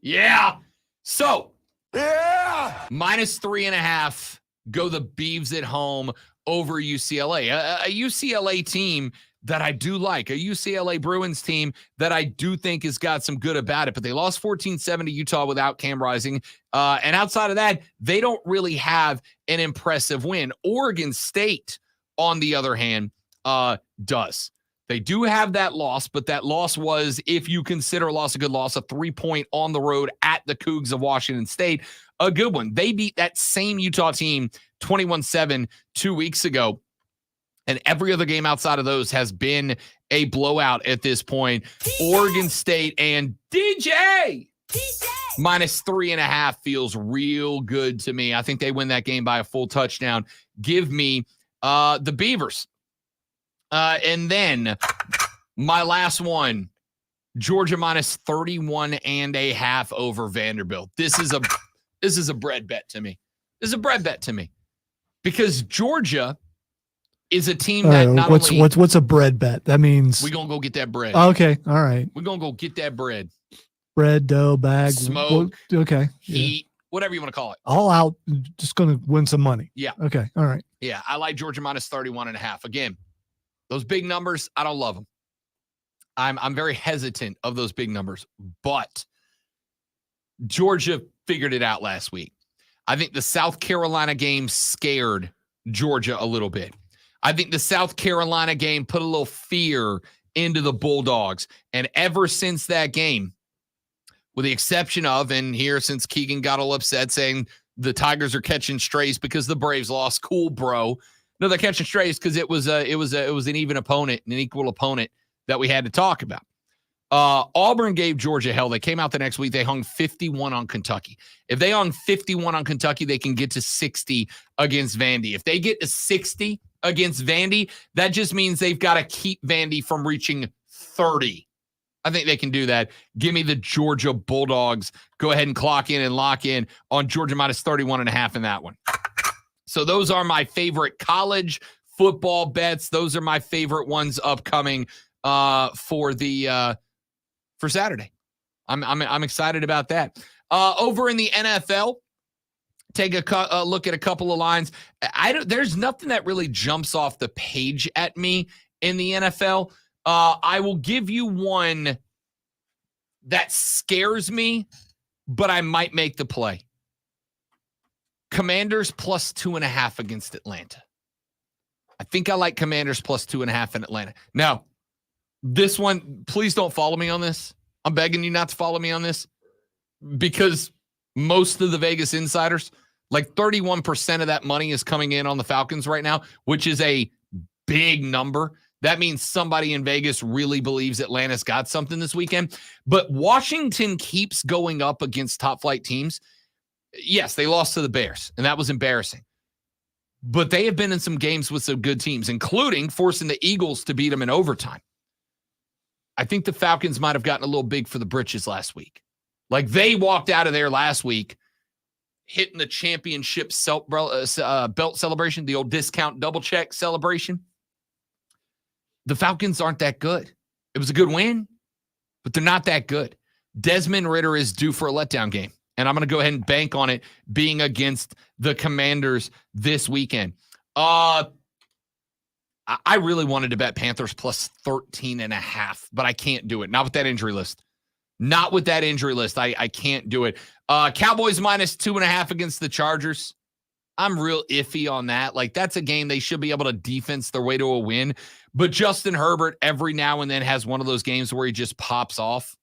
A: Yeah. So, -3.5. Go the Beavs at home over UCLA. A UCLA team that I do like, a UCLA Bruins team that I do think has got some good about it, but they lost 14-7 to Utah without Cam Rising. And outside of that, they don't really have an impressive win. Oregon State, on the other hand, does. They do have that loss, but that loss was, if you consider a loss a good loss, a 3-point on the road at the Cougs of Washington State, a good one. They beat that same Utah team 21-7 2 weeks ago. And every other game outside of those has been a blowout at this point. Oregon State and DJ -3.5 feels real good to me. I think they win that game by a full touchdown. Give me the Beavers. And then my last one, Georgia -31.5 over Vanderbilt. This is a bread bet to me. This is a bread bet to me because Georgia is a team that
D: what's a bread bet? That means
A: we're gonna go get that bread.
D: Okay, all right.
A: We're gonna go get that bread.
D: Bread, dough, bag,
A: smoke,
D: okay,
A: heat, whatever you want to call it.
D: All out, just gonna win some money.
A: Yeah.
D: Okay, all right.
A: Yeah, I like Georgia -31.5. Again, those big numbers, I don't love them. I'm very hesitant of those big numbers, but Georgia figured it out last week. I think the South Carolina game scared Georgia a little bit. I think the South Carolina game put a little fear into the Bulldogs. And ever since that game, with the exception of, and here since Keegan got all upset saying the Tigers are catching strays because the Braves lost, cool, bro. No, they're catching strays because it was an even opponent, an equal opponent that we had to talk about. Auburn gave Georgia hell. They came out the next week. They hung 51 on Kentucky. If they hung 51 on Kentucky, they can get to 60 against Vandy. If they get to 60 against Vandy, that just means they've got to keep Vandy from reaching 30 I think they can do that. Give me the Georgia Bulldogs. Go ahead and clock in and lock in on Georgia minus 31.5 in that one. So those are my favorite college football bets. Those are my favorite ones upcoming for Saturday. I'm excited about that. Over in the NFL, take a look at a couple of lines. There's nothing that really jumps off the page at me in the NFL. I will give you one that scares me, but I might make the play. Commanders plus 2.5 against Atlanta. I think I like Commanders plus 2.5 in Atlanta. Now, this one, please don't follow me on this. I'm begging you not to follow me on this because most of the Vegas insiders, like 31% of that money is coming in on the Falcons right now, which is a big number. That means somebody in Vegas really believes Atlanta's got something this weekend. But Washington keeps going up against top-flight teams. Yes, they lost to the Bears, and that was embarrassing. But they have been in some games with some good teams, including forcing the Eagles to beat them in overtime. I think the Falcons might have gotten a little big for the britches last week. Like, they walked out of there last week hitting the championship belt celebration, the old discount double-check celebration. The Falcons aren't that good. It was a good win, but they're not that good. Desmond Ridder is due for a letdown game, and I'm going to go ahead and bank on it being against the Commanders this weekend. I really wanted to bet Panthers plus 13.5, but I can't do it. Not with that injury list. Not with that injury list. I can't do it. Cowboys minus 2.5 against the Chargers. I'm real iffy on that. Like, that's a game they should be able to defense their way to a win. But Justin Herbert every now and then has one of those games where he just pops off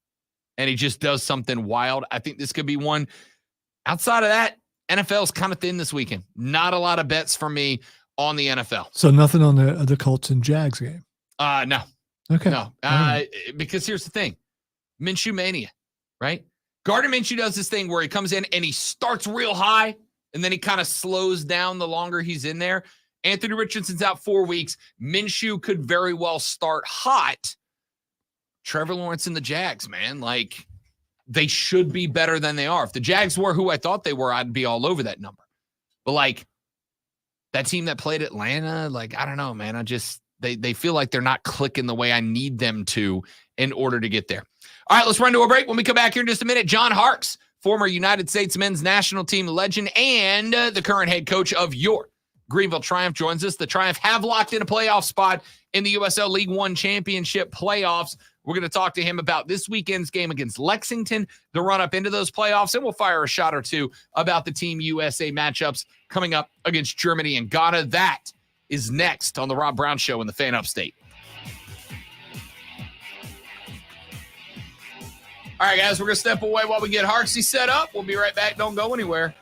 A: and he just does something wild. I think this could be one. Outside of that, NFL's kind of thin this weekend. Not a lot of bets for me on the NFL.
D: So nothing on the Colts and Jags game?
A: No.
D: Okay.
A: No. Because here's the thing. Minshew mania, right? Gardner Minshew does this thing where he comes in and he starts real high and then he kind of slows down the longer he's in there. Anthony Richardson's out 4 weeks. Minshew could very well start hot. Trevor Lawrence and the Jags, man, like, they should be better than they are. If the Jags were who I thought they were, I'd be all over that number. But, like, that team that played Atlanta, like, I don't know, man. They feel like they're not clicking the way I need them to in order to get there. All right, let's run to a break. When we come back here in just a minute, John Harkes, former United States men's national team legend and the current head coach of your Greenville Triumph, joins us. The Triumph have locked in a playoff spot in the USL League One Championship playoffs. We're going to talk to him about this weekend's game against Lexington, the run-up into those playoffs, and we'll fire a shot or two about the Team USA matchups coming up against Germany and Ghana. That is next on the Rob Brown Show in the Fan Upstate. All right, guys, we're going to step away while we get Harksey set up. We'll be right back. Don't go anywhere.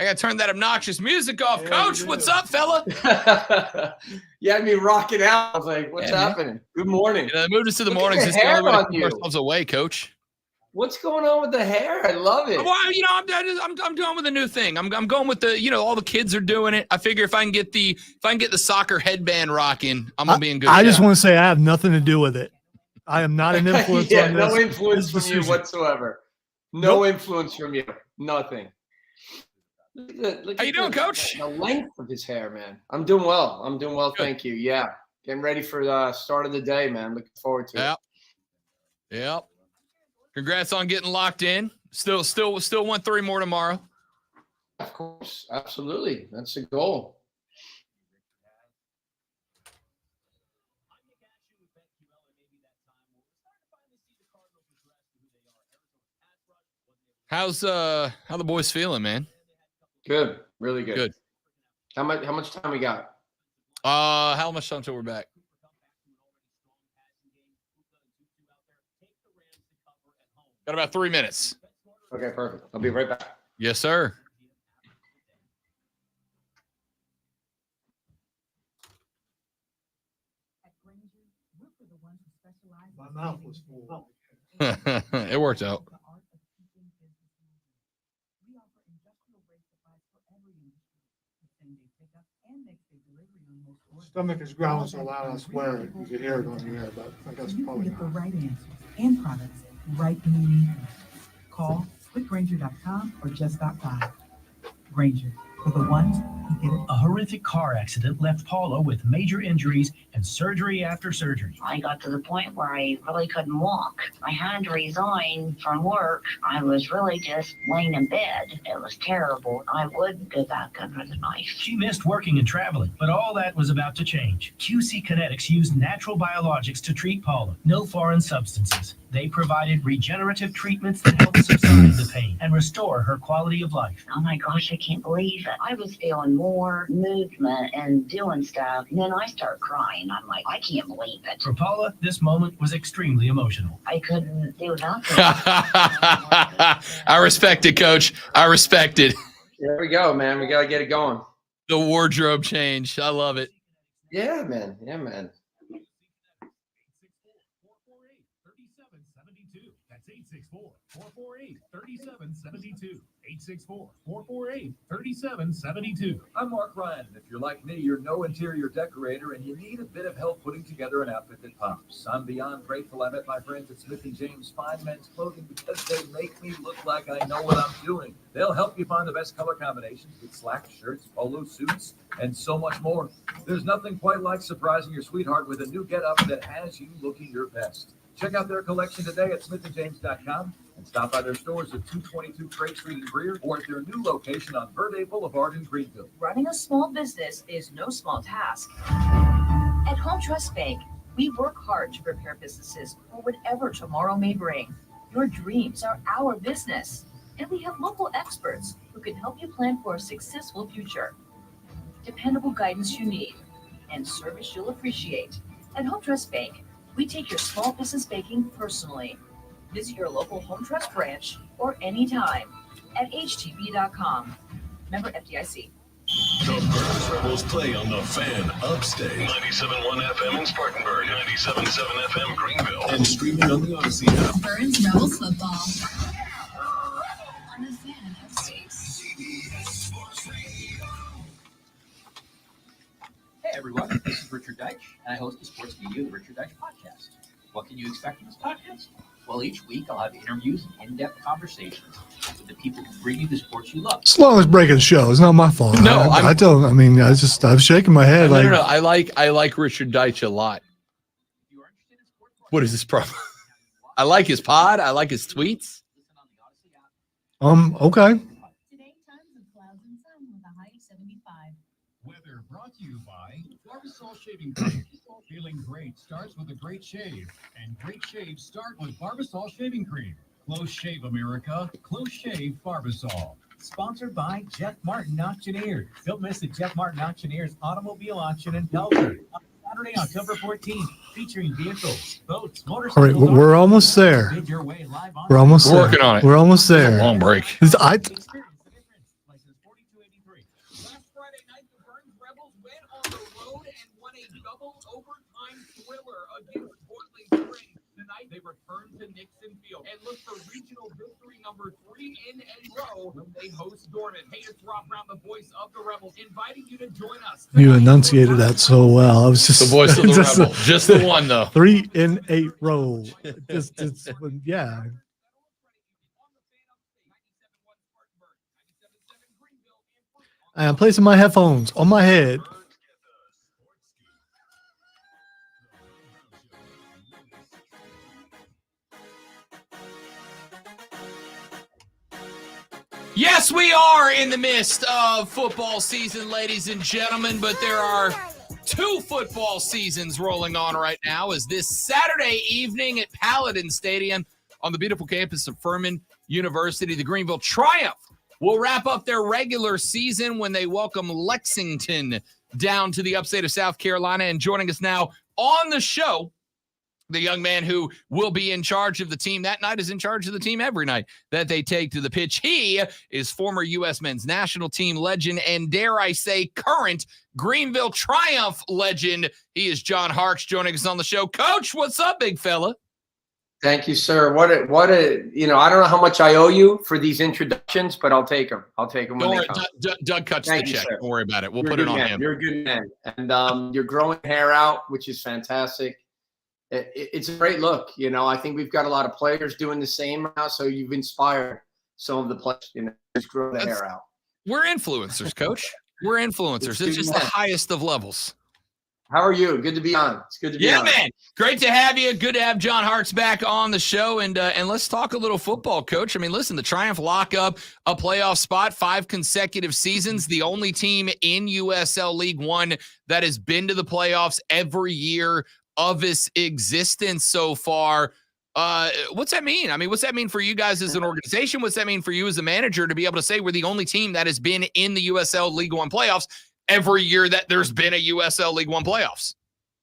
A: got to turn that obnoxious music off. Coach, what's up, fella?
K: You had me rocking out. I was like, what's happening? Good morning.
A: Moved us to the
K: Look at
A: mornings.
K: the
A: It's the only way
K: hair
A: to
K: on
A: keep
K: you.
A: ourselves away, Coach.
K: What's going on with the hair? I love it.
A: Well, I'm going with a new thing. I'm going with the, all the kids are doing it. I figure if I can get the soccer headband rocking, I'm gonna be in good
D: I
A: shape.
D: just want to say I have nothing to do with it. I am not an influence on this.
K: No influence from you whatsoever. No influence from you. Nothing. Look
A: How you doing, Coach?
K: The length of his hair, man. I'm doing well. Good. Thank you. Yeah. Getting ready for the start of the day, man. Looking forward to it.
A: Yep. Congrats on getting locked in. Still want 3 more tomorrow.
K: Of course. Absolutely. That's the goal.
A: How the boys feeling, man?
K: Good. Really good.
A: Good.
K: How much time we got?
A: How much time till we're back? Got about 3 minutes.
K: Okay, perfect. I'll be right back.
A: Yes, sir.
D: My mouth was full.
A: It worked out.
D: Stomach is growling so loud, I swear you could hear it on your ear, but I guess
G: You can
D: probably
G: get the
D: not.
G: right answers and products right when you need them. Call quickgranger.com or just stop by. Granger, for the ones who get it.
C: A horrific car accident left Paula with major injuries and surgery after surgery.
L: I got to the point where I really couldn't walk. I had to resign from work. I was really just laying in bed. It was terrible. I would go back under the knife.
C: She missed working and traveling, but all that was about to change. QC Kinetics used natural biologics to treat Paula. No foreign substances. They provided regenerative treatments that helped subside the pain and restore her quality of life.
L: Oh my gosh, I can't believe it. I was feeling more movement and doing stuff. And then I start crying. I'm like, I can't believe it.
C: For Paula, this moment was extremely emotional.
L: I couldn't do nothing.
A: I respect it, Coach. I respect it.
K: There we go, man. We got to get it going.
A: The wardrobe change. I love it.
K: Yeah, man. Yeah, man.
C: That's 864-448-3772. 864-448-3772.
M: I'm Mark Ryan, and if you're like me, you're no interior decorator and you need a bit of help putting together an outfit that pops. I'm beyond grateful I met my friends at Smith & James Fine Men's Clothing because they make me look like I know what I'm doing. They'll help you find the best color combinations with slacks, shirts, polo suits, and so much more. There's nothing quite like surprising your sweetheart with a new getup that has you looking your best. Check out their collection today at smithandjames.com and stop by their stores at 222 Craig Street in Greer or at their new location on Verde Boulevard in Greenville.
N: Running a small business is no small task. At Home Trust Bank, we work hard to prepare businesses for whatever tomorrow may bring. Your dreams are our business, and we have local experts who can help you plan for a successful future. Dependable guidance you need and service you'll appreciate. At Home Trust Bank, we take your small business banking personally. Visit your local Home Trust branch or anytime at htb.com. Member FDIC.
F: The Burns Rebels play on the Fan Upstate. 97.1 FM in Spartanburg, 97.7 FM Greenville, and streaming on the Odyssey app.
O: Burns Rebels football on the Fan Upstate.
P: Hey everyone, this is Richard Deitch, and I host the Sports Media of the Richard Deitch Podcast. What can you expect from this podcast? Well, each week I'll have interviews and in-depth conversations with the people who bring you the sports you love.
D: As long as breaking the show, it's not my fault.
A: No,
D: I'm shaking my head.
A: No. I like Richard Deitch a lot. What is this problem? I like his pod. I like his tweets.
D: Okay.
O: Today, tons of clouds and sun with a high of 75.
Q: Weather brought to you by Barbasol Shaving Cream. Feeling great starts with a great shave, and great shaves start with Barbasol Shaving Cream. Close shave, America. Close shave, Barbasol.
R: Sponsored by Jeff Martin Auctioneers. Don't miss the Jeff Martin Auctioneers Automobile Auction in Delaware on Saturday, October 14th, featuring vehicles, boats,
D: All
R: motorcycles.
D: right, we're almost there.
R: Bid your way live on
D: We're almost
A: We're
D: there.
A: working on it.
D: We're almost there.
A: Long break. return to Nixon Field and look for regional victory number 3 in a row when they host Dorman. Hey, it's Rob Brown, the voice of the Rebels, inviting you to join us.
D: You enunciated that so well. I was just
A: The voice of the Rebel. Just the one, though.
D: 3 in a row. Yeah. I'm placing my headphones on my head.
A: Yes, we are in the midst of football season, ladies and gentlemen, but there are 2 football seasons rolling on right now as this Saturday evening at Paladin Stadium on the beautiful campus of Furman University, the Greenville Triumph will wrap up their regular season when they welcome Lexington down to the upstate of South Carolina. And joining us now on the show, the young man who will be in charge of the team that night is in charge of the team every night that they take to the pitch. He is former U.S. men's national team legend and, dare I say, current Greenville Triumph legend. He is John Harkes joining us on the show. Coach, what's up, big fella?
K: Thank you, sir. What a, I don't know how much I owe you for these introductions, but I'll take them. I'll take them when they come.
A: Doug cuts the check. Don't worry about it. We'll
K: You're
A: put
K: a
A: it
K: good
A: on
K: man.
A: him.
K: You're a good man. And you're growing hair out, which is fantastic. It's a great look. I think we've got a lot of players doing the same now, so you've inspired some of the players, just grow the hair out.
A: We're influencers, Coach. We're influencers. It's just the highest of levels.
K: How are you? Good to be on. It's good to be on.
A: Yeah, man. Great to have you. Good to have John Harkes back on the show. And let's talk a little football, Coach. I mean, listen, the Triumph lock up a playoff spot, 5 consecutive seasons. The only team in USL League One that has been to the playoffs every year of its existence so far. What's that mean? I mean, what's that mean for you guys as an organization? What's that mean for you as a manager to be able to say we're the only team that has been in the USL League One playoffs every year that there's been a USL League One playoffs?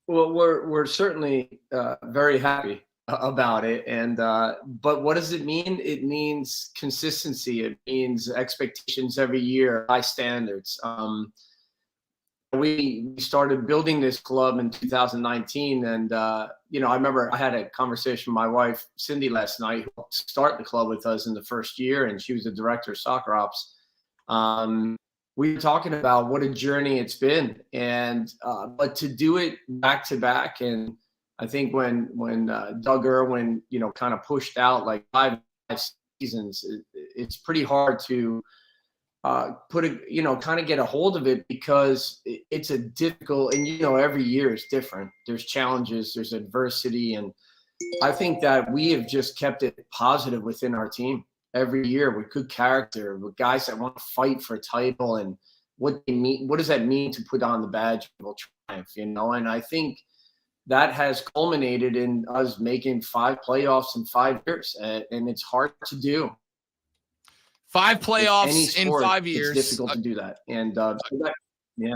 K: Well, we're certainly very happy about it. And but what does it mean? It means consistency. It means expectations every year, high standards. We started building this club in 2019, and I remember I had a conversation with my wife Cindy last night, who helped start the club with us in the first year, and she was the director of soccer ops. We were talking about what a journey it's been, and but to do it back to back, and I think when Doug Irwin kind of pushed out like 5 seasons, it's pretty hard to kind of get a hold of it, because it's a difficult, and every year is different. There's challenges, there's adversity, and I think that we have just kept it positive within our team every year with good character, with guys that want to fight for a title, and what they mean. What does that mean to put on the badge of Triumph? And I think that has culminated in us making 5 playoffs in 5 years, and it's hard to do.
A: 5 playoffs in 5 years.
K: It's difficult to do that. And yeah.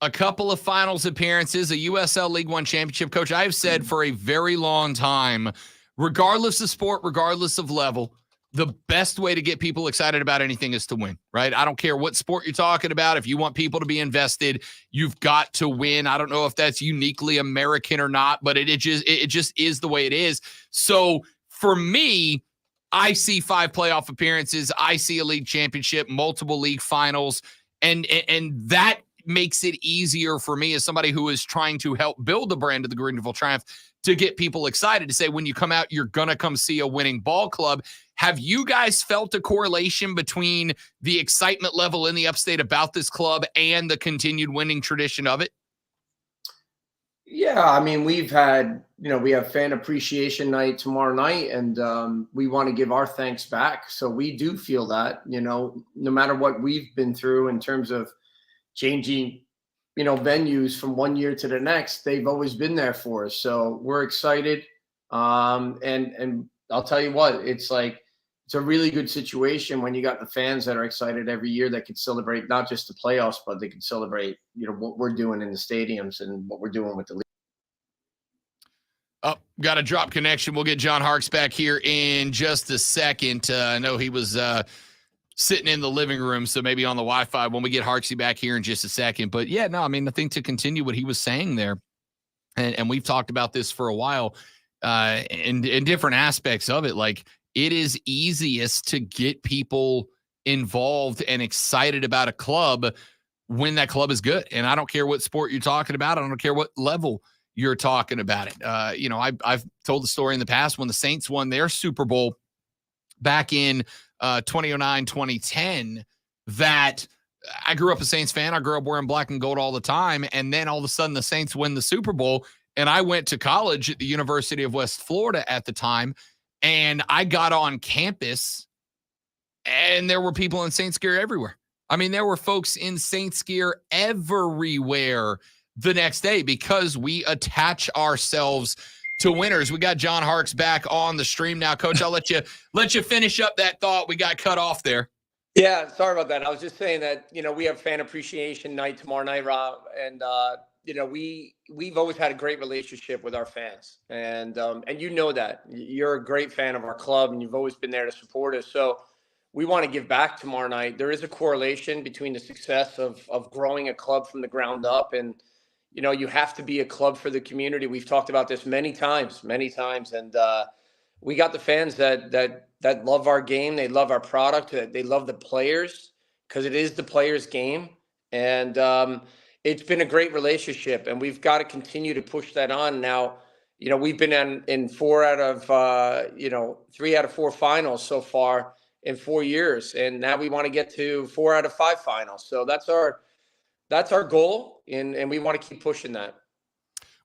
A: A couple of finals appearances, a USL League One championship. Coach, I've said for a very long time, regardless of sport, regardless of level, the best way to get people excited about anything is to win, right? I don't care what sport you're talking about. If you want people to be invested, you've got to win. I don't know if that's uniquely American or not, but it just is the way it is. So for me, I see 5 playoff appearances. I see a league championship, multiple league finals, and that makes it easier for me as somebody who is trying to help build the brand of the Greenville Triumph to get people excited, to say when you come out, you're going to come see a winning ball club. Have you guys felt a correlation between the excitement level in the upstate about this club and the continued winning tradition of it?
K: Yeah, I mean, we've had, we have fan appreciation night tomorrow night, and we want to give our thanks back. So we do feel that, no matter what we've been through in terms of changing, venues from one year to the next, they've always been there for us. So we're excited. And I'll tell you what, it's a really good situation when you got the fans that are excited every year that can celebrate not just the playoffs, but they can celebrate, what we're doing in the stadiums and what we're doing with the league.
A: Oh, got a drop connection. We'll get John Harkes back here in just a second. I know he was sitting in the living room, so maybe on the Wi-Fi when we get Harksy back here in just a second. But yeah, no, I mean, I think to continue what he was saying there, and we've talked about this for a while, in different aspects of it. Like, it is easiest to get people involved and excited about a club when that club is good. And I don't care what sport you're talking about. I don't care what level you're talking about it. I've told the story in the past when the Saints won their Super Bowl back in 2009, 2010, that I grew up a Saints fan. I grew up wearing black and gold all the time. And then all of a sudden the Saints win the Super Bowl. And I went to college at the University of West Florida at the time. And I got on campus and there were people in Saints gear everywhere. I mean, there were folks in Saints gear everywhere the next day because we attach ourselves to winners. We got John Harkes back on the stream now. Coach, I'll let you finish up that thought. We got cut off there.
K: Yeah, sorry about that. I was just saying that, we have fan appreciation night tomorrow night, Rob, and we've always had a great relationship with our fans, and you know that. You're a great fan of our club, and you've always been there to support us. So we want to give back tomorrow night. There is a correlation between the success of growing a club from the ground up, and you have to be a club for the community. We've talked about this many times, and we got the fans that love our game. They love our product. They love the players because it is the players' game. And it's been a great relationship, and we've got to continue to push that on. Now, we've been in 3 out of 4 finals so far in 4 years. And now we want to get to 4 out of 5 finals. So that's our goal. And we want to keep pushing that.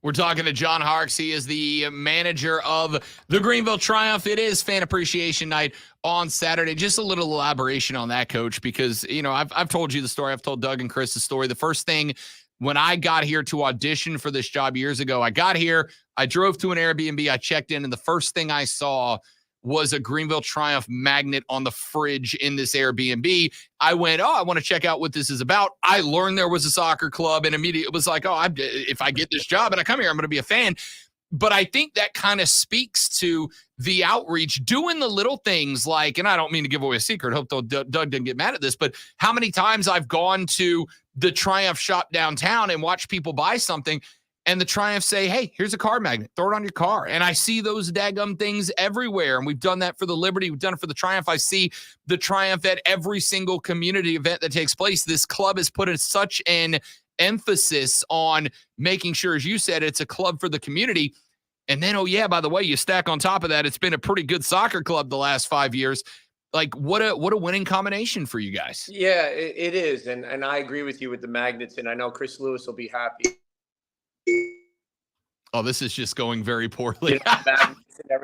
A: We're talking to John Harkes. He is the manager of the Greenville Triumph. It is Fan Appreciation Night on Saturday. Just a little elaboration on that, Coach, because, I've told you the story. I've told Doug and Chris the story. The first thing when I got here to audition for this job years ago, I got here, I drove to an Airbnb, I checked in, and the first thing I saw was a Greenville Triumph magnet on the fridge in this Airbnb. I went, I want to check out what this is about. I learned there was a soccer club and immediately it was like, if I get this job and I come here, I'm going to be a fan. But I think that kind of speaks to the outreach, doing the little things like, and I don't mean to give away a secret, hope Doug didn't get mad at this, but how many times I've gone to the Triumph shop downtown and watched people buy something and the Triumph say, hey, here's a car magnet, throw it on your car. And I see those daggum things everywhere. And we've done that for the Liberty. We've done it for the Triumph. I see the Triumph at every single community event that takes place. This club has put in such an emphasis on making sure, as you said, it's a club for the community. And then, by the way, you stack on top of that, it's been a pretty good soccer club the last 5 years. Like, what a winning combination for you guys.
K: Yeah, it is. And I agree with you with the magnets. And I know Chris Lewis will be happy.
A: Oh, this is just going very poorly.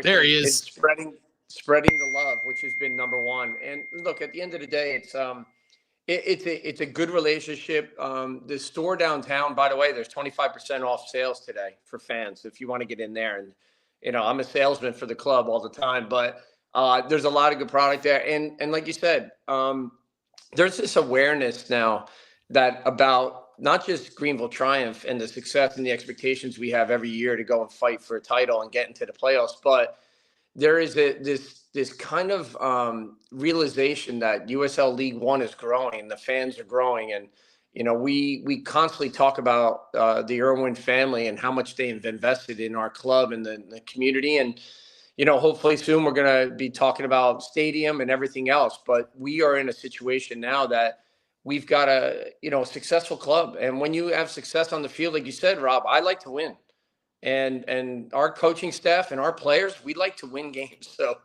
K: There he is. It's spreading the love, which has been number one. And look, at the end of the day, it's a good relationship. The store downtown, by the way, there's 25% off sales today for fans if you want to get in there. And I'm a salesman for the club all the time, but there's a lot of good product there. And like you said, there's this awareness now that about not just Greenville Triumph and the success and the expectations we have every year to go and fight for a title and get into the playoffs, but there is this kind of realization that USL League One is growing, the fans are growing, and we constantly talk about the Irwin family and how much they've invested in our club and the community, and hopefully soon we're going to be talking about stadium and everything else. But we are in a situation now that we've got a successful club. And when you have success on the field, like you said, Rob, I like to win. And our coaching staff and our players, we like to win games. So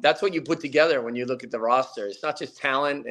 K: that's what you put together when you look at the roster. It's not just talent,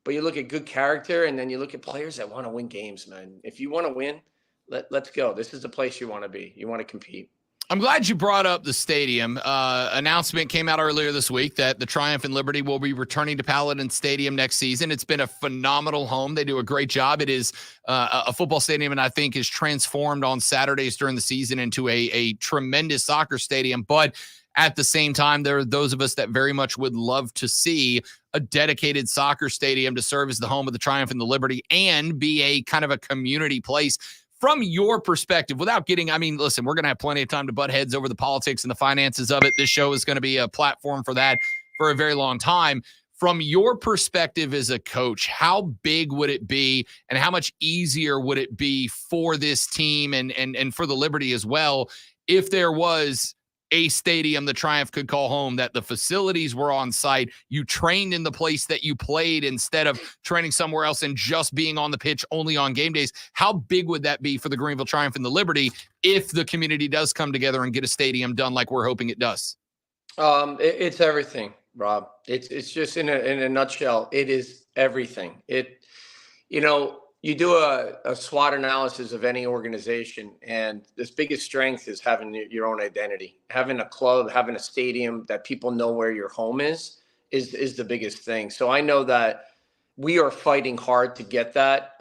K: but you look at good character, and then you look at players that want to win games, man. If you want to win, let's go. This is the place you want to be. You want to compete.
A: I'm glad you brought up the stadium. Announcement came out earlier this week that the Triumph and Liberty will be returning to Paladin Stadium next season. It's been a phenomenal home. They do a great job. It is a football stadium, and I think is transformed on Saturdays during the season into a tremendous soccer stadium. But at the same time, there are those of us that very much would love to see a dedicated soccer stadium to serve as the home of the Triumph and the Liberty and be a kind of a community place. From your perspective, without getting, listen, we're going to have plenty of time to butt heads over the politics and the finances of it. This show is going to be a platform for that for a very long time. From your perspective as a coach, how big would it be and how much easier would it be for this team and for the Liberty as well if there was a stadium the Triumph could call home, that the facilities were on site, you trained in the place that you played instead of training somewhere else and just being on the pitch only on game days. How big would that be for the Greenville Triumph and the Liberty if the community does come together and get a stadium done like we're hoping it does?
K: It's everything, Rob. It's just in a nutshell, it is everything. You do a SWOT analysis of any organization, and this biggest strength is having your own identity. Having a club, having a stadium that people know where your home is the biggest thing. So I know that we are fighting hard to get that.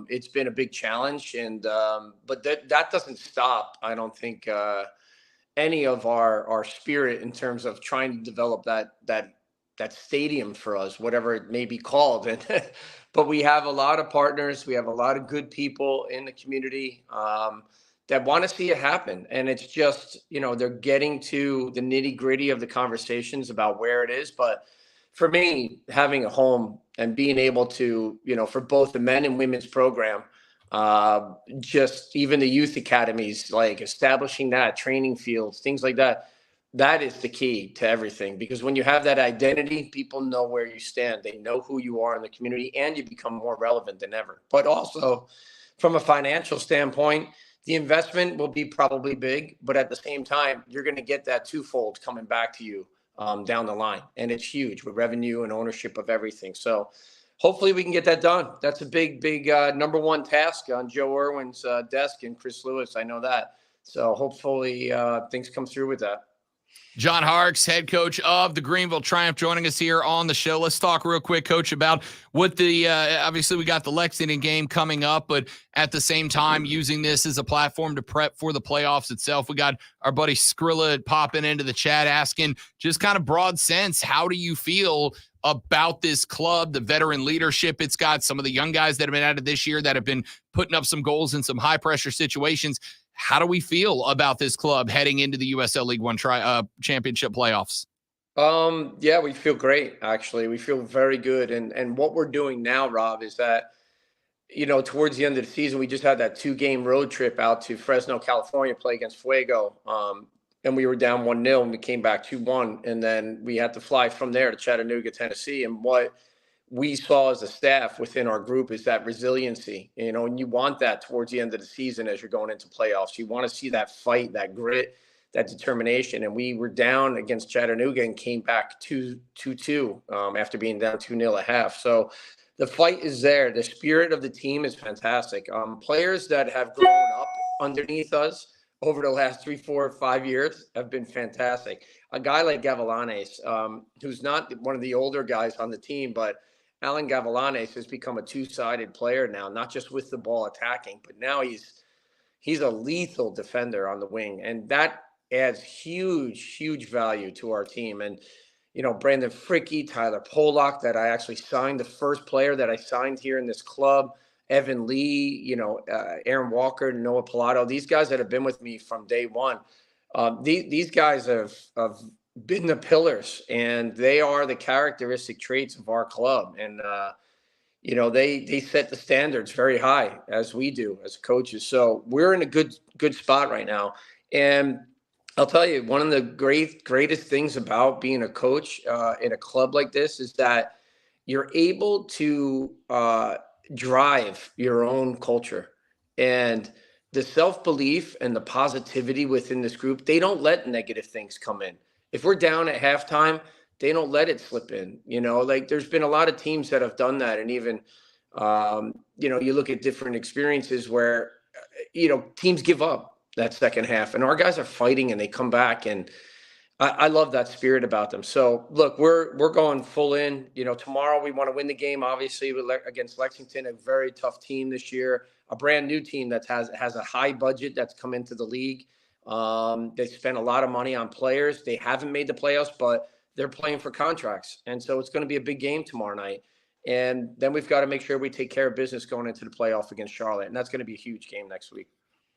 K: It's been a big challenge, and but that doesn't stop, I don't think, any of our spirit in terms of trying to develop that stadium for us, whatever it may be called. And but we have a lot of partners. We have a lot of good people in the community that want to see it happen. And it's just, they're getting to the nitty gritty of the conversations about where it is. But for me, having a home and being able to, for both the men and women's program, just even the youth academies, like establishing that, training fields, things like that, that is the key to everything. Because when you have that identity, people know where you stand. They know who you are in the community, and you become more relevant than ever. But also from a financial standpoint, the investment will be probably big, but at the same time, you're going to get that twofold coming back to you down the line. And it's huge with revenue and ownership of everything. So hopefully we can get that done. That's a big number one task on Joe Irwin's desk and Chris Lewis. I know that. So hopefully things come through with that.
A: John Harkes, head coach of the Greenville Triumph, joining us here on the show. Let's talk real quick, Coach, about what obviously we got the Lexington game coming up, but at the same time using this as a platform to prep for the playoffs itself. We got our buddy Skrilla popping into the chat asking just kind of broad sense, how do you feel about this club, the veteran leadership it's got, some of the young guys that have been added this year that have been putting up some goals in some high-pressure situations. How do we feel about this club heading into the USL League One championship playoffs?
K: Yeah, we feel great, actually. We feel very good. And what we're doing now, Rob, is that, towards the end of the season, we just had that 2-game road trip out to Fresno, California, play against Fuego. And we were down 1-0 and we came back 2-1. And then we had to fly from there to Chattanooga, Tennessee. And what we saw as a staff within our group is that resiliency, and you want that towards the end of the season as you're going into playoffs. You want to see that fight, that grit, that determination. And we were down against Chattanooga and came back 2-2 after being down 2-0 at half. So the fight is there. The spirit of the team is fantastic. Players that have grown up underneath us over the last 3, 4, 5 years have been fantastic. A guy like Gavilanes, who's not one of the older guys on the team, but Alan Gavilanes has become a two-sided player now, not just with the ball attacking, but now he's a lethal defender on the wing. And that adds huge value to our team. And, Brandon Fricke, Tyler Pollock, that I actually signed, the first player that I signed here in this club, Evan Lee, Aaron Walker, Noah Pilato, these guys that have been with me from day one. These guys have been the pillars, and they are the characteristic traits of our club. And, they set the standards very high, as we do as coaches. So we're in a good spot right now. And I'll tell you, one of the greatest things about being a coach in a club like this is that you're able to drive your own culture, and the self-belief and the positivity within this group. They don't let negative things come in. If we're down at halftime, they don't let it slip in. There's been a lot of teams that have done that. And even, you look at different experiences where, teams give up that second half, and our guys are fighting and they come back. And I love that spirit about them. So look, we're going full in. Tomorrow we want to win the game, obviously, against Lexington, a very tough team this year, a brand new team that has a high budget that's come into the league. They spent a lot of money on players. They haven't made the playoffs, but they're playing for contracts. And so it's going to be a big game tomorrow night. And then we've got to make sure we take care of business going into the playoff against Charlotte. And that's going to be a huge game next week.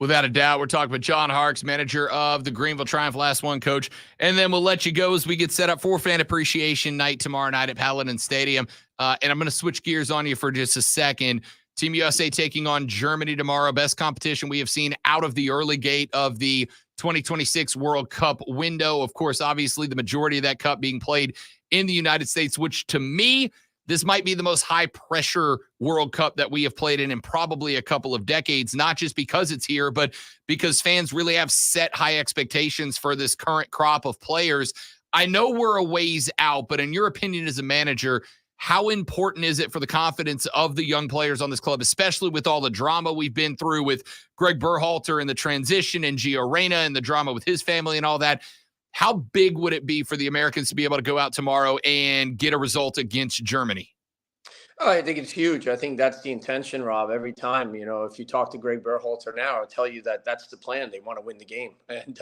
A: Without a doubt, we're talking about John Harkes, manager of the Greenville Triumph. Last one, Coach. And then we'll let you go as we get set up for Fan Appreciation Night tomorrow night at Paladin Stadium. And I'm going to switch gears on you for just a second. Team USA taking on Germany tomorrow. Best competition we have seen out of the early gate of the 2026 World Cup window. Of course, obviously, the majority of that cup being played in the United States, which to me, this might be the most high-pressure World Cup that we have played in probably a couple of decades, not just because it's here, but because fans really have set high expectations for this current crop of players. I know we're a ways out, but in your opinion as a manager, how important is it for the confidence of the young players on this club, especially with all the drama we've been through with Greg Berhalter and the transition and Gio Reyna and the drama with his family and all that? How big would it be for the Americans to be able to go out tomorrow and get a result against Germany?
K: Oh, I think it's huge. I think that's the intention, Rob. Every time, if you talk to Greg Berhalter now, I'll tell you that that's the plan. They want to win the game. And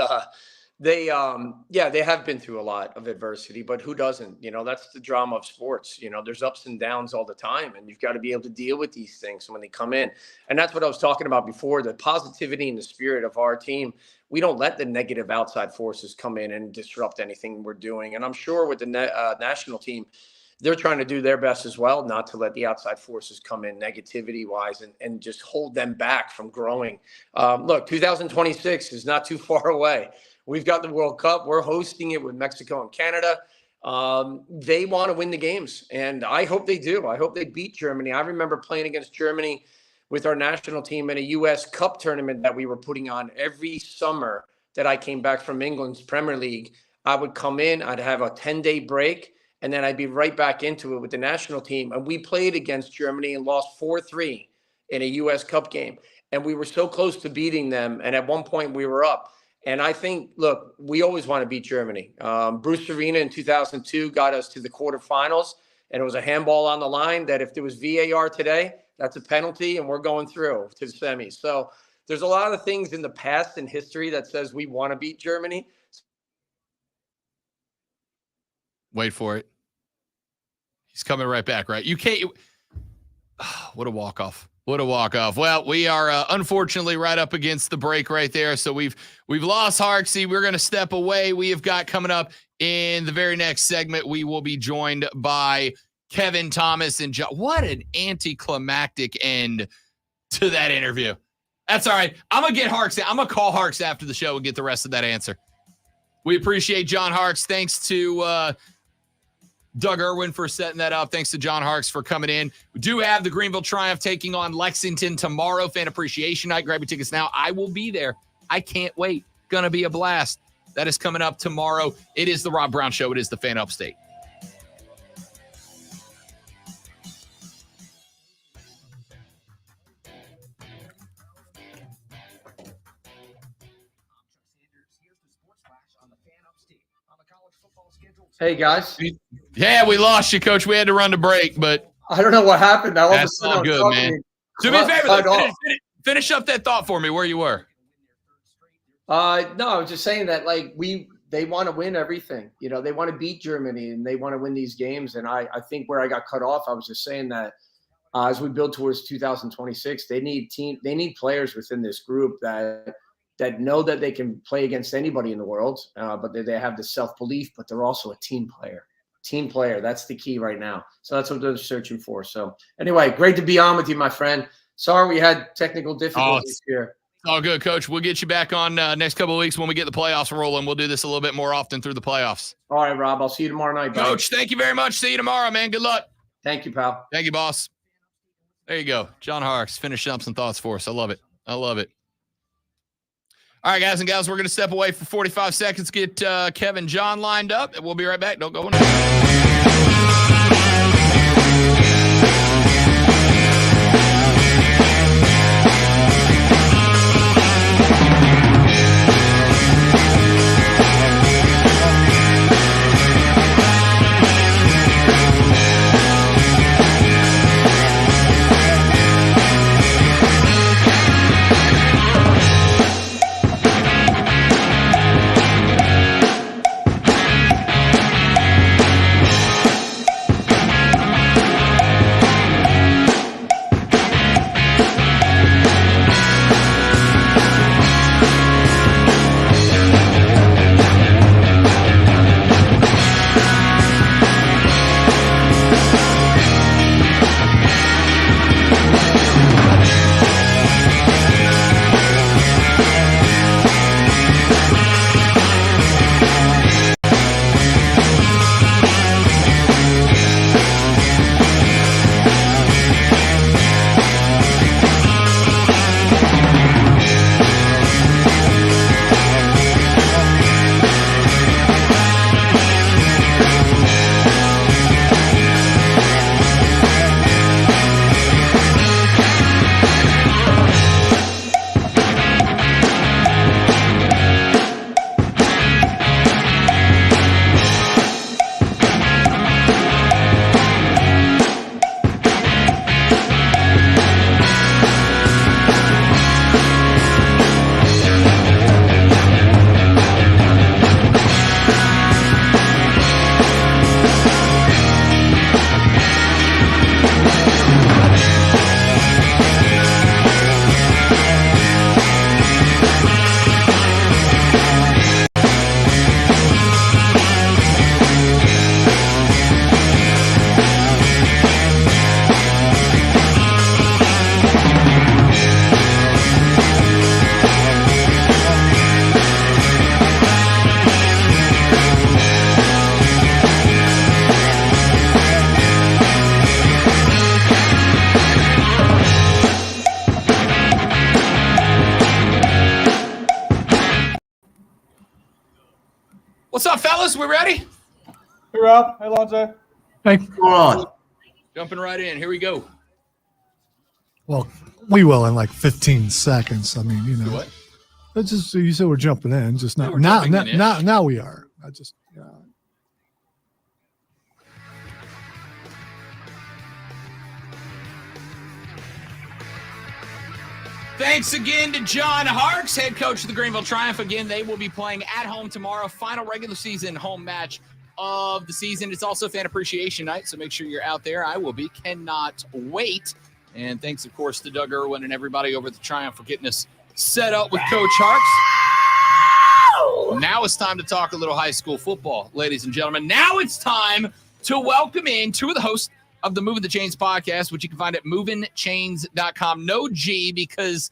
K: they have been through a lot of adversity, but who doesn't? That's the drama of sports. There's ups and downs all the time, and you've got to be able to deal with these things when they come in. And that's what I was talking about before, the positivity and the spirit of our team. We don't let the negative outside forces come in and disrupt anything we're doing. And I'm sure with the national team, they're trying to do their best as well, not to let the outside forces come in negativity-wise and just hold them back from growing. Look, 2026 is not too far away. We've got the World Cup. We're hosting it with Mexico and Canada. They want to win the games, and I hope they do. I hope they beat Germany. I remember playing against Germany with our national team in a U.S. Cup tournament that we were putting on every summer that I came back from England's Premier League. I would come in, I'd have a 10-day break, and then I'd be right back into it with the national team. And we played against Germany and lost 4-3 in a U.S. Cup game. And we were so close to beating them, and at one point we were up. And I think, look, we always want to beat Germany. Bruce Arena in 2002 got us to the quarterfinals, and it was a handball on the line that if there was VAR today, that's a penalty, and we're going through to the semis. So there's a lot of things in the past and history that says we want to beat Germany.
A: Wait for it. He's coming right back, right? You can't. What a walk-off. What a walk-off. Well, we are unfortunately right up against the break right there. So we've lost Harksey. We're going to step away. We have got coming up in the very next segment, we will be joined by Kevin Thomas and John. What an anticlimactic end to that interview. That's all right. I'm going to get Harks. I'm going to call Harks after the show and get the rest of that answer. We appreciate John Harks. Thanks to Doug Irwin for setting that up. Thanks to John Harks for coming in. We do have the Greenville Triumph taking on Lexington tomorrow. Fan Appreciation Night. Grab your tickets now. I will be there. I can't wait. Going to be a blast. That is coming up tomorrow. It is the Rob Brown Show. It is the Fan Upstate.
K: Hey, guys.
A: Yeah, we lost you, Coach. We had to run to break, but
K: I don't know what happened.
A: That's all good, man. Do me a favor. Finish up that thought for me where you were.
K: No, I was just saying that, they want to win everything. They want to beat Germany, and they want to win these games. And I think where I got cut off, I was just saying that as we build towards 2026, they need players within this group that know that they can play against anybody in the world, but they have the self-belief, but they're also a team player. Team player, that's the key right now. So that's what they're searching for. So anyway, great to be on with you, my friend. Sorry we had technical difficulties here.
A: All good, Coach. We'll get you back on next couple of weeks when we get the playoffs rolling. We'll do this a little bit more often through the playoffs.
K: All right, Rob. I'll see you tomorrow night.
A: Coach, thank you very much. See you tomorrow, man. Good luck.
K: Thank you, pal.
A: Thank you, boss. There you go. John Harks finishing up some thoughts for us. I love it. I love it. All right, guys and gals, we're going to step away for 45 seconds, get Kevin John lined up, and we'll be right back. Don't go anywhere. What's up, fellas? We ready?
S: Hey, Rob. Hey, Lonzo.
D: Hey.
K: Come on.
A: Jumping right in. Here we go.
D: Well, we will in like 15 seconds. I mean, you know.
A: What?
D: It's just you said we're jumping in, just
A: Yeah,
D: not
A: we're
D: now.
A: jumping in.
D: Now we are. I just.
A: Thanks again to John Harkes, head coach of the Greenville Triumph. Again, they will be playing at home tomorrow. Final regular season home match of the season. It's also Fan Appreciation Night, so make sure you're out there. I will be. Cannot wait. And thanks, of course, to Doug Irwin and everybody over at the Triumph for getting us set up with Coach Harkes. Now it's time to talk a little high school football, ladies and gentlemen. Now it's time to welcome in two of the hosts of the Moving the Chains podcast, which you can find at movingchains.com. No G because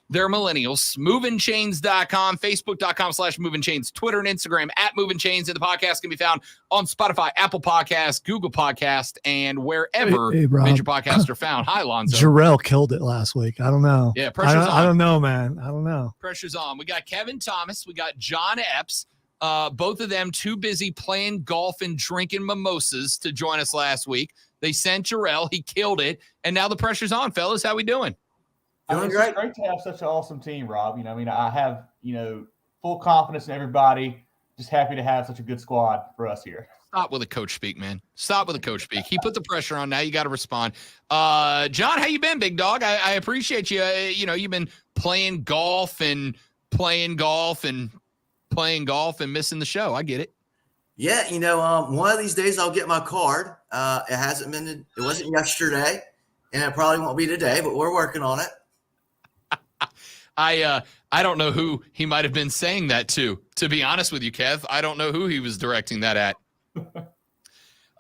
A: they're millennials. Movingchains.com, Facebook.com/movingchains, Twitter and Instagram at movingchains. And the podcast can be found on Spotify, Apple Podcasts, Google Podcast, and wherever
D: Hey, Rob.
A: major podcasts are found. Hi, Lonzo.
D: Jarrell killed it last week. I don't know.
A: Yeah, pressure's on.
D: I don't know, man. I don't know.
A: Pressure's on. We got Kevin Thomas. We got John Epps. Both of them too busy playing golf and drinking mimosas to join us last week. They sent Jarrell. He killed it. And now the pressure's on, fellas. How we doing?
S: It's great to have such an awesome team, Rob. I have, full confidence in everybody. Just happy to have such a good squad for us here.
A: Stop with the coach speak, man. Stop with the coach speak. He put the pressure on. Now you got to respond. John, how you been, big dog? I appreciate you. You've been playing golf and missing the show. I get it.
T: Yeah, one of these days I'll get my card. It wasn't yesterday, and it probably won't be today, but we're working on it.
A: I don't know who he might have been saying that to be honest with you, Kev. I don't know who he was directing that at.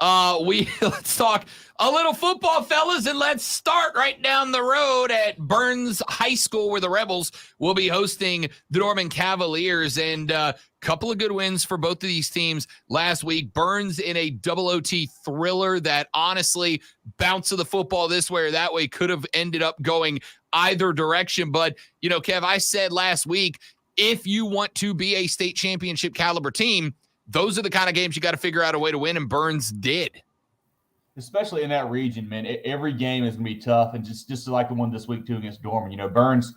A: Let's talk a little football, fellas, and let's start right down the road at Burns High School, where the Rebels will be hosting the Norman Cavaliers. And couple of good wins for both of these teams last week. Burns in a double OT thriller that honestly, bounce of the football this way or that way could have ended up going either direction. But, Kev, I said last week, if you want to be a state championship caliber team, those are the kind of games you got to figure out a way to win, and Burns did.
S: Especially in that region, man. Every game is going to be tough, and just like the one this week, too, against Dorman. Burns,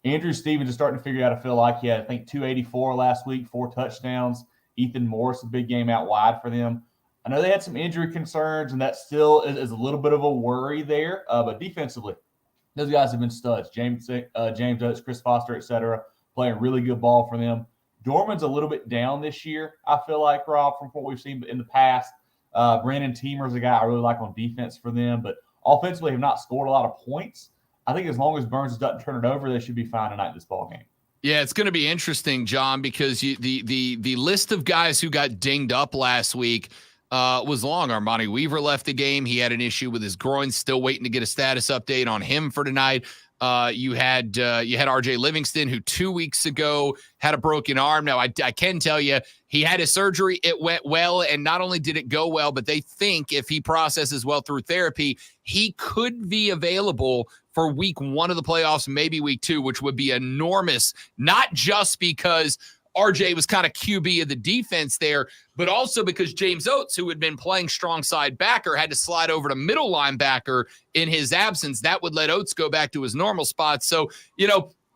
S: Andrew Stevens is starting to figure out to feel like he had, I think, 284 last week, 4 touchdowns. Ethan Morris, a big game out wide for them. I know they had some injury concerns, and that still is a little bit of a worry there. But defensively, those guys have been studs. James Oates, Chris Foster, et cetera, playing really good ball for them. Dorman's a little bit down this year, I feel like, Rob, from what we've seen in the past. Brandon Teemer's a guy I really like on defense for them, but offensively have not scored a lot of points. I think as long as Burns doesn't turn it over, they should be fine tonight in this ball game.
A: Yeah, it's going to be interesting, John, because the list of guys who got dinged up last week was long. Armani Weaver left the game. He had an issue with his groin. Still waiting to get a status update on him for tonight. You had RJ Livingston, who 2 weeks ago had a broken arm. Now, I can tell you, he had his surgery. It went well, and not only did it go well, but they think if he processes well through therapy, he could be available for week 1 of the playoffs, maybe week 2, which would be enormous, not just because RJ was kind of QB of the defense there, but also because James Oates, who had been playing strong side backer, had to slide over to middle linebacker in his absence. That would let Oates go back to his normal spot. So,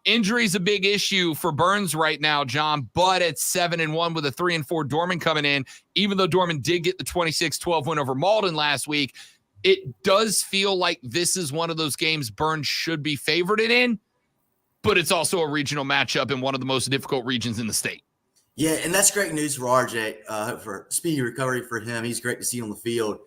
A: injury is a big issue for Burns right now, John, but at 7-1 with a 3-4 Dorman coming in, even though Dorman did get the 26-12 win over Malden last week, it does feel like this is one of those games Burns should be favored in, but it's also a regional matchup in one of the most difficult regions in the state.
T: Yeah, and that's great news for RJ, for speedy recovery for him. He's great to see on the field.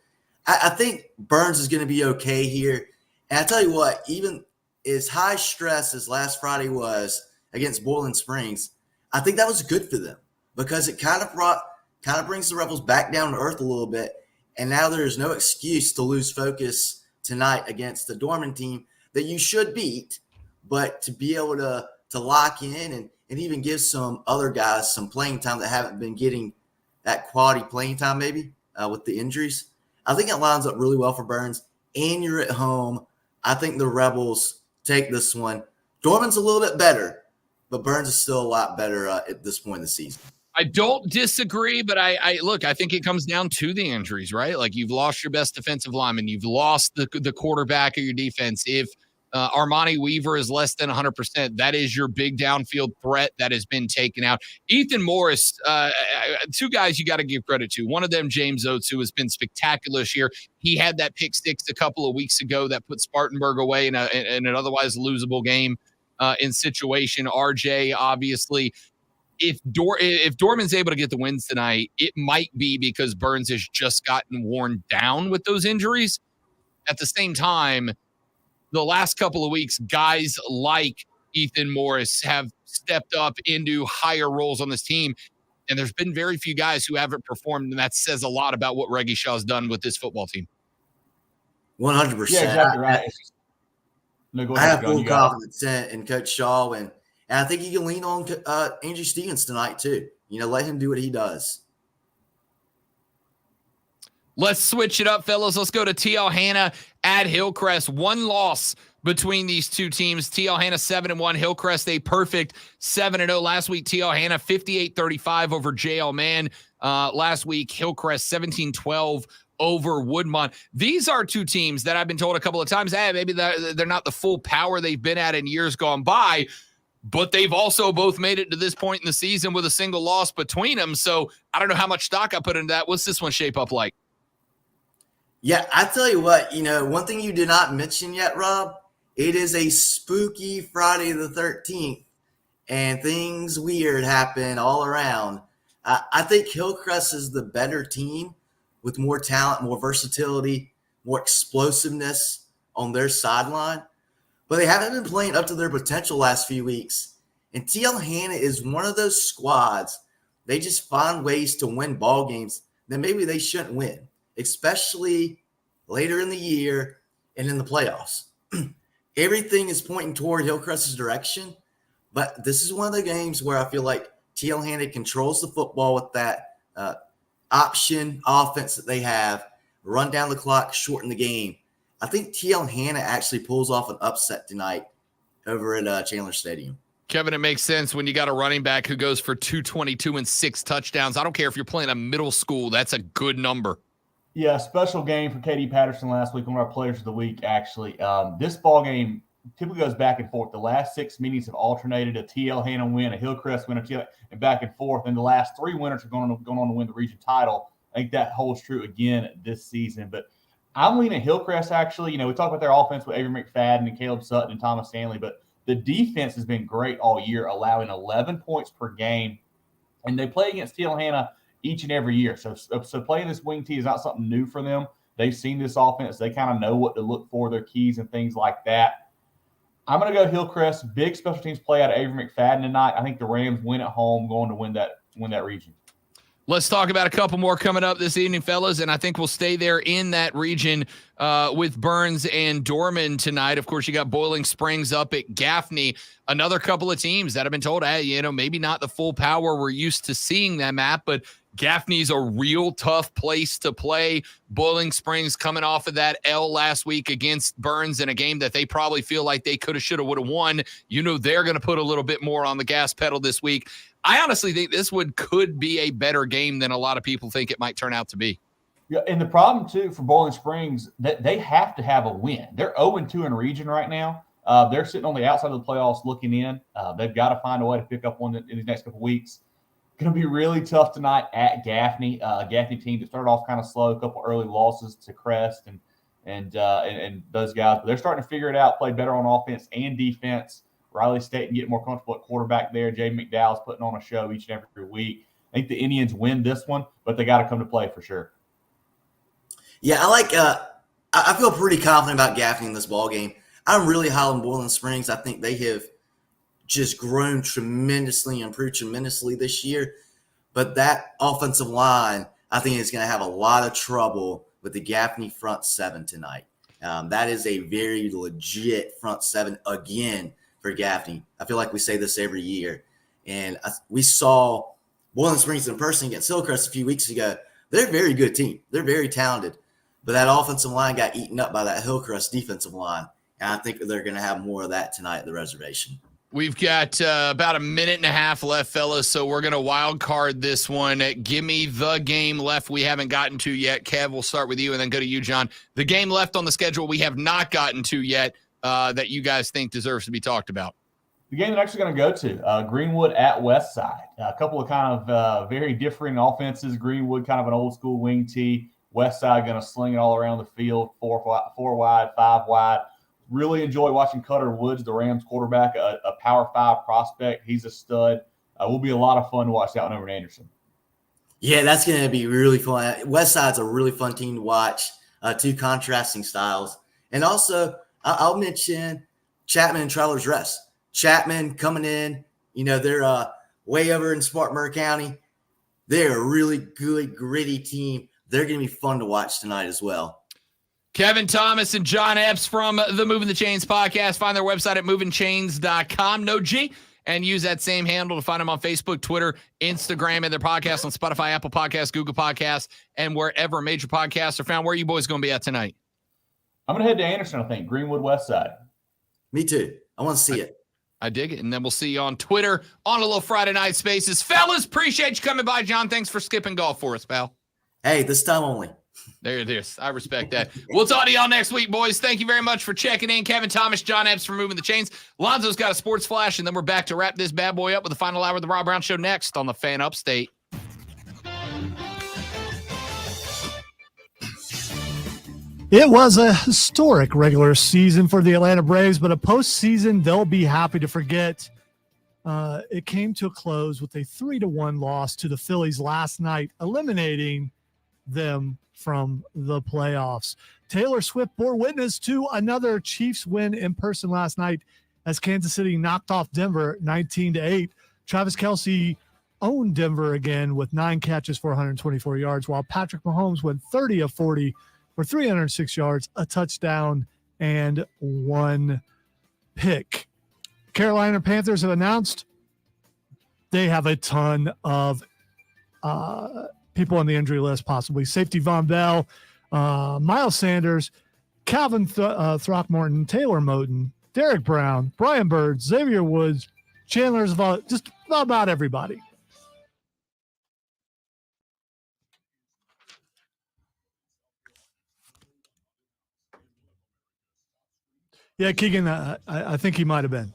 T: I think Burns is going to be okay here. And I tell you what, even as high stress as last Friday was against Boiling Springs, I think that was good for them because it kind of brings the Rebels back down to earth a little bit. And now there's no excuse to lose focus tonight against the Dorman team that you should beat, but to be able to lock in and even give some other guys some playing time that haven't been getting that quality playing time maybe with the injuries. I think it lines up really well for Burns, and you're at home. I think the Rebels take this one. Dorman's a little bit better, but Burns is still a lot better at this point in the season.
A: I don't disagree, but I look, I think it comes down to the injuries, right? Like you've lost your best defensive lineman. You've lost the quarterback of your defense. If Armani Weaver is less than 100%, that is your big downfield threat that has been taken out. Ethan Morris, two guys you got to give credit to. One of them, James Oates, who has been spectacular this year. He had that pick six a couple of weeks ago that put Spartanburg away in an otherwise losable game in situation. RJ, obviously. If Dorman's able to get the wins tonight, it might be because Burns has just gotten worn down with those injuries. At the same time, the last couple of weeks, guys like Ethan Morris have stepped up into higher roles on this team, and there's been very few guys who haven't performed, and that says a lot about what Reggie Shaw's done with this football team.
T: 100%.
S: Yeah, exactly right.
T: I have full confidence in Coach Shaw, and I think you can lean on Andrew Stevens tonight too. Let him do what he does.
A: Let's switch it up, fellas. Let's go to T.L. Hanna at Hillcrest. One loss between these two teams. T.L. Hanna 7-1. Hillcrest a perfect 7-0. Last week, T.L. Hanna 58-35 over J.L. Mann. Last week, Hillcrest 17-12 over Woodmont. These are two teams that I've been told a couple of times, maybe they're not the full power they've been at in years gone by, but they've also both made it to this point in the season with a single loss between them. So I don't know how much stock I put into that. What's this one shape up like?
T: Yeah, I tell you what, one thing you did not mention yet, Rob, it is a spooky Friday the 13th, and things weird happen all around. I think Hillcrest is the better team with more talent, more versatility, more explosiveness on their sideline. But they haven't been playing up to their potential last few weeks. And T.L. Hanna is one of those squads. They just find ways to win ball games that maybe they shouldn't win, especially later in the year and in the playoffs. Everything is pointing toward Hillcrest's direction, but this is one of the games where I feel like T.L. Hanna controls the football with that option offense that they have, run down the clock, shorten the game. I think T.L. Hanna actually pulls off an upset tonight over at Chandler Stadium.
A: Kevin, it makes sense when you got a running back who goes for 222 and 6 touchdowns. I don't care if you're playing a middle school. That's a good number.
S: Yeah, special game for KD Patterson last week, one of our players of the week, actually. This ball game typically goes back and forth. The last 6 meetings have alternated: a T.L. Hanna win, a Hillcrest win, and back and forth. And the last 3 winners are going on to win the region title. I think that holds true again this season. But I'm leaning Hillcrest, actually. We talk about their offense with Avery McFadden and Caleb Sutton and Thomas Stanley, but the defense has been great all year, allowing 11 points per game. And they play against T.L. Hanna each and every year. So playing this wing tee is not something new for them. They've seen this offense. They kind of know what to look for, their keys and things like that. I'm going to go Hillcrest. Big special teams play out of Avery McFadden tonight. I think the Rams win at home, going to win that region.
A: Let's talk about a couple more coming up this evening, fellas, and I think we'll stay there in that region with Burns and Dorman tonight. Of course, you got Boiling Springs up at Gaffney. Another couple of teams that have been told, maybe not the full power we're used to seeing them at, but Gaffney's a real tough place to play. Boiling Springs coming off of that L last week against Burns in a game that they probably feel like they could have, should have, would have won. They're going to put a little bit more on the gas pedal this week. I honestly think this could be a better game than a lot of people think it might turn out to be.
S: Yeah, and the problem, too, for Boiling Springs, that they have to have a win. They're 0-2 in region right now. They're sitting on the outside of the playoffs looking in. They've got to find a way to pick up one in these next couple of weeks. Going to be really tough tonight at Gaffney. Gaffney team that started off kind of slow, a couple early losses to Crest and those guys. But they're starting to figure it out, play better on offense and defense. Riley Staten getting more comfortable at quarterback there. Jay McDowell's putting on a show each and every week. I think the Indians win this one, but they got to come to play for sure.
T: Yeah, I feel pretty confident about Gaffney in this ball game. I'm really high on Boiling Springs. I think they have just grown tremendously, improved tremendously this year. But that offensive line, I think, is going to have a lot of trouble with the Gaffney front seven tonight. That is a very legit front seven again for Gaffney. I feel like we say this every year. And we saw Boiling Springs in person against Hillcrest a few weeks ago. They're a very good team. They're very talented. But that offensive line got eaten up by that Hillcrest defensive line. And I think they're going to have more of that tonight at the reservation.
A: We've got about a minute and a half left, fellas, so we're going to wild card this one. Give me the game left we haven't gotten to yet. Kev, we'll start with you and then go to you, John. The game left on the schedule we have not gotten to yet that you guys think deserves to be talked about.
S: The game that I'm actually going to go to, Greenwood at Westside. A couple of kind of very different offenses. Greenwood, kind of an old school wing tee. Westside going to sling it all around the field, four wide, 5 wide. Really enjoy watching Cutter Woods, the Rams quarterback, a Power 5 prospect. He's a stud. Will be a lot of fun to watch that one over in Anderson.
T: Yeah, that's going to be really fun. Westside's a really fun team to watch. Two contrasting styles. And also, I'll mention Chapman and Travelers Rest. Chapman coming in, they're way over in Spartanburg County. They're a really good, gritty team. They're going to be fun to watch tonight as well.
A: Kevin Thomas and John Epps from the Moving the Chains podcast. Find their website at movingchains.com. No G. And use that same handle to find them on Facebook, Twitter, Instagram, and their podcast on Spotify, Apple Podcasts, Google Podcasts, and wherever major podcasts are found. Where are you boys going to be at tonight?
S: I'm going to head to Anderson, I think. Greenwood Westside.
T: Me too. I want to see it.
A: I dig it. And then we'll see you on Twitter on a little Friday Night Spaces. Fellas, appreciate you coming by. John, thanks for skipping golf for us, pal.
T: Hey, this time only.
A: There it is. I respect that. We'll talk to y'all next week, boys. Thank you very much for checking in. Kevin Thomas, John Epps for Moving the Chains. Lonzo's got a sports flash, and then we're back to wrap this bad boy up with the final hour of the Rob Brown Show next on the Fan Upstate.
D: It was a historic regular season for the Atlanta Braves, but a postseason they'll be happy to forget. It came to a close with a 3-1 loss to the Phillies last night, eliminating them from the playoffs. Taylor Swift bore witness to another Chiefs win in person last night as Kansas City knocked off Denver 19-8. Travis Kelce owned Denver again with 9 catches for 124 yards, while Patrick Mahomes went 30 of 40 for 306 yards, a touchdown, and 1 pick. Carolina Panthers have announced they have a ton of people on the injury list, possibly. Safety Von Bell, Miles Sanders, Calvin Throckmorton, Taylor Moton, Derek Brown, Brian Bird, Xavier Woods, Chandler Zavala, just about everybody. Yeah, Keegan, I think he might have been.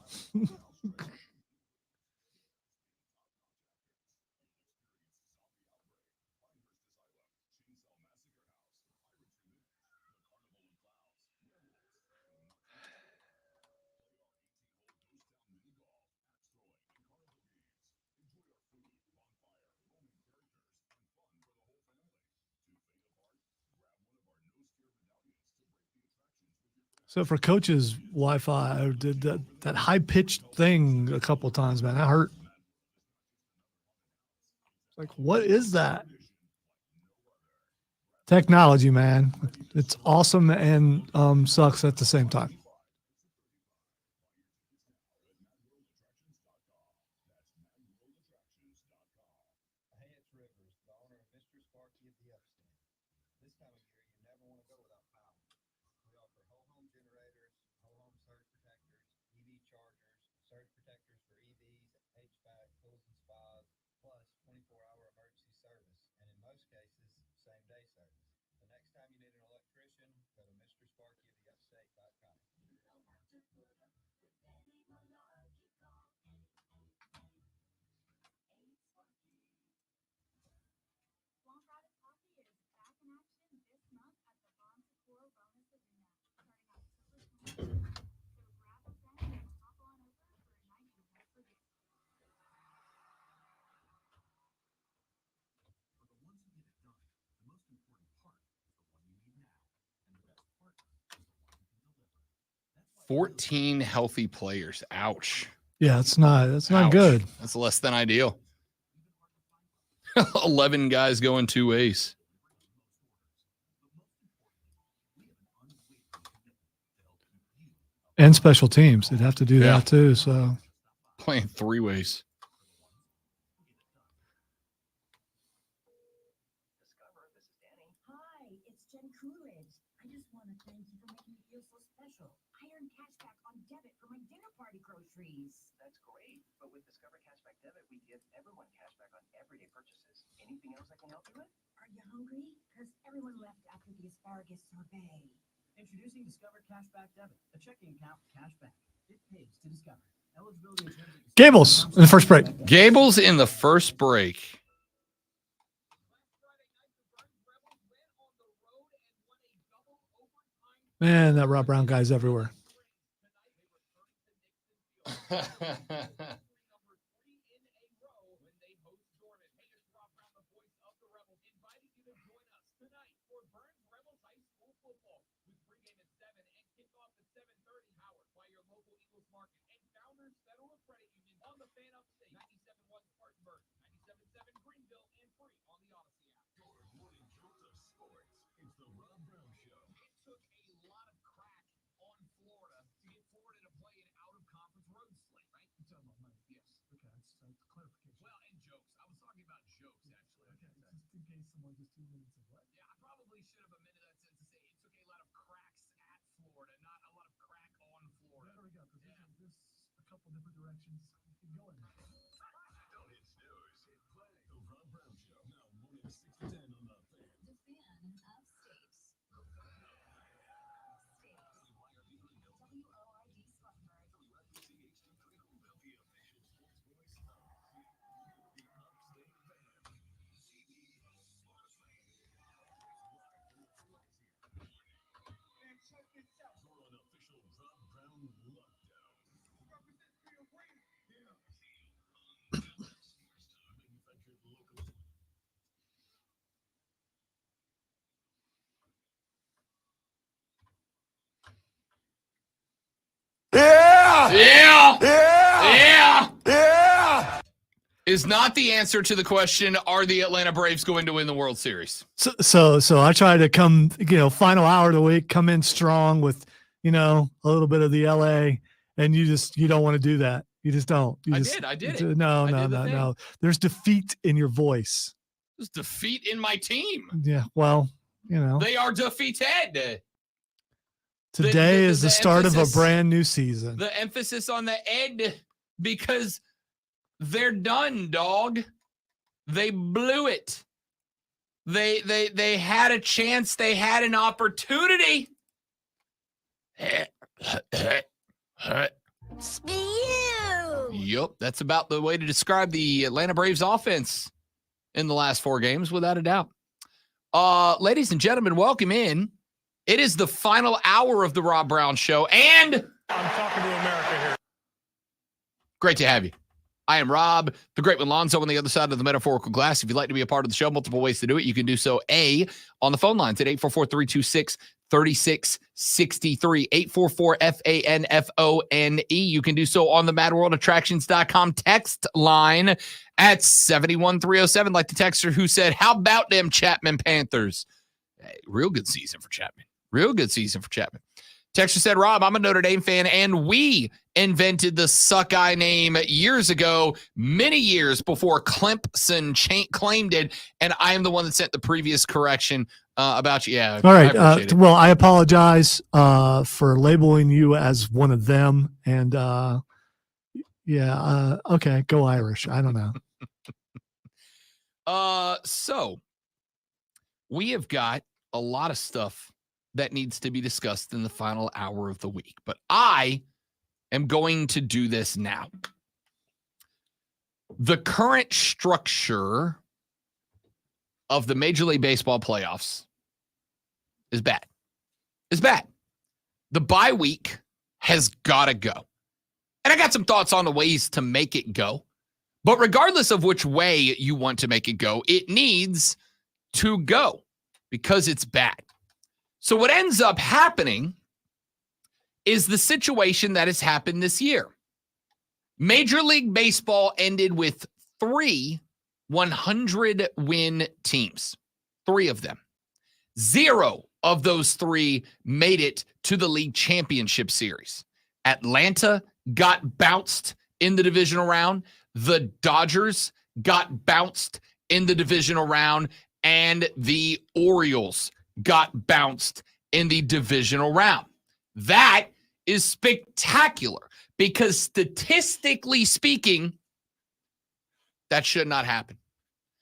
D: So for coach's Wi-Fi, I did that high-pitched thing a couple of times, man. That hurt. Like, what is that? Technology, man. It's awesome and sucks at the same time.
A: $14 healthy players. Ouch.
D: Yeah, that's not
A: Ouch.
D: good.
A: That's less than ideal. 11 guys going 2 ways.
D: And special teams. They'd have to do that too. So
A: playing 3 ways.
G: Hi, it's Jen Coolidge.
L: I just want to thank you for making me feel so special. I earned cashback on debit for my dinner party groceries.
U: That's great. But with Discover Cashback Debit, we give everyone cashback on everyday purchases. Anything else I can help you with?
L: Are you hungry? Because everyone left after the asparagus sorbet.
U: Introducing Discover Cashback Debit, a checking account with cashback. It pays to Discover. Eligibility in terms of
D: Gables in the first break.
A: Gables in the first break.
D: Man, that Rob Brown guy's everywhere.
A: Yeah. Is not the answer to the question, are the Atlanta Braves going to win the World Series?
D: So I try to come, final hour of the week, come in strong with, a little bit of the LA, and you don't want to do that. You just don't.
A: I did it.
D: No. There's defeat in your voice.
A: There's defeat in my team.
D: Yeah. Well,
A: They are defeated.
D: Today is the start of a
A: emphasis-
D: brand new season.
A: The emphasis on the ed, because they're done, dog. They blew it. They had a chance. They had an opportunity. Yup, that's about the way to describe the Atlanta Braves offense in the last 4 games, without a doubt. Ladies and gentlemen, welcome in. It is the final hour of the Rob Brown Show, and
V: I'm talking to America here.
A: Great to have you. I am Rob, the great one, Lonzo, on the other side of the metaphorical glass. If you'd like to be a part of the show, multiple ways to do it. You can do so, on the phone lines at 844-326-3663, 844-FANFONE. You can do so on the MadWorldAttractions.com text line at 71307, like the texter who said, how about them Chapman Panthers? Hey, real good season for Chapman. Texter said, Rob, I'm a Notre Dame fan, and we invented the Suckeye name years ago, many years before Clemson claimed it, and I am the one that sent the previous correction about you. Yeah.
D: All right. Well, I apologize for labeling you as one of them, and okay, go Irish. I don't know.
A: So we have got a lot of stuff that needs to be discussed in the final hour of the week, but I am going to do this now. The current structure of the Major League Baseball playoffs is bad. The bye week has got to go. And I got some thoughts on the ways to make it go. But regardless of which way you want to make it go, it needs to go because it's bad. So what ends up happening is the situation that has happened this year. Major League Baseball ended with 3 100-win teams. 3 of them. 0 of those 3 made it to the league championship series. Atlanta got bounced in the divisional round. The Dodgers got bounced in the divisional round. And the Orioles got bounced in the divisional round. That is spectacular because statistically speaking, that should not happen.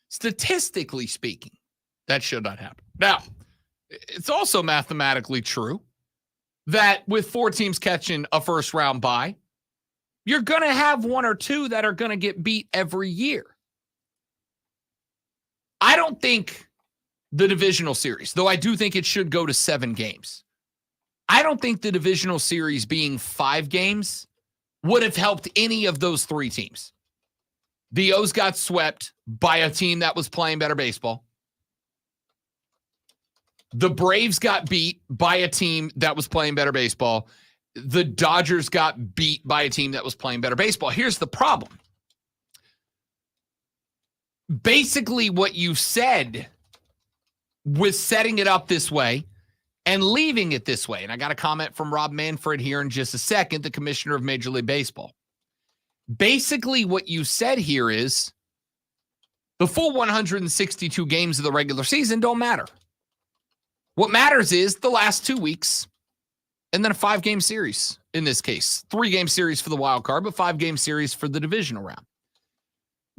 A: Statistically speaking, that should not happen. Now, it's also mathematically true that with 4 teams catching a first round bye, you're going to have 1 or 2 that are going to get beat every year. I don't think the divisional series, though I do think it should go to 7 games. I don't think the divisional series being 5 games would have helped any of those 3 teams. The O's got swept by a team that was playing better baseball. The Braves got beat by a team that was playing better baseball. The Dodgers got beat by a team that was playing better baseball. Here's the problem. Basically, what you said with setting it up this way and leaving it this way. And I got a comment from Rob Manfred here in just a second, the commissioner of Major League Baseball. Basically, what you said here is the full 162 games of the regular season don't matter. What matters is the last 2 weeks and then a 5-game series in this case. 3-game series for the wild card, but 5-game series for the divisional round.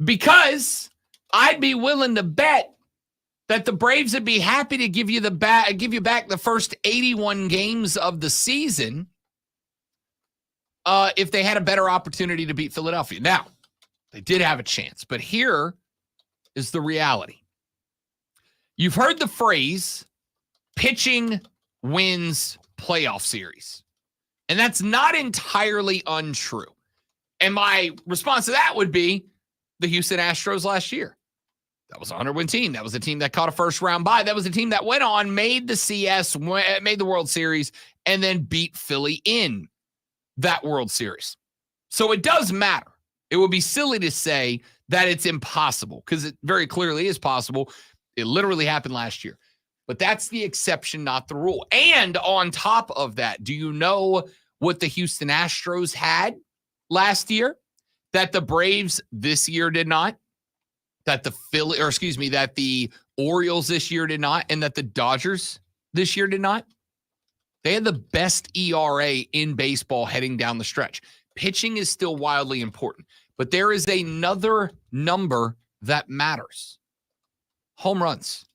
A: Because I'd be willing to bet that the Braves would be happy to give you back the first 81 games of the season if they had a better opportunity to beat Philadelphia. Now, they did have a chance, but here is the reality. You've heard the phrase, pitching wins playoff series. And that's not entirely untrue. And my response to that would be the Houston Astros last year. That was a 100-win team. That was a team that caught a first-round bye. That was a team that went on, made the CS, made the World Series, and then beat Philly in that World Series. So it does matter. It would be silly to say that it's impossible because it very clearly is possible. It literally happened last year. But that's the exception, not the rule. And on top of that, do you know what the Houston Astros had last year that the Braves this year did not? That the Orioles this year did not, and that the Dodgers this year did not? They had the best ERA in baseball heading down the stretch. Pitching is still wildly important, but there is another number that matters. Home runs.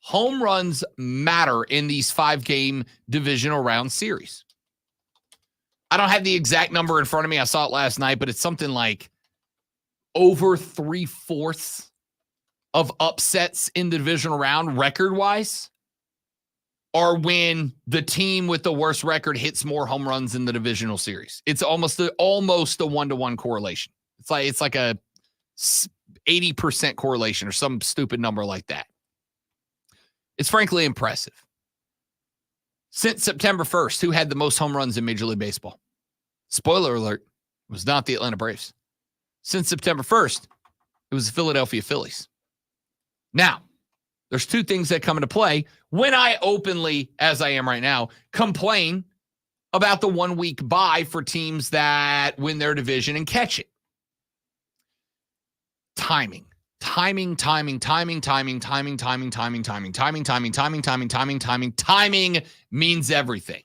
A: Home runs matter in these 5-game divisional round series. I don't have the exact number in front of me. I saw it last night, but it's something like over 3/4 of upsets in the divisional round record-wise are when the team with the worst record hits more home runs in the divisional series. It's almost a 1-to-1 correlation. It's like a 80% correlation or some stupid number like that. It's frankly impressive. Since September 1st, who had the most home runs in Major League Baseball? Spoiler alert, it was not the Atlanta Braves. Since September 1st, it was the Philadelphia Phillies. Now, there's 2 things that come into play when I openly, as I am right now, complain about the 1-week bye for teams that win their division and catch it. Timing means everything.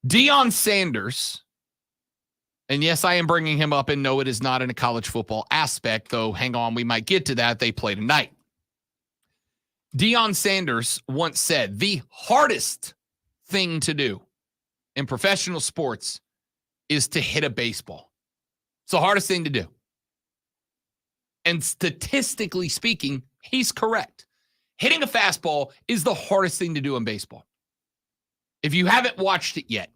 A: Deion Sanders, and yes, I am bringing him up, and no, it is not in a college football aspect, though hang on, we might get to that. They play tonight. Deion Sanders once said, the hardest thing to do in professional sports is to hit a baseball. It's the hardest thing to do. And statistically speaking, he's correct. Hitting a fastball is the hardest thing to do in baseball. If you haven't watched it yet,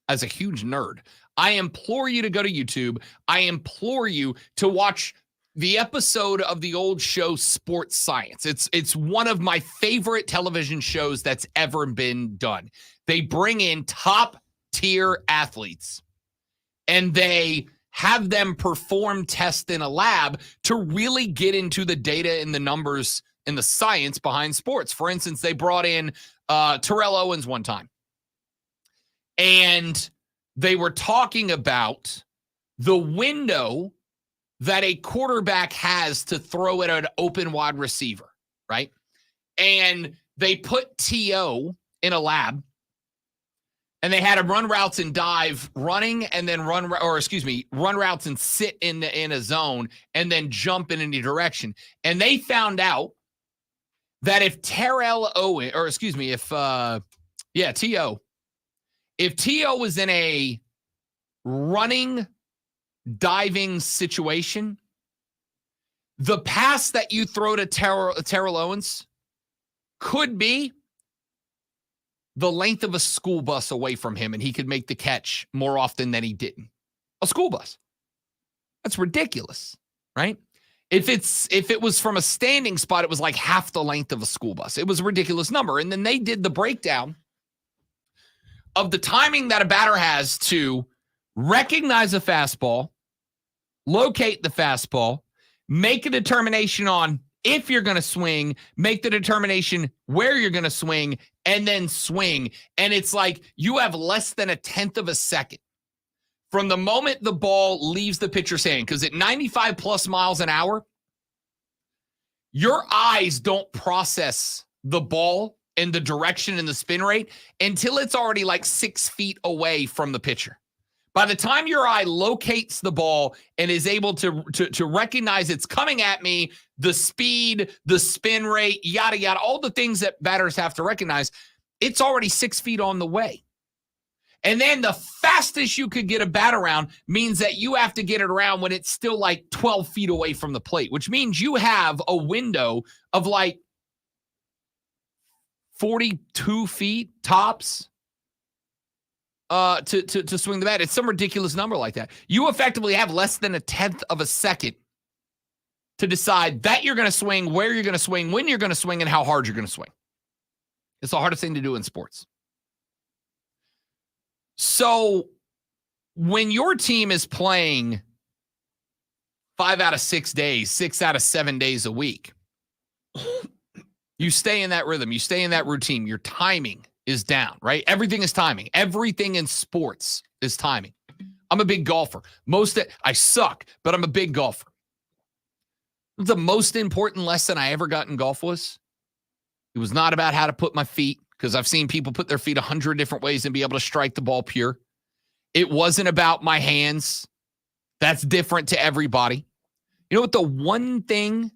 A: as a huge nerd, I implore you to go to YouTube. I implore you to watch the episode of the old show Sports Science. It's one of my favorite television shows that's ever been done. They bring in top-tier athletes, and they have them perform tests in a lab to really get into the data and the numbers and the science behind sports. For instance, they brought in Terrell Owens one time, and they were talking about the window that a quarterback has to throw at an open wide receiver, right? And they put T.O. in a lab, and they had him run routes and dive running, and then run routes and sit in a zone, and then jump in any direction. And they found out that if T.O., if T.O. was in a running, diving situation, the pass that you throw to Terrell Owens could be the length of a school bus away from him, and he could make the catch more often than he didn't. A school bus. That's ridiculous, right? If it was from a standing spot, it was like half the length of a school bus. It was a ridiculous number. And then they did the breakdown of the timing that a batter has to recognize a fastball, locate the fastball, make a determination on if you're going to swing, make the determination where you're going to swing, and then swing. And it's like you have less than 1/10 of a second from the moment the ball leaves the pitcher's hand. Because at 95 plus miles an hour, your eyes don't process the ball and the direction and the spin rate until it's already like 6 feet away from the pitcher. By the time your eye locates the ball and is able to recognize it's coming at me, the speed, the spin rate, yada, yada, all the things that batters have to recognize, it's already 6 feet on the way. And then the fastest you could get a bat around means that you have to get it around when it's still like 12 feet away from the plate, which means you have a window of like 42 feet tops to swing the bat. It's some ridiculous number like that. You effectively have less than 1/10 of a second to decide that you're going to swing, where you're going to swing, when you're going to swing, and how hard you're going to swing. It's the hardest thing to do in sports. So when your team is playing 5 out of 6 days, 6 out of 7 days a week, you stay in that rhythm. You stay in that routine. Your timing is down, right? Everything is timing. Everything in sports is timing. I'm a big golfer. I suck, but I'm a big golfer. The most important lesson I ever got in golf was, it was not about how to put my feet, because I've seen people put their feet 100 different ways and be able to strike the ball pure. It wasn't about my hands. That's different to everybody. You know what the one thing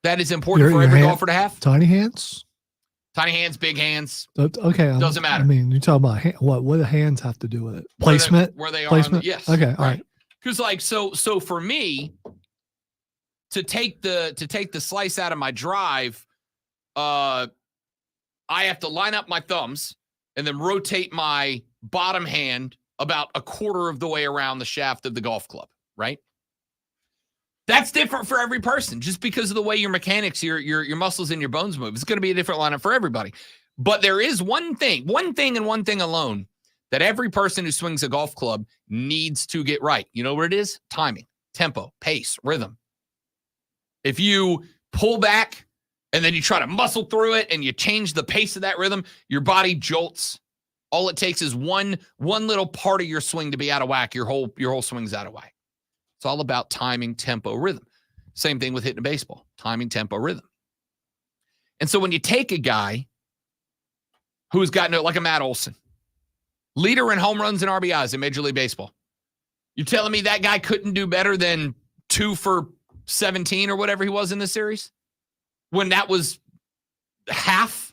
A: that is important for every golfer to have?
D: Tiny hands?
A: Tiny hands, big hands.
D: Okay.
A: Doesn't matter.
D: I mean, you're talking about what do hands have to do with it? Placement?
A: Where they are.
D: Placement?
A: Yes.
D: Okay. All right.
A: Because like, so for me to take the slice out of my drive, I have to line up my thumbs and then rotate my bottom hand about 1/4 of the way around the shaft of the golf club, right? That's different for every person, just because of the way your mechanics, your muscles and your bones move. It's going to be a different lineup for everybody. But there is one thing and one thing alone that every person who swings a golf club needs to get right. You know what it is? Timing, tempo, pace, rhythm. If you pull back and then you try to muscle through it and you change the pace of that rhythm, your body jolts. All it takes is one little part of your swing to be out of whack. Your whole swing's out of whack. It's all about timing, tempo, rhythm. Same thing with hitting a baseball. Timing, tempo, rhythm. And so when you take a guy who's gotten like a Matt Olson, leader in home runs and RBIs in Major League Baseball, you're telling me that guy couldn't do better than 2 for 17 or whatever he was in the series? When that was half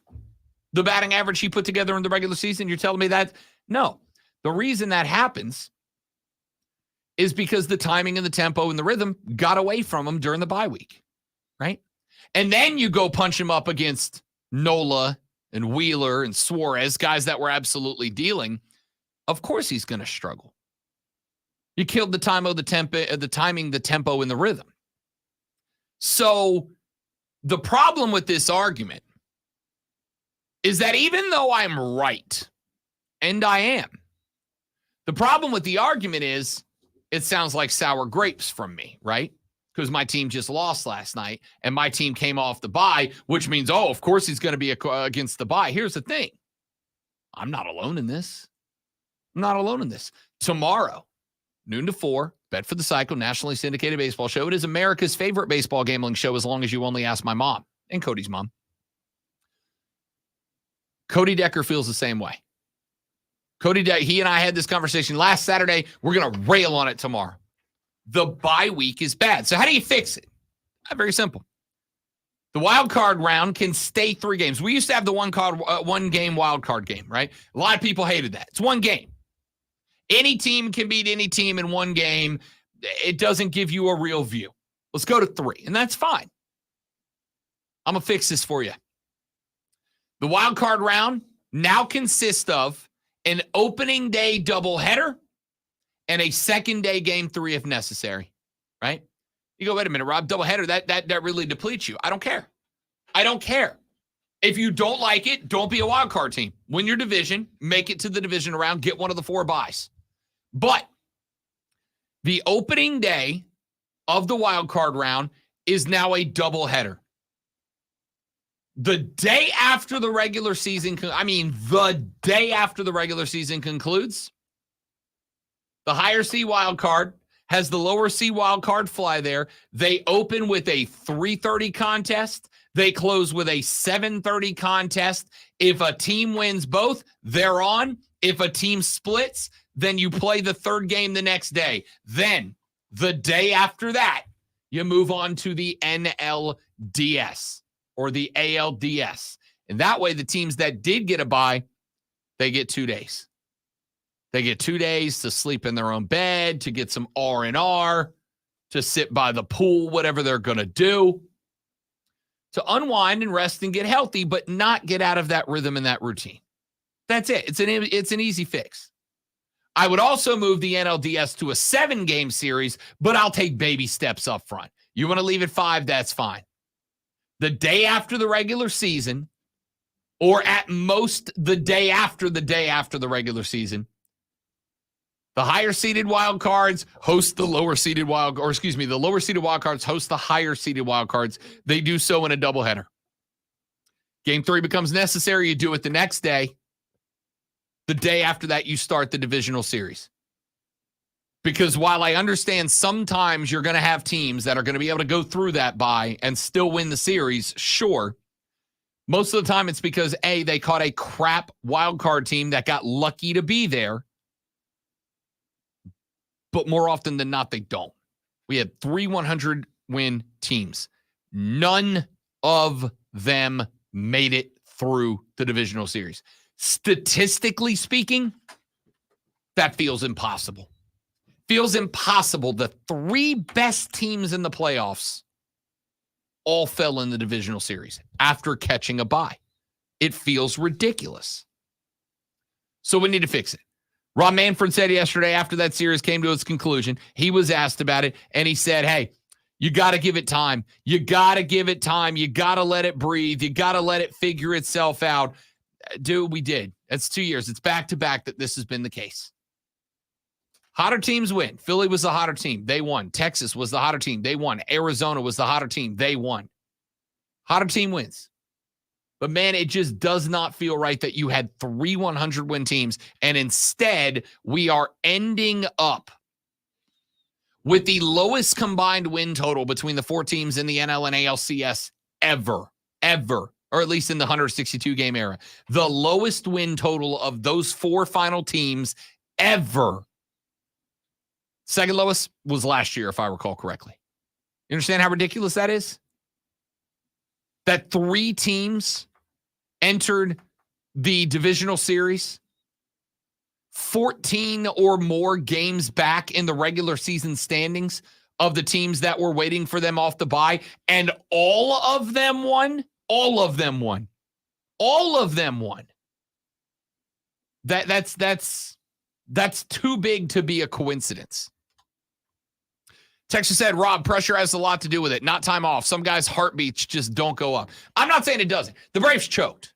A: the batting average he put together in the regular season? You're telling me that? No. The reason that happens is because the timing and the tempo and the rhythm got away from him during the bye week, right? And then you go punch him up against Nola and Wheeler and Suarez, guys that were absolutely dealing. Of course he's going to struggle. You killed the timing, the tempo, and the rhythm. So the problem with this argument is that even though I'm right, and I am, the problem with the argument is it sounds like sour grapes from me, right? Because my team just lost last night, and my team came off the bye, which means, of course he's going to be against the bye. Here's the thing. I'm not alone in this. I'm not alone in this. Tomorrow, noon to 4, Bet for the Cycle, nationally syndicated baseball show. It is America's favorite baseball gambling show, as long as you only ask my mom and Cody's mom. Cody Decker feels the same way. He and I had this conversation last Saturday. We're going to rail on it tomorrow. The bye week is bad. So how do you fix it? Very simple. The wild card round can stay 3 games. We used to have the one game wild card game, right? A lot of people hated that. It's 1 game. Any team can beat any team in 1 game. It doesn't give you a real view. Let's go to 3, and that's fine. I'm going to fix this for you. The wild card round now consists of an opening day doubleheader and a second day game 3 if necessary, right? You go, wait a minute, Rob, doubleheader, that really depletes you. I don't care. I don't care. If you don't like it, don't be a wild card team. Win your division, make it to the division round, get one of the 4 byes. But the opening day of the wild card round is now a doubleheader. The day after the regular season, the day after the regular season concludes, the higher seed wild card has the lower seed wild card fly there. They open with a 3:30 contest. They close with a 7:30 contest. If a team wins both, they're on. If a team splits, then you play the 3rd game the next day. Then the day after that, you move on to the NLDS or the ALDS. And that way, the teams that did get a bye, they get 2 days. They get 2 days to sleep in their own bed, to get some R&R, to sit by the pool, whatever they're going to do, to unwind and rest and get healthy, but not get out of that rhythm and that routine. That's it. It's an easy fix. I would also move the NLDS to a 7-game series, but I'll take baby steps up front. You want to leave it 5, that's fine. The day after the regular season, or at most the day after the regular season, the higher seeded wild cards host the lower seeded the lower seeded wild cards host the higher seeded wild cards. They do so in a doubleheader. Game 3 becomes necessary. You do it the next day. The day after that, you start the divisional series. Because while I understand sometimes you're going to have teams that are going to be able to go through that bye and still win the series, sure. Most of the time it's because, A, they caught a crap wild card team that got lucky to be there. But more often than not, they don't. We had 3 100-win teams. None of them made it through the divisional series. Statistically speaking, that feels impossible. Feels impossible. The 3 best teams in the playoffs all fell in the divisional series after catching a bye. It feels ridiculous. So we need to fix it. Rob Manfred said yesterday after that series came to its conclusion, he was asked about it, and he said, hey, you got to give it time. You got to give it time. You got to let it breathe. You got to let it figure itself out. Dude, we did. That's 2 years. It's back-to-back that this has been the case. Hotter teams win. Philly was the hotter team. They won. Texas was the hotter team. They won. Arizona was the hotter team. They won. Hotter team wins. But, man, it just does not feel right that you had 3 100-win teams, and instead we are ending up with the lowest combined win total between the 4 teams in the NL and ALCS ever, or at least in the 162-game era. The lowest win total of those 4 final teams ever. Second lowest was last year, if I recall correctly. You understand how ridiculous that is? That 3 teams entered the divisional series 14 or more games back in the regular season standings of the teams that were waiting for them off the bye, and all of them won. All of them won. All of them won. That's too big to be a coincidence. Texas said, Rob, pressure has a lot to do with it. Not time off. Some guys' heartbeats just don't go up. I'm not saying it doesn't. The Braves choked.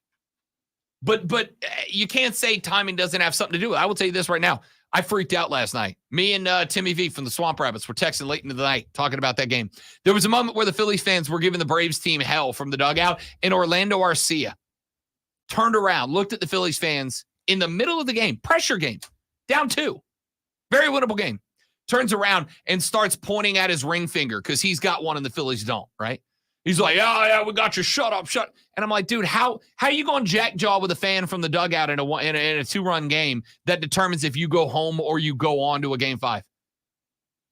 A: But you can't say timing doesn't have something to do with it. I will tell you this right now. I freaked out last night. Me and Timmy V from the Swamp Rabbits were texting late into the night talking about that game. There was a moment where the Phillies fans were giving the Braves team hell from the dugout, and Orlando Arcia turned around, looked at the Phillies fans in the middle of the game, pressure game, down 2. Very winnable game. Turns around and starts pointing at his ring finger because he's got one and the Phillies don't, right? He's like, oh, yeah, we got you. Shut up. And I'm like, dude, how are you going jack jaw with a fan from the dugout in a 2-run game that determines if you go home or you go on to a game 5?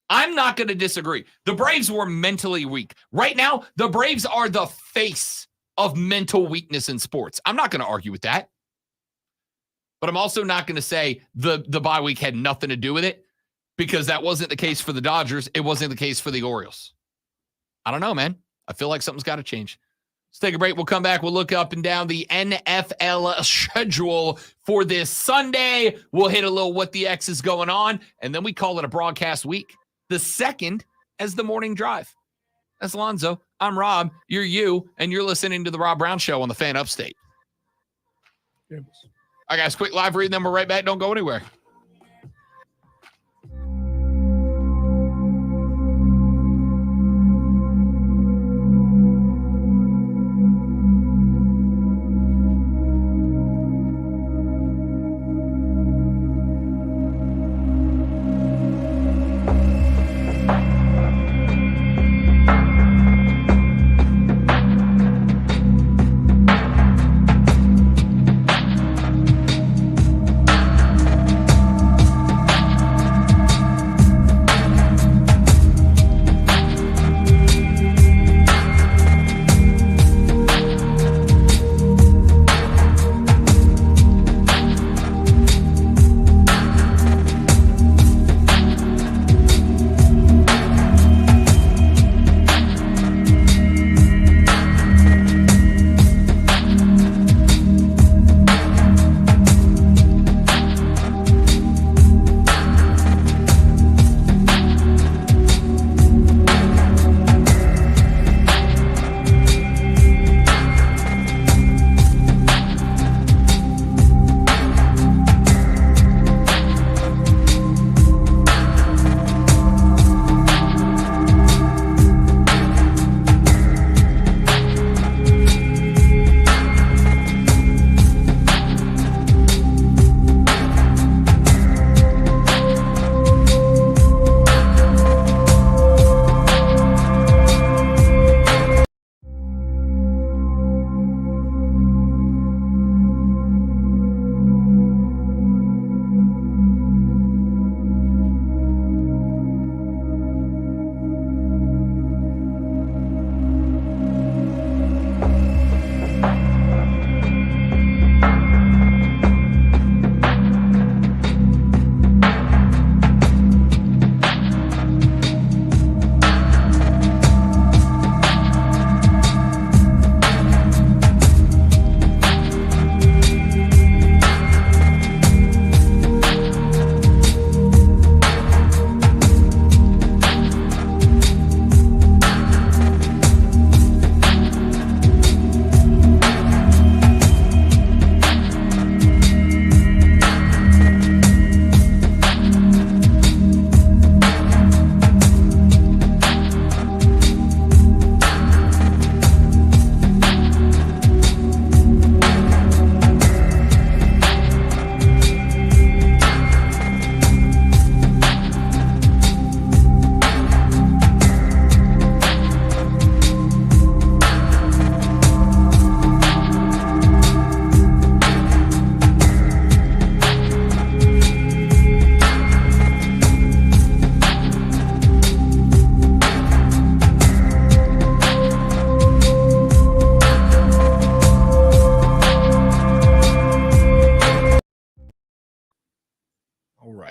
A: I'm not going to disagree. The Braves were mentally weak. Right now, the Braves are the face of mental weakness in sports. I'm not going to argue with that. But I'm also not going to say the bye week had nothing to do with it, because that wasn't the case for the Dodgers. It wasn't the case for the Orioles. I don't know, man. I feel like something's got to change. Let's take a break. We'll come back. We'll look up and down the NFL schedule for this Sunday. We'll hit a little what the X is going on, and then we call it a broadcast week. The second as the morning drive. That's Lonzo. I'm Rob. You're you, and you're listening to the Rob Brown Show on the Fan Upstate. All right, guys, quick live read, then we're right back. Don't go anywhere.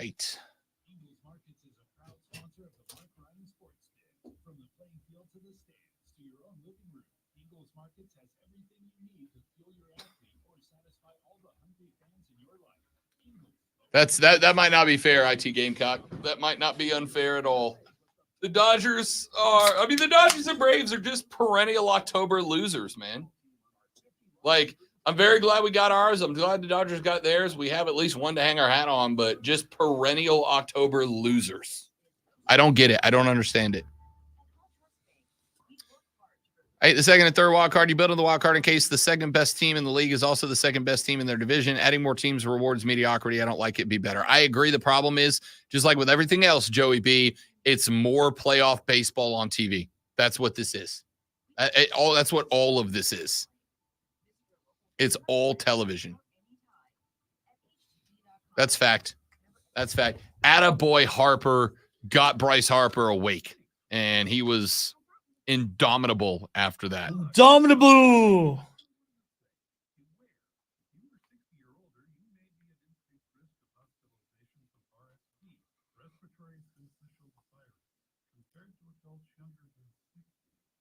A: right.
C: From the playing field to the stands to your own living room, Ingles Markets has everything you need to fuel your athlete or satisfy all the hungry fans in your life.
A: That might not be fair, IT Gamecock. That might not be unfair at all. The Dodgers and Braves are just perennial October losers, man. Like, I'm very glad we got ours. I'm glad the Dodgers got theirs. We have at least one to hang our hat on, but just perennial October losers. I don't get it. I don't understand it. Hey, the second and third wild card, you build on the wild card in case the second best team in the league is also the second best team in their division. Adding more teams rewards mediocrity. I don't like it. Be better. I agree. The problem is, just like with everything else, Joey B, it's more playoff baseball on TV. That's what this is. That's what all of this is. It's all television. That's fact. That's fact. Attaboy Harper got Bryce Harper awake, and he was indomitable after that.
D: Dominable.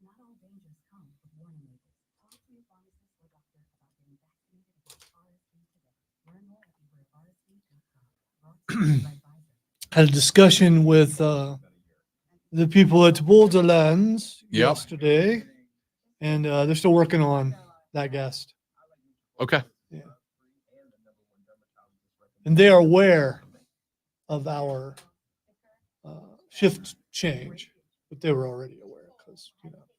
O: Not all dangers come with warning labels. Talk to your pharmacist or doctor about getting vaccinated against RSV today. Learn more at wearersv.com.
D: Had a discussion with the people at Borderlands yesterday, and they're still working on that guest.
A: Okay.
D: And they are aware of our shift change, but they were already aware because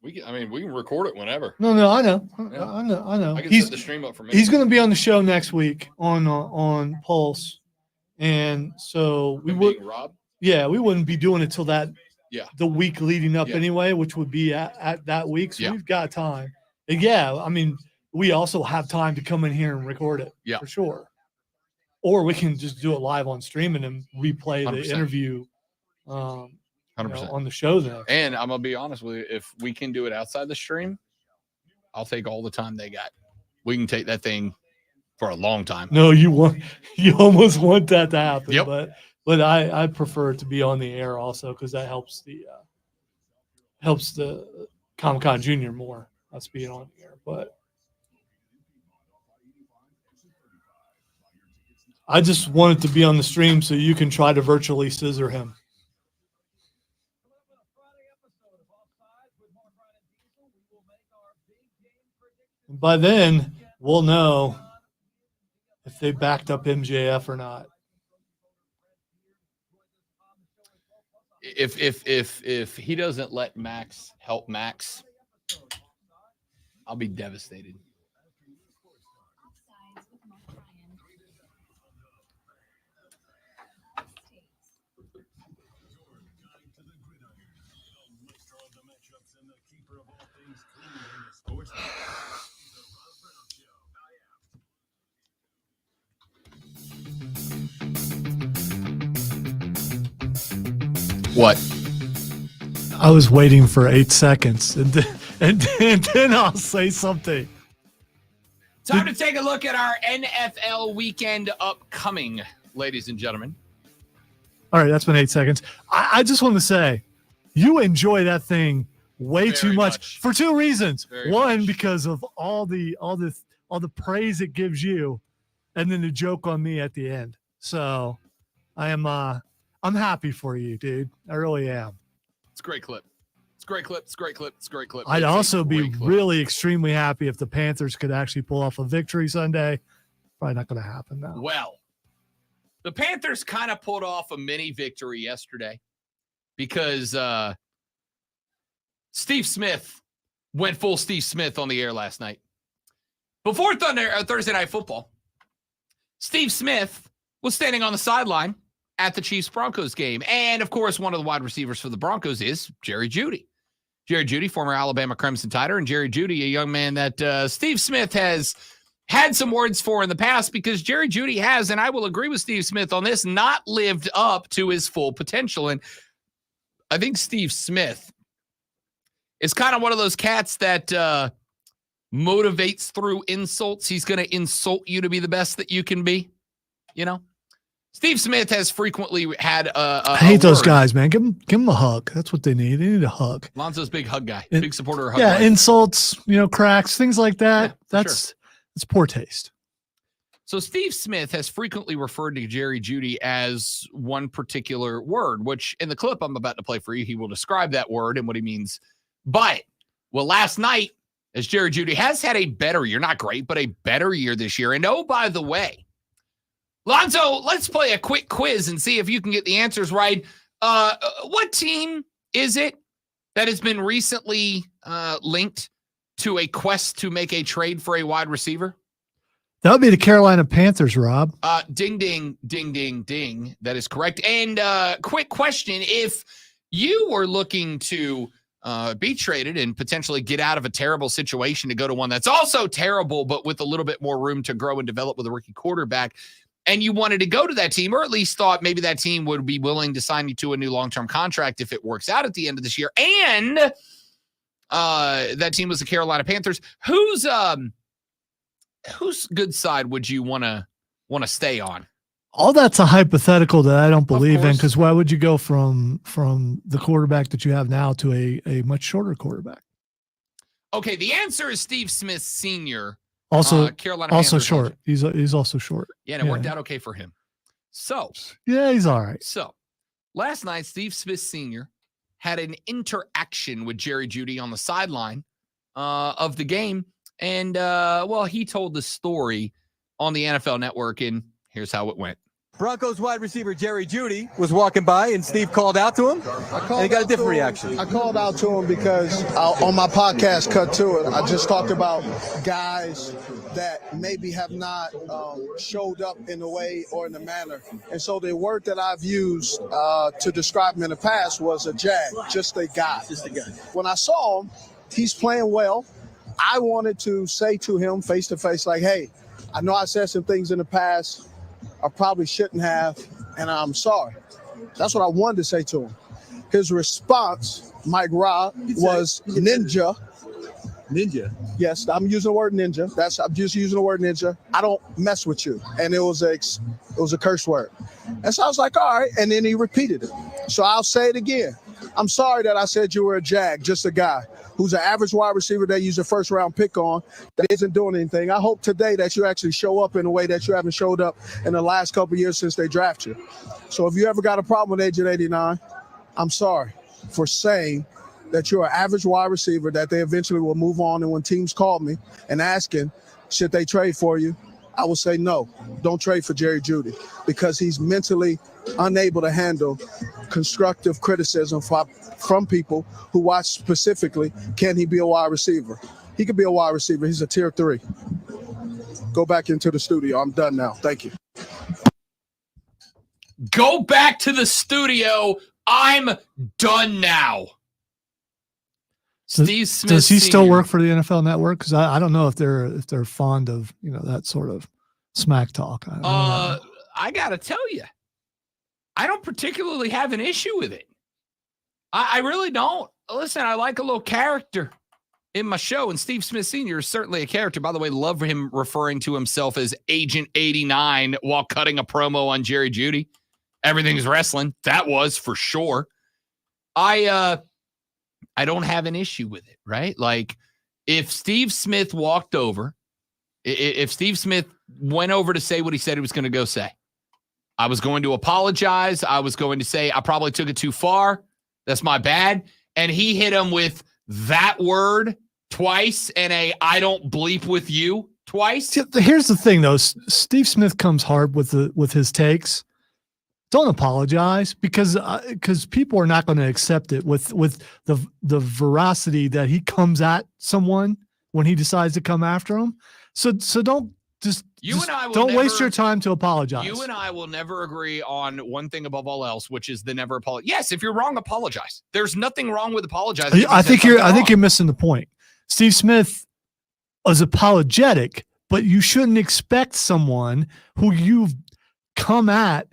A: We can record it whenever.
D: No, I know.
A: Yeah.
D: I know.
A: I can set the stream up for me.
D: He's going to be on the show next week on Pulse, and so we would.
A: Rob?
D: Yeah, we wouldn't be doing it till the week leading up
A: Yeah.
D: anyway, which would be at that week. So
A: Yeah.
D: we've got time. And yeah, I mean, we also have time to come in here and record it.
A: Yeah.
D: For sure. Or we can just do it live on stream and then replay the
A: 100%.
D: interview
A: 100%.
D: on the show then.
A: And I'm gonna be honest with you, if we can do it outside the stream, I'll take all the time they got. We can take that thing for a long time.
D: No, you almost want that to happen.
A: Yep.
D: But I prefer it to be on the air also because that helps the Comic-Con Junior more, us being on the air. But I just want it to be on the stream so you can try to virtually scissor him. And by then, we'll know if they backed up MJF or not.
A: If he doesn't let Max help Max, I'll be devastated. What?
D: I was waiting for 8 seconds, and then I'll say something.
A: Time to take a look at our NFL weekend upcoming, ladies and gentlemen.
D: All right, that's been 8 seconds. I just want to say, you enjoy that thing way too much for two reasons. One, because of all the praise it gives you, and then the joke on me at the end. So, I'm happy for you, dude. I really am.
A: It's a great clip. It's a great clip. It's a great clip. It's a great clip.
D: I'd
A: It's a
D: also be
A: great clip.
D: really extremely happy if the Panthers could actually pull off a victory Sunday. Probably not going to happen now.
A: Well, the Panthers kind of pulled off a mini victory yesterday because Steve Smith went full Steve Smith on the air last night. Before Thursday Night Football, Steve Smith was standing on the sideline at the Chiefs-Broncos game. And, of course, one of the wide receivers for the Broncos is Jerry Jeudy. Jerry Jeudy, former Alabama Crimson Tider, and Jerry Jeudy, a young man that Steve Smith has had some words for in the past because Jerry Jeudy has, and I will agree with Steve Smith on this, not lived up to his full potential. And I think Steve Smith is kind of one of those cats that motivates through insults. He's going to insult you to be the best that you can be, you know? Steve Smith has frequently had
D: I hate those guys, man. Give them a hug. That's what they need. They need a hug.
A: Lonzo's big hug guy, big supporter of hug
D: Yeah,
A: life.
D: insults, cracks, things like that.
A: Yeah,
D: That's poor taste.
A: So Steve Smith has frequently referred to Jerry Jeudy as one particular word, which in the clip I'm about to play for you, he will describe that word and what he means by it. Well, last night, as Jerry Jeudy has had a better year, not great, but a better year this year. And oh, by the way, Lonzo, let's play a quick quiz and see if you can get the answers right. What team is it that has been recently linked to a quest to make a trade for a wide receiver?
D: That would be the Carolina Panthers, Rob.
A: Ding, ding, ding, ding, ding. That is correct. And quick question. If you were looking to be traded and potentially get out of a terrible situation to go to one that's also terrible, but with a little bit more room to grow and develop with a rookie quarterback, and you wanted to go to that team, or at least thought maybe that team would be willing to sign you to a new long-term contract if it works out at the end of this year, and that team was the Carolina Panthers, whose good side would you want to stay on?
D: All that's a hypothetical that I don't believe in, because why would you go from the quarterback that you have now to a much shorter quarterback?
A: Okay, the answer is Steve Smith Sr.
D: Also,
A: Carolina
D: also
A: Panthers
D: short.
A: legend.
D: He's also short.
A: Yeah, and it worked out okay for him. So,
D: yeah, he's all right.
A: So, last night, Steve Smith Sr. had an interaction with Jerry Jeudy on the sideline of the game. And, he told the story on the NFL Network, and here's how it went.
E: Broncos wide receiver Jerry Jeudy was walking by, and Steve called out to him, and he got a different reaction.
H: I called out to him because on my podcast, Cut to It, I just talked about guys that maybe have not showed up in the way or in the manner. And so the word that I've used to describe him in the past was a jag, just a guy. Just a guy. When I saw him, he's playing well. I wanted to say to him face to face, like, hey, I know I said some things in the past I probably shouldn't have, and I'm sorry. That's what I wanted to say to him. His response, Mike Ra, was ninja.
E: Ninja?
H: Yes, I'm using the word ninja. I'm just using the word ninja. I don't mess with you. And it was a curse word. And so I was like, all right. And then he repeated it. So I'll say it again. I'm sorry that I said you were a jag, just a guy who's an average wide receiver they use a first-round pick on that isn't doing anything. I hope today that you actually show up in a way that you haven't showed up in the last couple of years since they drafted you. So if you ever got a problem with Agent 89, I'm sorry for saying that you're an average wide receiver that they eventually will move on. And when teams call me and asking, should they trade for you, I will say no, don't trade for Jerry Jeudy, because he's mentally unable to handle constructive criticism from people who watch specifically, can he be a wide receiver? He could be a wide receiver. He's a tier 3. Go back into the studio. I'm done now. Thank you.
A: Go back to the studio. I'm done now. Steve Smith
D: Does he still
A: Sr.
D: work for the NFL Network? Because I don't know if they're fond of that sort of smack talk. I don't know.
A: I gotta tell you, I don't particularly have an issue with it. I really don't. Listen, I like a little character in my show, and Steve Smith Sr. is certainly a character. By the way, love him referring to himself as Agent 89 while cutting a promo on Jerry Jeudy. Everything's wrestling. That was for sure. I don't have an issue with it, right? Like, if Steve Smith walked over, if Steve Smith went over to say what he said he was going to go say, I was going to apologize. I was going to say I probably took it too far. That's my bad. And he hit him with that word twice and I don't bleep with you twice.
D: Here's the thing, though. Steve Smith comes hard with his takes. Don't apologize, because people are not going to accept it with the veracity that he comes at someone when he decides to come after him. So don't don't waste your time to apologize.
A: You and I will never agree on one thing above all else, which is the never apologize. Yes, if you're wrong, apologize. There's nothing wrong with apologizing.
D: I think you're missing the point. Steve Smith is apologetic, but you shouldn't expect someone who you've come at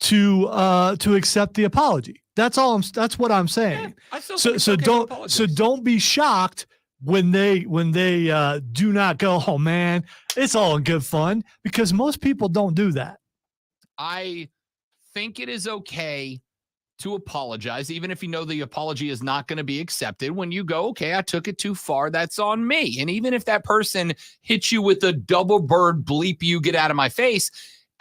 D: to accept the apology. That's what I'm saying. Yeah, don't be shocked when they do not go, oh man, it's all in good fun, because most people don't do that.
A: I think it is okay to apologize, even if you know the apology is not going to be accepted. When you go, okay, I took it too far, that's on me. And even if that person hits you with a double bird bleep, you get out of my face,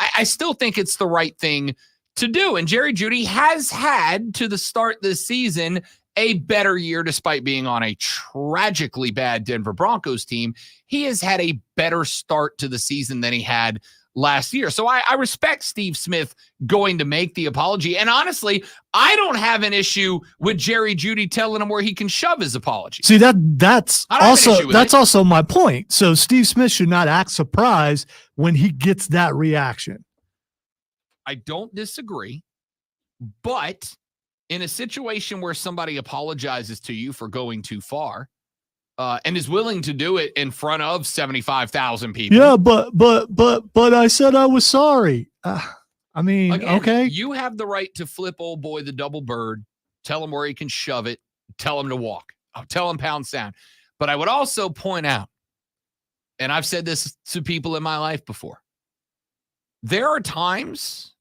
A: I still think it's the right thing to do. And Jerry Jeudy has had, to the start this season, a better year despite being on a tragically bad Denver Broncos team. He has had a better start to the season than he had last year. So I respect Steve Smith going to make the apology. And honestly, I don't have an issue with Jerry Jeudy telling him where he can shove his apology.
D: See, that's also my point. So Steve Smith should not act surprised when he gets that reaction.
A: I don't disagree, but in a situation where somebody apologizes to you for going too far and is willing to do it in front of 75,000 people.
D: Yeah, but I said I was sorry. I mean,
A: Again,
D: okay.
A: You have the right to flip old boy the double bird, tell him where he can shove it, tell him to walk, tell him pound sound. But I would also point out, and I've said this to people in my life before, there are times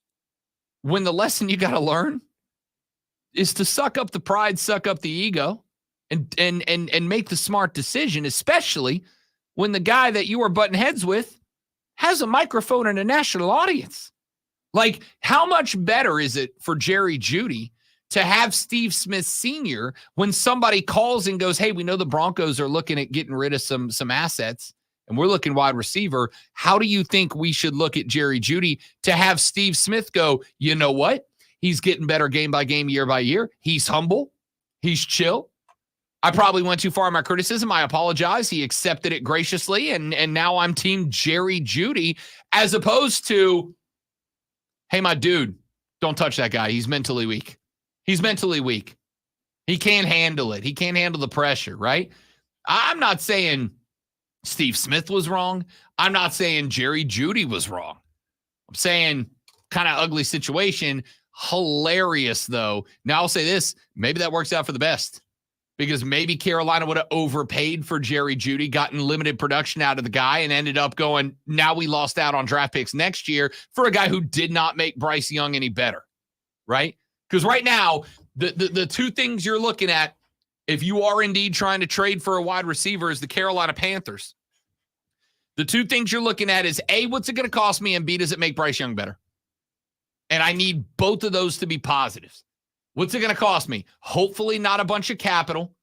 A: when the lesson you got to learn is to suck up the pride, suck up the ego, and make the smart decision, especially when the guy that you are butting heads with has a microphone and a national audience. Like, how much better is it for Jerry Jeudy to have Steve Smith Sr. when somebody calls and goes, hey, we know the Broncos are looking at getting rid of some assets, and we're looking wide receiver. How do you think we should look at Jerry Jeudy? To have Steve Smith go, you know what? He's getting better game by game, year by year. He's humble. He's chill. I probably went too far in my criticism. I apologize. He accepted it graciously, and now I'm team Jerry Jeudy, as opposed to, hey, my dude, don't touch that guy. He's mentally weak. He's mentally weak. He can't handle it. He can't handle the pressure, right? I'm not saying Steve Smith was wrong. I'm not saying Jerry Jeudy was wrong. I'm saying kind of ugly situation. Hilarious, though. Now, I'll say this. Maybe that works out for the best, because maybe Carolina would have overpaid for Jerry Jeudy, gotten limited production out of the guy, and ended up going, now we lost out on draft picks next year for a guy who did not make Bryce Young any better, right? Because right now, the two things you're looking at, if you are indeed trying to trade for a wide receiver, is the Carolina Panthers. The two things you're looking at is, A, what's it going to cost me, and B, does it make Bryce Young better? And I need both of those to be positives. What's it going to cost me? Hopefully not a bunch of capital.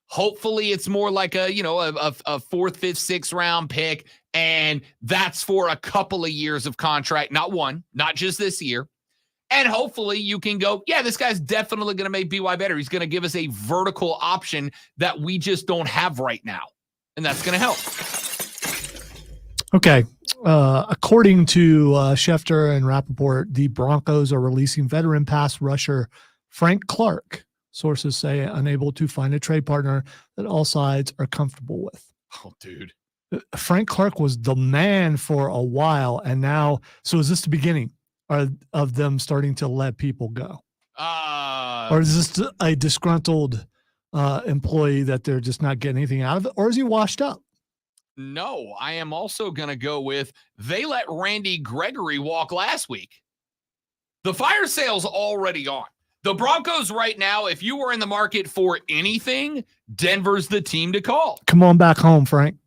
A: Hopefully it's more like a fourth, fifth, sixth round pick, and that's for a couple of years of contract, not one, not just this year. And hopefully you can go, yeah, this guy's definitely going to make BY better. He's going to give us a vertical option that we just don't have right now, and that's going to help.
D: Okay. According to Schefter and Rappaport, the Broncos are releasing veteran pass rusher Frank Clark. Sources say unable to find a trade partner that all sides are comfortable with.
A: Oh, dude.
D: Frank Clark was the man for a while, and now, so is this the beginning of them starting to let people go? Or is this a disgruntled employee that they're just not getting anything out of it? Or is he washed up?
A: No, I am also going to go with, they let Randy Gregory walk last week. The fire sale's already on. The Broncos right now, if you were in the market for anything, Denver's the team to call.
D: Come on back home, Frank.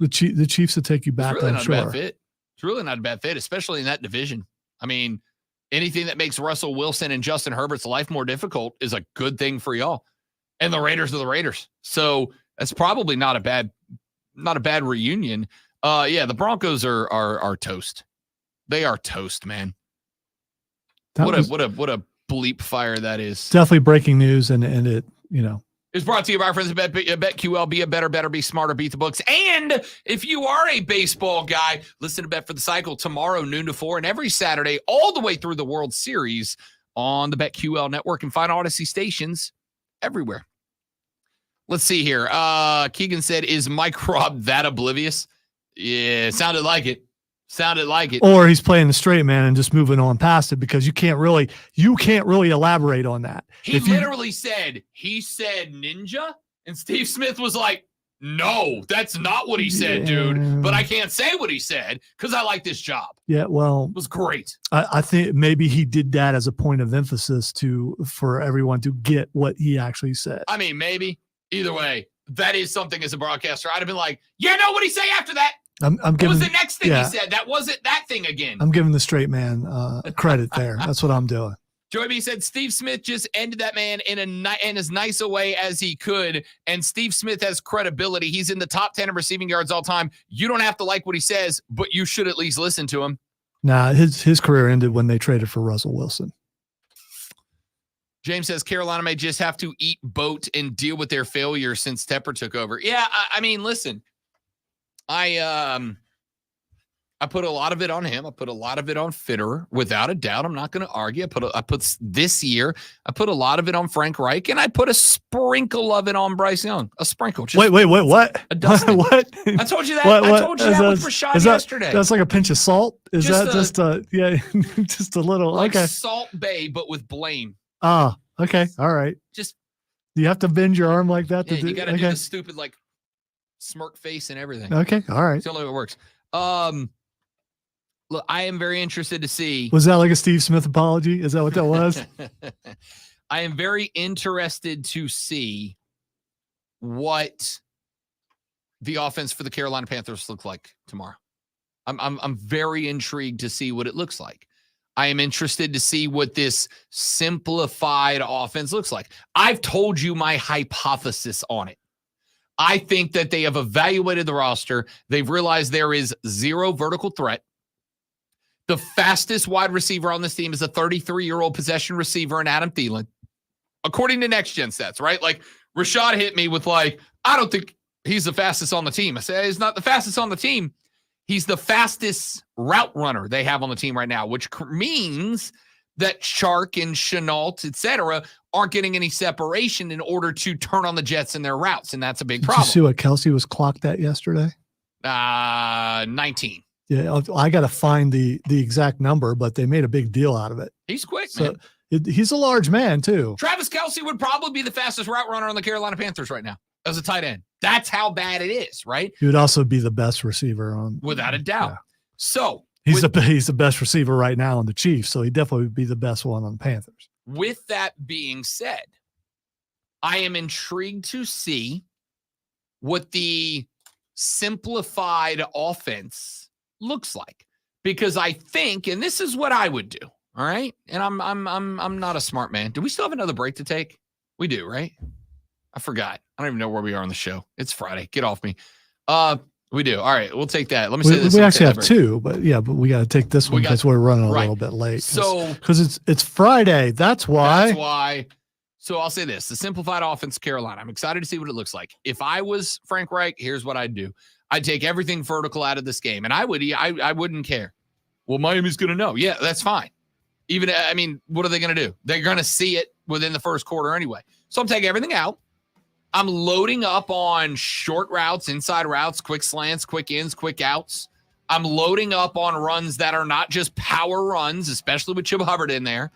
D: The Chiefs will take you back,
A: It's really
D: I'm
A: not
D: sure.
A: a bad fit. It's really not a bad fit, especially in that division. I mean, anything that makes Russell Wilson and Justin Herbert's life more difficult is a good thing for y'all. And the Raiders are the Raiders. So that's probably not a bad reunion. Yeah, the Broncos are toast. They are toast, man. What a bleep fire that is.
D: Definitely breaking news, and it,
A: It's brought to you by our friends at BetQL. Be a better, be smarter, beat the books. And if you are a baseball guy, listen to Bet for the Cycle tomorrow, noon to 4, and every Saturday all the way through the World Series on the BetQL network, and find Odyssey stations everywhere. Let's see here. Keegan said, is Mike Robb that oblivious? Yeah, sounded like it.
D: Or he's playing the straight man and just moving on past it, because you can't really elaborate on that.
A: He literally said ninja, and Steve Smith was like, no, that's not what he said, dude. But I can't say what he said because I like this job.
D: Yeah, well,
A: it was great.
D: I think maybe he did that as a point of emphasis for everyone to get what he actually said.
A: I mean, maybe. Either way, that is something as a broadcaster. I'd have been like, yeah, no, what'd he say after that?
D: I'm
A: What
D: giving
A: was the next thing he said? That wasn't that thing again.
D: I'm giving the straight man credit there. That's what I'm doing.
A: Joey B said Steve Smith just ended that man in as nice a way as he could, and Steve Smith has credibility. He's in the top 10 of receiving yards all time. You don't have to like what he says, but you should at least listen to him.
D: Nah, his career ended when they traded for Russell Wilson.
A: James says Carolina may just have to eat boat and deal with their failure since Tepper took over. Yeah, I mean, listen, I I put a lot of it on him. I put a lot of it on Fitterer, without a doubt. I'm not going to argue. I put this year. I put a lot of it on Frank Reich, and I put a sprinkle of it on Bryce Young. A sprinkle. Just
D: Wait, what?
A: A dusting.
D: What?
A: I told you that. I told you that with Rashad yesterday.
D: That's like a pinch of salt. Is
A: Just
D: that just just a little?
A: Like
D: okay.
A: Salt Bay, but with blame.
D: Ah, okay, all right.
A: Just
D: You have to bend your arm like that to
A: yeah,
D: do.
A: you got to
D: okay.
A: do the stupid like smirk face and everything.
D: Okay, all right.
A: It's the only way it works. Look, I am very interested to see.
D: Was that like a Steve Smith apology? Is that what that was?
A: I am very interested to see what the offense for the Carolina Panthers look like tomorrow. I'm very intrigued to see what it looks like. I am interested to see what this simplified offense looks like. I've told you my hypothesis on it. I think that they have evaluated the roster. They've realized there is zero vertical threat. The fastest wide receiver on this team is a 33-year-old possession receiver in Adam Thielen, according to Next Gen Stats, right? Like, Rashad hit me with like, I don't think he's the fastest on the team. I said, he's not the fastest on the team. He's the fastest route runner they have on the team right now, which means that Chark and Chenault, et cetera, aren't getting any separation in order to turn on the Jets in their routes, and that's a big
D: Did you
A: problem.
D: see what Kelsey was clocked at yesterday?
A: 19.
D: Yeah, I got to find the exact number, but they made a big deal out of it.
A: He's quick,
D: So
A: man.
D: he's a large man too.
A: Travis Kelce would probably be the fastest route runner on the Carolina Panthers right now as a tight end. That's how bad it is, right?
D: He would also be the best receiver on.
A: Without a doubt.
D: Yeah.
A: So
D: He's the best receiver right now on the Chiefs, so he definitely would be the best one on the Panthers.
A: with that being said, I am intrigued to see what the simplified offense looks like, because I think, and this is what I would do. All right. And I'm not a smart man. Do we still have another break to take? We do, right? I forgot. I don't even know where we are on the show. It's Friday. Get off me. We do. All right. We'll take that. Let me say this.
D: We actually have two, but we got to take this one because we're running a
A: right.
D: little bit late.
A: So
D: because it's Friday. That's why.
A: That's why. So I'll say this: the simplified offense, Carolina. I'm excited to see what it looks like. If I was Frank Reich, here's what I'd do: I'd take everything vertical out of this game, and I wouldn't care. Well, Miami's going to know. Yeah, that's fine. Even, I mean, what are they going to do? They're going to see it within the first quarter anyway. So I'm taking everything out. I'm loading up on short routes, inside routes, quick slants, quick ins, quick outs. I'm loading up on runs that are not just power runs, especially with Chuba Hubbard in there.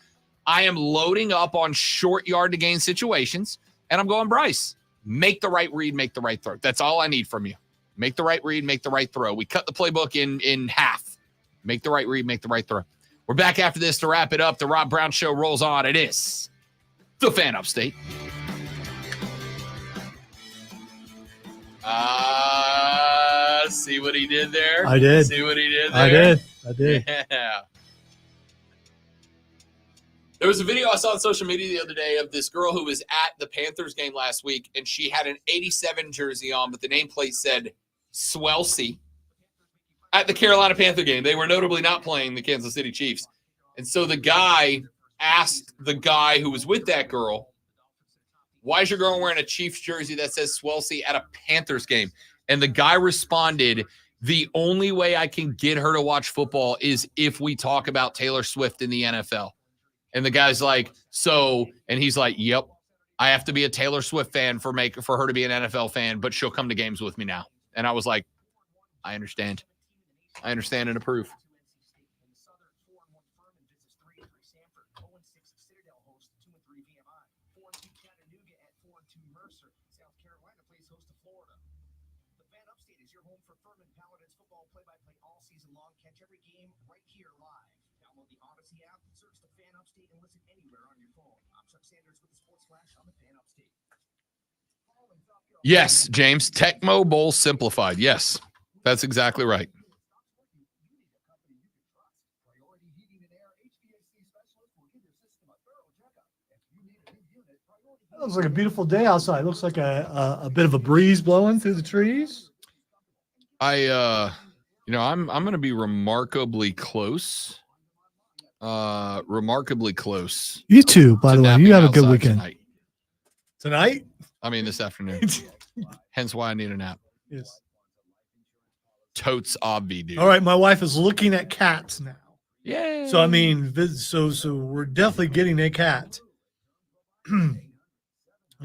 A: I am loading up on short yard to gain situations, and I'm going, Bryce, make the right read, make the right throw. That's all I need from you. Make the right read, make the right throw. We cut the playbook in half. Make the right read, make the right throw. We're back after this to wrap it up. The Rob Brown Show rolls on. It is the Fan Upstate. See what he did there?
D: I did.
A: See what he did there?
D: I did.
A: Yeah. There was a video I saw on social media the other day of this girl who was at the Panthers game last week, and she had an 87 jersey on, but the nameplate said Swelsey. At the Carolina Panther game, they were notably not playing the Kansas City Chiefs. And so the guy asked the guy who was with that girl, why is your girl wearing a Chiefs jersey that says Swelsey at a Panthers game? And the guy responded, the only way I can get her to watch football is if we talk about Taylor Swift in the NFL. And the guy's like, so, and he's like, yep, I have to be a Taylor Swift fan for her to be an NFL fan, but she'll come to games with me now. And I was like, I understand. I understand and approve. Yes, James. Tecmo Bowl simplified. Yes, that's exactly right.
D: It looks like a beautiful day outside. It looks like a bit of a breeze blowing through the trees.
A: I'm going to be remarkably close. Remarkably close.
D: You too, by the way. You have a good
A: outside
D: weekend.
A: Tonight? I mean, this afternoon. Hence why I need a nap.
D: Yes.
A: totes obvi, dude.
D: All right, my wife is looking at cats now.
A: Yeah.
D: So I mean, so we're definitely getting a cat, and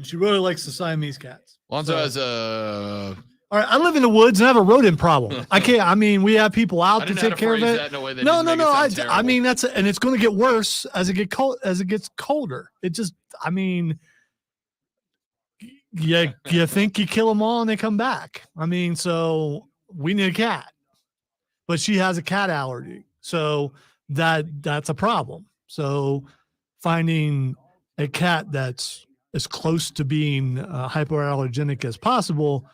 D: she really likes the Siamese cats.
A: Lonzo has a.
D: All right, I live in the woods and I have a rodent problem. I can't. I mean, we have people out to take care of it.
A: That in a way that
D: No.
A: didn't make it sound
D: I mean,
A: terrible.
D: and it's going to get worse as it gets colder. It just, I mean, you think you kill them all and they come back. I mean, so we need a cat, but she has a cat allergy, so that's a problem. So finding a cat that's as close to being hypoallergenic as possible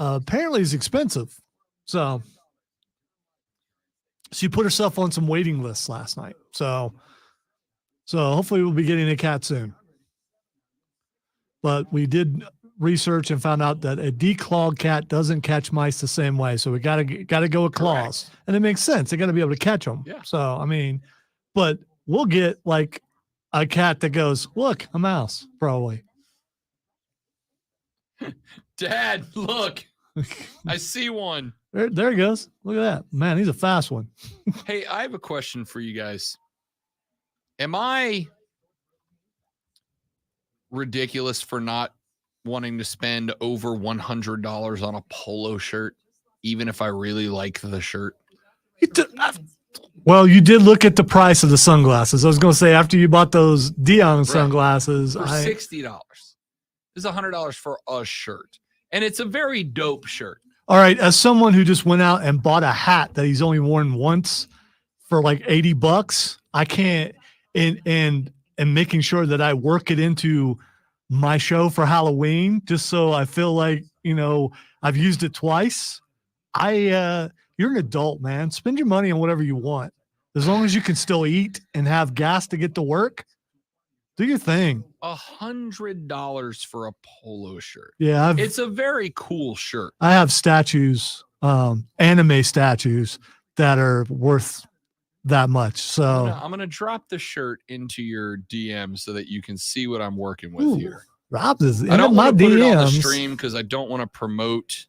D: apparently is expensive. So she put herself on some waiting lists last night. So hopefully we'll be getting a cat soon. But we did research and found out that a declawed cat doesn't catch mice the same way. So we gotta go with claws.
A: Correct.
D: And it makes sense. They got to be able to catch them.
A: Yeah.
D: So, I mean, but we'll get like a cat that goes, look, a mouse, probably.
A: Dad, look. I see one.
D: There he goes. Look at that. Man, he's a fast one.
A: Hey, I have a question for you guys. Am I ridiculous for not wanting to spend over $100 on a polo shirt, even if I really like the shirt?
D: Well, you did look at the price of the sunglasses. I was going to say, after you bought those Dion sunglasses,
A: For $60. This is $100 for a shirt. And it's a very dope shirt.
D: all right, as someone who just went out and bought a hat that he's only worn once for like $80, I can't, and making sure that I work it into my show for Halloween, just so I feel like, you know, I've used it twice. You're an adult, man. Spend your money on whatever you want. As long as you can still eat and have gas to get to work, do your thing.
A: $100 for a polo shirt.
D: Yeah,
A: it's a very cool shirt.
D: I have statues, anime statues that are worth that much. So
A: I'm gonna drop the shirt into your DM so that you can see what I'm working with
D: Ooh,
A: here.
D: Rob is
A: I don't
D: my
A: want to put it on the
D: DMs.
A: stream because I don't want to promote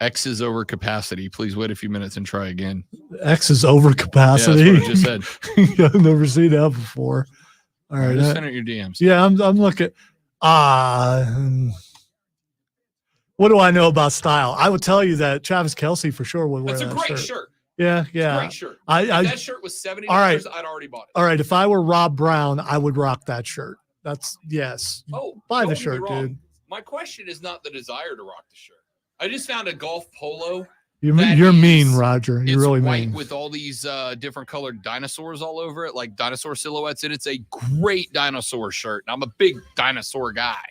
A: X's over capacity. Please wait a few minutes and try again.
D: X is over capacity.
A: Yeah, that's what I just said.
D: I've never seen that before. All right,
A: Just send it your DMs.
D: Yeah, I'm looking. What do I know about style? I would tell you that Travis Kelce for sure would wear
A: That's a
D: that
A: great
D: shirt.
A: shirt.
D: Yeah,
A: It's a
D: yeah.
A: great shirt.
D: I
A: If that shirt was $70,
D: all right.
A: I'd already bought it.
D: All right, if I were Rob Brown, I would rock that shirt. That's yes.
A: Oh,
D: buy
A: don't
D: the
A: get me
D: shirt,
A: wrong.
D: dude.
A: My question is not the desire to rock the shirt. I just found a golf polo.
D: You're mean, Roger. You're really
A: white
D: mean.
A: with all these different colored dinosaurs all over it, like dinosaur silhouettes, and it's a great dinosaur shirt. And I'm a big dinosaur guy,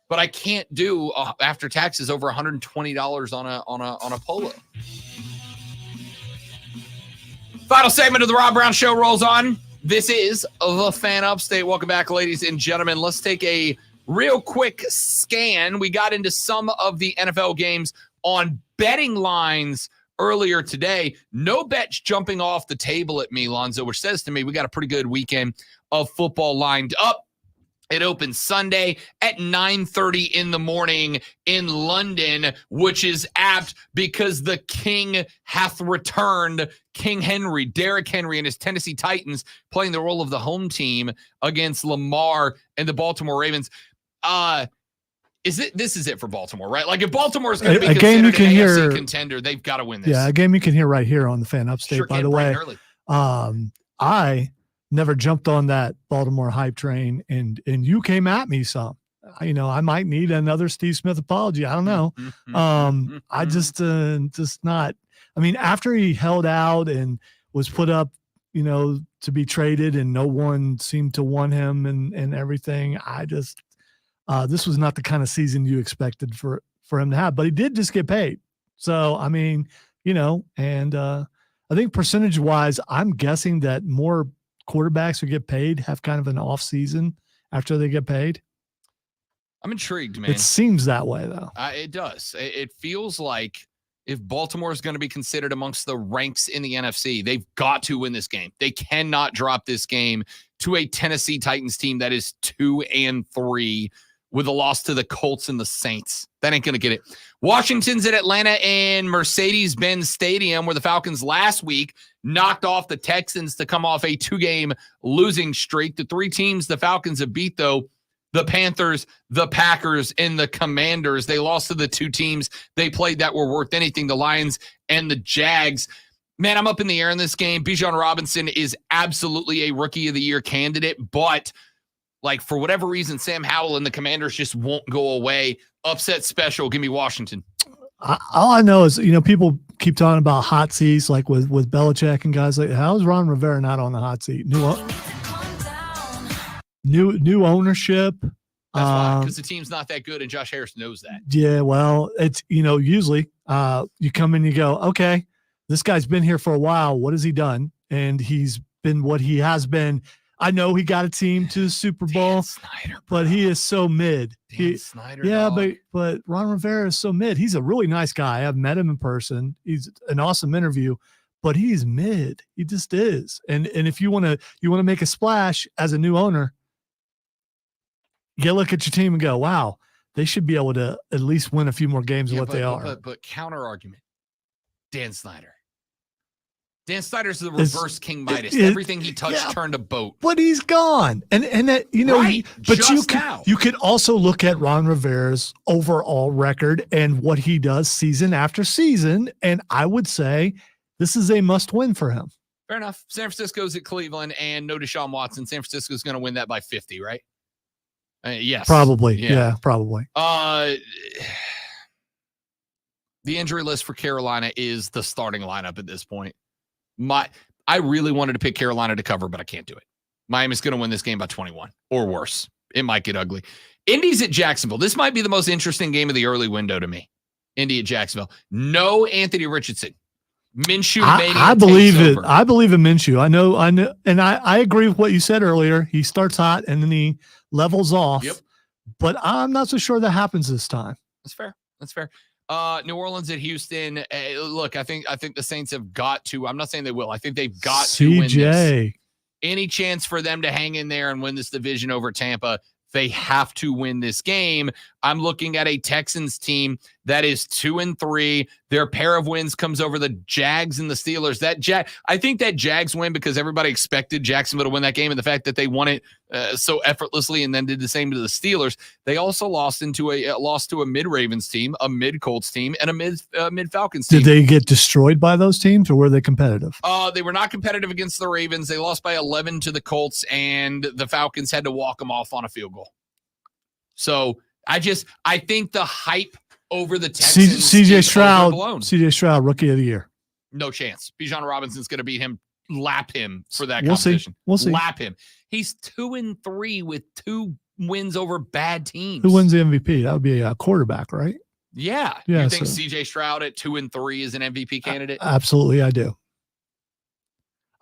A: but I can't do after taxes over $120 on a polo. Final segment of the Rob Brown Show rolls on. This is the Fan Upstate. Welcome back, ladies and gentlemen. Let's take a real quick scan. We got into some of the NFL games on betting lines earlier today. No bets jumping off the table at me, Lonzo, which says to me we got a pretty good weekend of football lined up. It opens Sunday at 9:30 in the morning in London, which is apt because the King hath returned. King Henry, Derrick Henry, and his Tennessee Titans playing the role of the home team against Lamar and the Baltimore Ravens. This is it for Baltimore, right? Like if Baltimore is going to be
D: A game you
A: considered
D: can
A: an
D: hear-
A: AFC contender, they've got to win this.
D: Yeah, a game you can hear right here on the Fan Upstate.
A: Sure
D: by
A: can,
D: the
A: bright
D: way,
A: and early.
D: I never jumped on that Baltimore hype train, and you came at me some. You know, I might need another Steve Smith apology. I don't know. I just not. I mean, after he held out and was put up, you know, to be traded, and no one seemed to want him and everything. I just this was not the kind of season you expected for him to have. But he did just get paid. So I mean, you know, and I think percentage wise, I'm guessing that more quarterbacks who get paid have kind of an off season after they get paid.
A: I'm intrigued, man.
D: It seems that way though.
A: It does. It feels like if Baltimore is going to be considered amongst the ranks in the NFC, they've got to win this game. They cannot drop this game to a Tennessee Titans team that is 2-3, with a loss to the Colts and the Saints. That ain't going to get it. Washington's at Atlanta and Mercedes-Benz Stadium, where the Falcons last week knocked off the Texans to come off a 2-game losing streak. The 3 teams the Falcons have beat, though, the Panthers, the Packers, and the Commanders. They lost to the 2 teams they played that were worth anything, the Lions and the Jags. Man, I'm up in the air in this game. Bijan Robinson is absolutely a Rookie of the Year candidate, but like for whatever reason, Sam Howell and the Commanders just won't go away. Upset special. Give me Washington.
D: All I know is, people keep talking about hot seats, like with Belichick and guys like, how is Ron Rivera not on the hot seat? New ownership.
A: That's why, because the team's not that good, and Josh Harris knows that.
D: Yeah, well, it's, usually you come in, you go, okay, this guy's been here for a while. What has he done? And he's been what he has been. I know he got a team to the Super Bowl,
A: Snyder,
D: but he is so mid.
A: Snyder,
D: yeah,
A: dog.
D: but Ron Rivera is so mid. He's a really nice guy. I've met him in person. He's an awesome interview, but he's mid. He just is. And if you want to make a splash as a new owner, you look at your team and go, wow, they should be able to at least win a few more games than what they are.
A: But counter argument, Dan Snyder. Dan Snyder's the reverse King Midas. Everything he touched turned a boat.
D: But he's gone. And that,
A: right,
D: but you could also look at Ron Rivera's overall record and what he does season after season. And I would say this is a must win for him.
A: Fair enough. San Francisco's at Cleveland and no Deshaun Watson. San Francisco's going to win that by 50, right? Yes.
D: Probably. Yeah, probably.
A: The injury list for Carolina is the starting lineup at this point. I really wanted to pick Carolina to cover, but I can't do it. Miami's going to win this game by 21 or worse. It might get ugly. Indy's at Jacksonville. This might be the most interesting game of the early window to me. Indy at Jacksonville. No Anthony Richardson. Minshew mania.
D: I believe it. I believe in Minshew. I know. And I agree with what you said earlier. He starts hot and then he levels off.
A: Yep.
D: But I'm not so sure that happens this time.
A: That's fair. That's fair. New Orleans at Houston. Look, I think the Saints have got to. I'm not saying they will. I think they've got to win this. Any chance for them to hang in there and win this division over Tampa, they have to win this game. I'm looking at a Texans team that is 2-3. Their pair of wins comes over the Jags and the Steelers. I think that Jags win because everybody expected Jacksonville to win that game, and the fact that they won it so effortlessly and then did the same to the Steelers. They also lost to a mid Ravens team, a mid Colts team, and a mid Falcons team.
D: Did they get destroyed by those teams, or were they competitive?
A: They were not competitive against the Ravens. They lost by 11 to the Colts, and the Falcons had to walk them off on a field goal. So I think the hype over the Texans.
D: CJ Stroud, Rookie of the Year.
A: No chance. Bijan Robinson's going to beat him, lap him for that competition.
D: We'll see.
A: Lap him. He's 2-3 with 2 wins over bad teams.
D: Who wins the MVP? That would be a quarterback, right?
A: Yeah. You think CJ Stroud at 2-3 is an MVP candidate?
D: Absolutely, I do.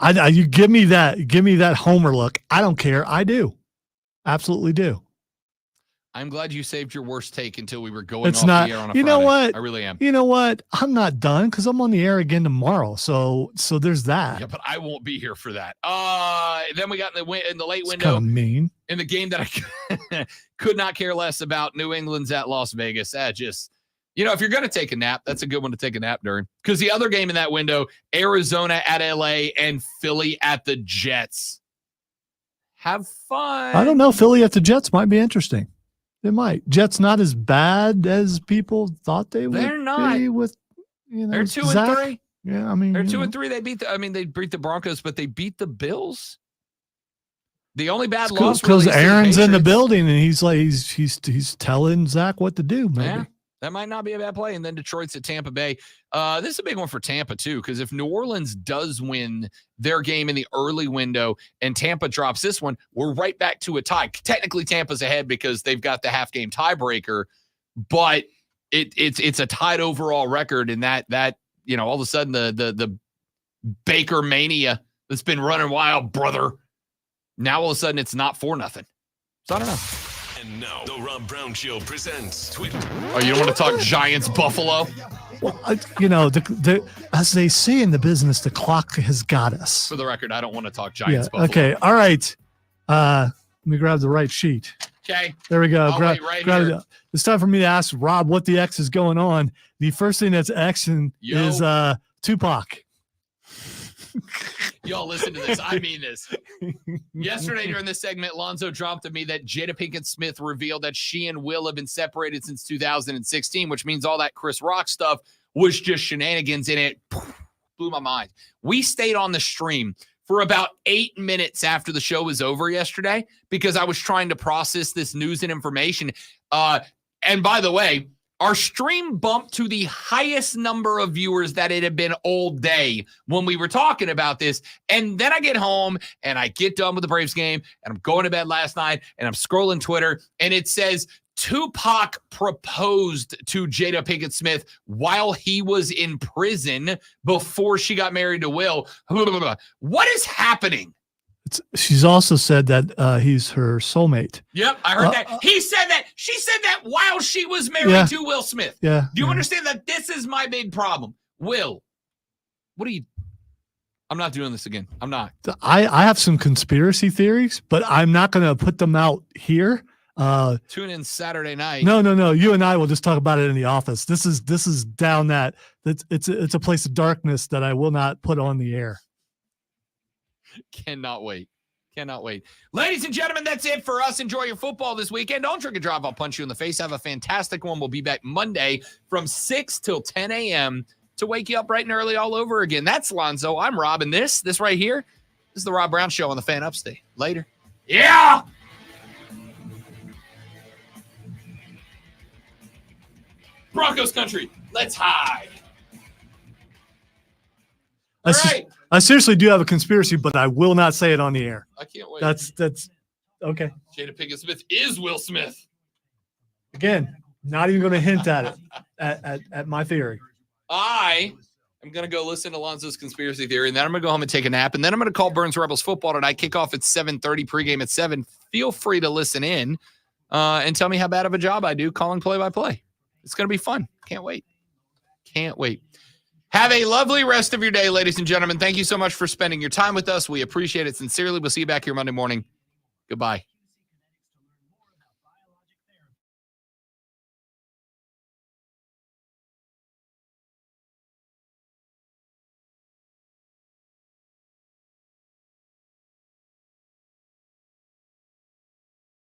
D: You give me that homer look. I don't care. I do. Absolutely do.
A: I'm glad you saved your worst take until we were going off
D: the
A: air on a Friday.
D: You know what?
A: I really am.
D: You know what? I'm not done because I'm on the air again tomorrow. So there's that.
A: Yeah, but I won't be here for that. Then we got in the late window.
D: Kind of mean.
A: In the game that I could not care less about. New England's at Las Vegas. That just, if you're going to take a nap, that's a good one to take a nap during. Because the other game in that window, Arizona at LA and Philly at the Jets. Have fun.
D: I don't know. Philly at the Jets might be interesting. They might. Jets not as bad as people thought they would.
A: They're not.
D: Be with,
A: they're 2-3.
D: Yeah, I mean,
A: they're 2-3. They beat the Broncos, but they beat the Bills. The only bad loss
D: because Aaron's in the building and he's like he's telling Zach what to do. Maybe.
A: Yeah, that might not be a bad play. And then Detroit's at Tampa Bay. This is a big one for Tampa too, because if New Orleans does win their game in the early window and Tampa drops this one, we're right back to a tie. Technically, Tampa's ahead because they've got the half game tiebreaker, but it's a tied overall record, and that all of a sudden the Baker mania that's been running wild, brother. Now all of a sudden it's not 4-0. So I don't know.
F: And now the Rob Brown Show presents Twitter.
A: Oh, you don't want to talk Giants Buffalo?
D: Well, as they say in the business, the clock has got us.
A: For the record, I don't want to talk Giants
D: Yeah.
A: Buffalo.
D: Okay. All right. Let me grab the right sheet.
A: Okay.
D: There we go.
A: I'll wait right
D: grab
A: here.
D: it. It's time for me to ask Rob what the X is going on. The first thing that's Xing is Tupac.
A: Y'all listen to this. I mean this. Yesterday during this segment, Lonzo dropped to me that Jada Pinkett Smith revealed that she and Will have been separated since 2016, which means all that Chris Rock stuff was just shenanigans, and it blew my mind. We stayed on the stream for about 8 minutes after the show was over yesterday because I was trying to process this news and information. And by the way, our stream bumped to the highest number of viewers that it had been all day when we were talking about this. And then I get home and I get done with the Braves game and I'm going to bed last night and I'm scrolling Twitter and it says Tupac proposed to Jada Pinkett Smith while he was in prison before she got married to Will. What is happening?
D: She's also said that he's her soulmate.
A: Yep, I heard that. He said that. She said that while she was married to Will Smith.
D: Yeah.
A: Do you understand that this is my big problem? Will, what are you? I'm not doing this again. I'm not.
D: I have some conspiracy theories, but I'm not going to put them out here.
A: Tune in Saturday night.
D: No. You and I will just talk about it in the office. This is down that. It's a place of darkness that I will not put on the air.
A: Cannot wait. Ladies and gentlemen, that's it for us. Enjoy your football this weekend. Don't drink and drive. I'll punch you in the face. Have a fantastic one. We'll be back Monday from 6 till 10 a.m. to wake you up bright and early all over again. That's Lonzo. I'm Rob. And this right here is the Rob Brown Show on the Fan Upstate. Later. Yeah. Broncos country. Let's hide.
D: I seriously do have a conspiracy, but I will not say it on the air.
A: I can't wait.
D: That's okay.
A: Jada Pinkett Smith is Will Smith.
D: Again, not even going to hint at it at my theory.
A: I am going to go listen to Lonzo's conspiracy theory, and then I'm going to go home and take a nap, and then I'm going to call Burns Rebels football tonight. Kick off at 7:30, pregame at 7. Feel free to listen in and tell me how bad of a job I do calling play-by-play. It's going to be fun. Can't wait. Have a lovely rest of your day, ladies and gentlemen. Thank you so much for spending your time with us. We appreciate it sincerely. We'll see you back here Monday morning. Goodbye.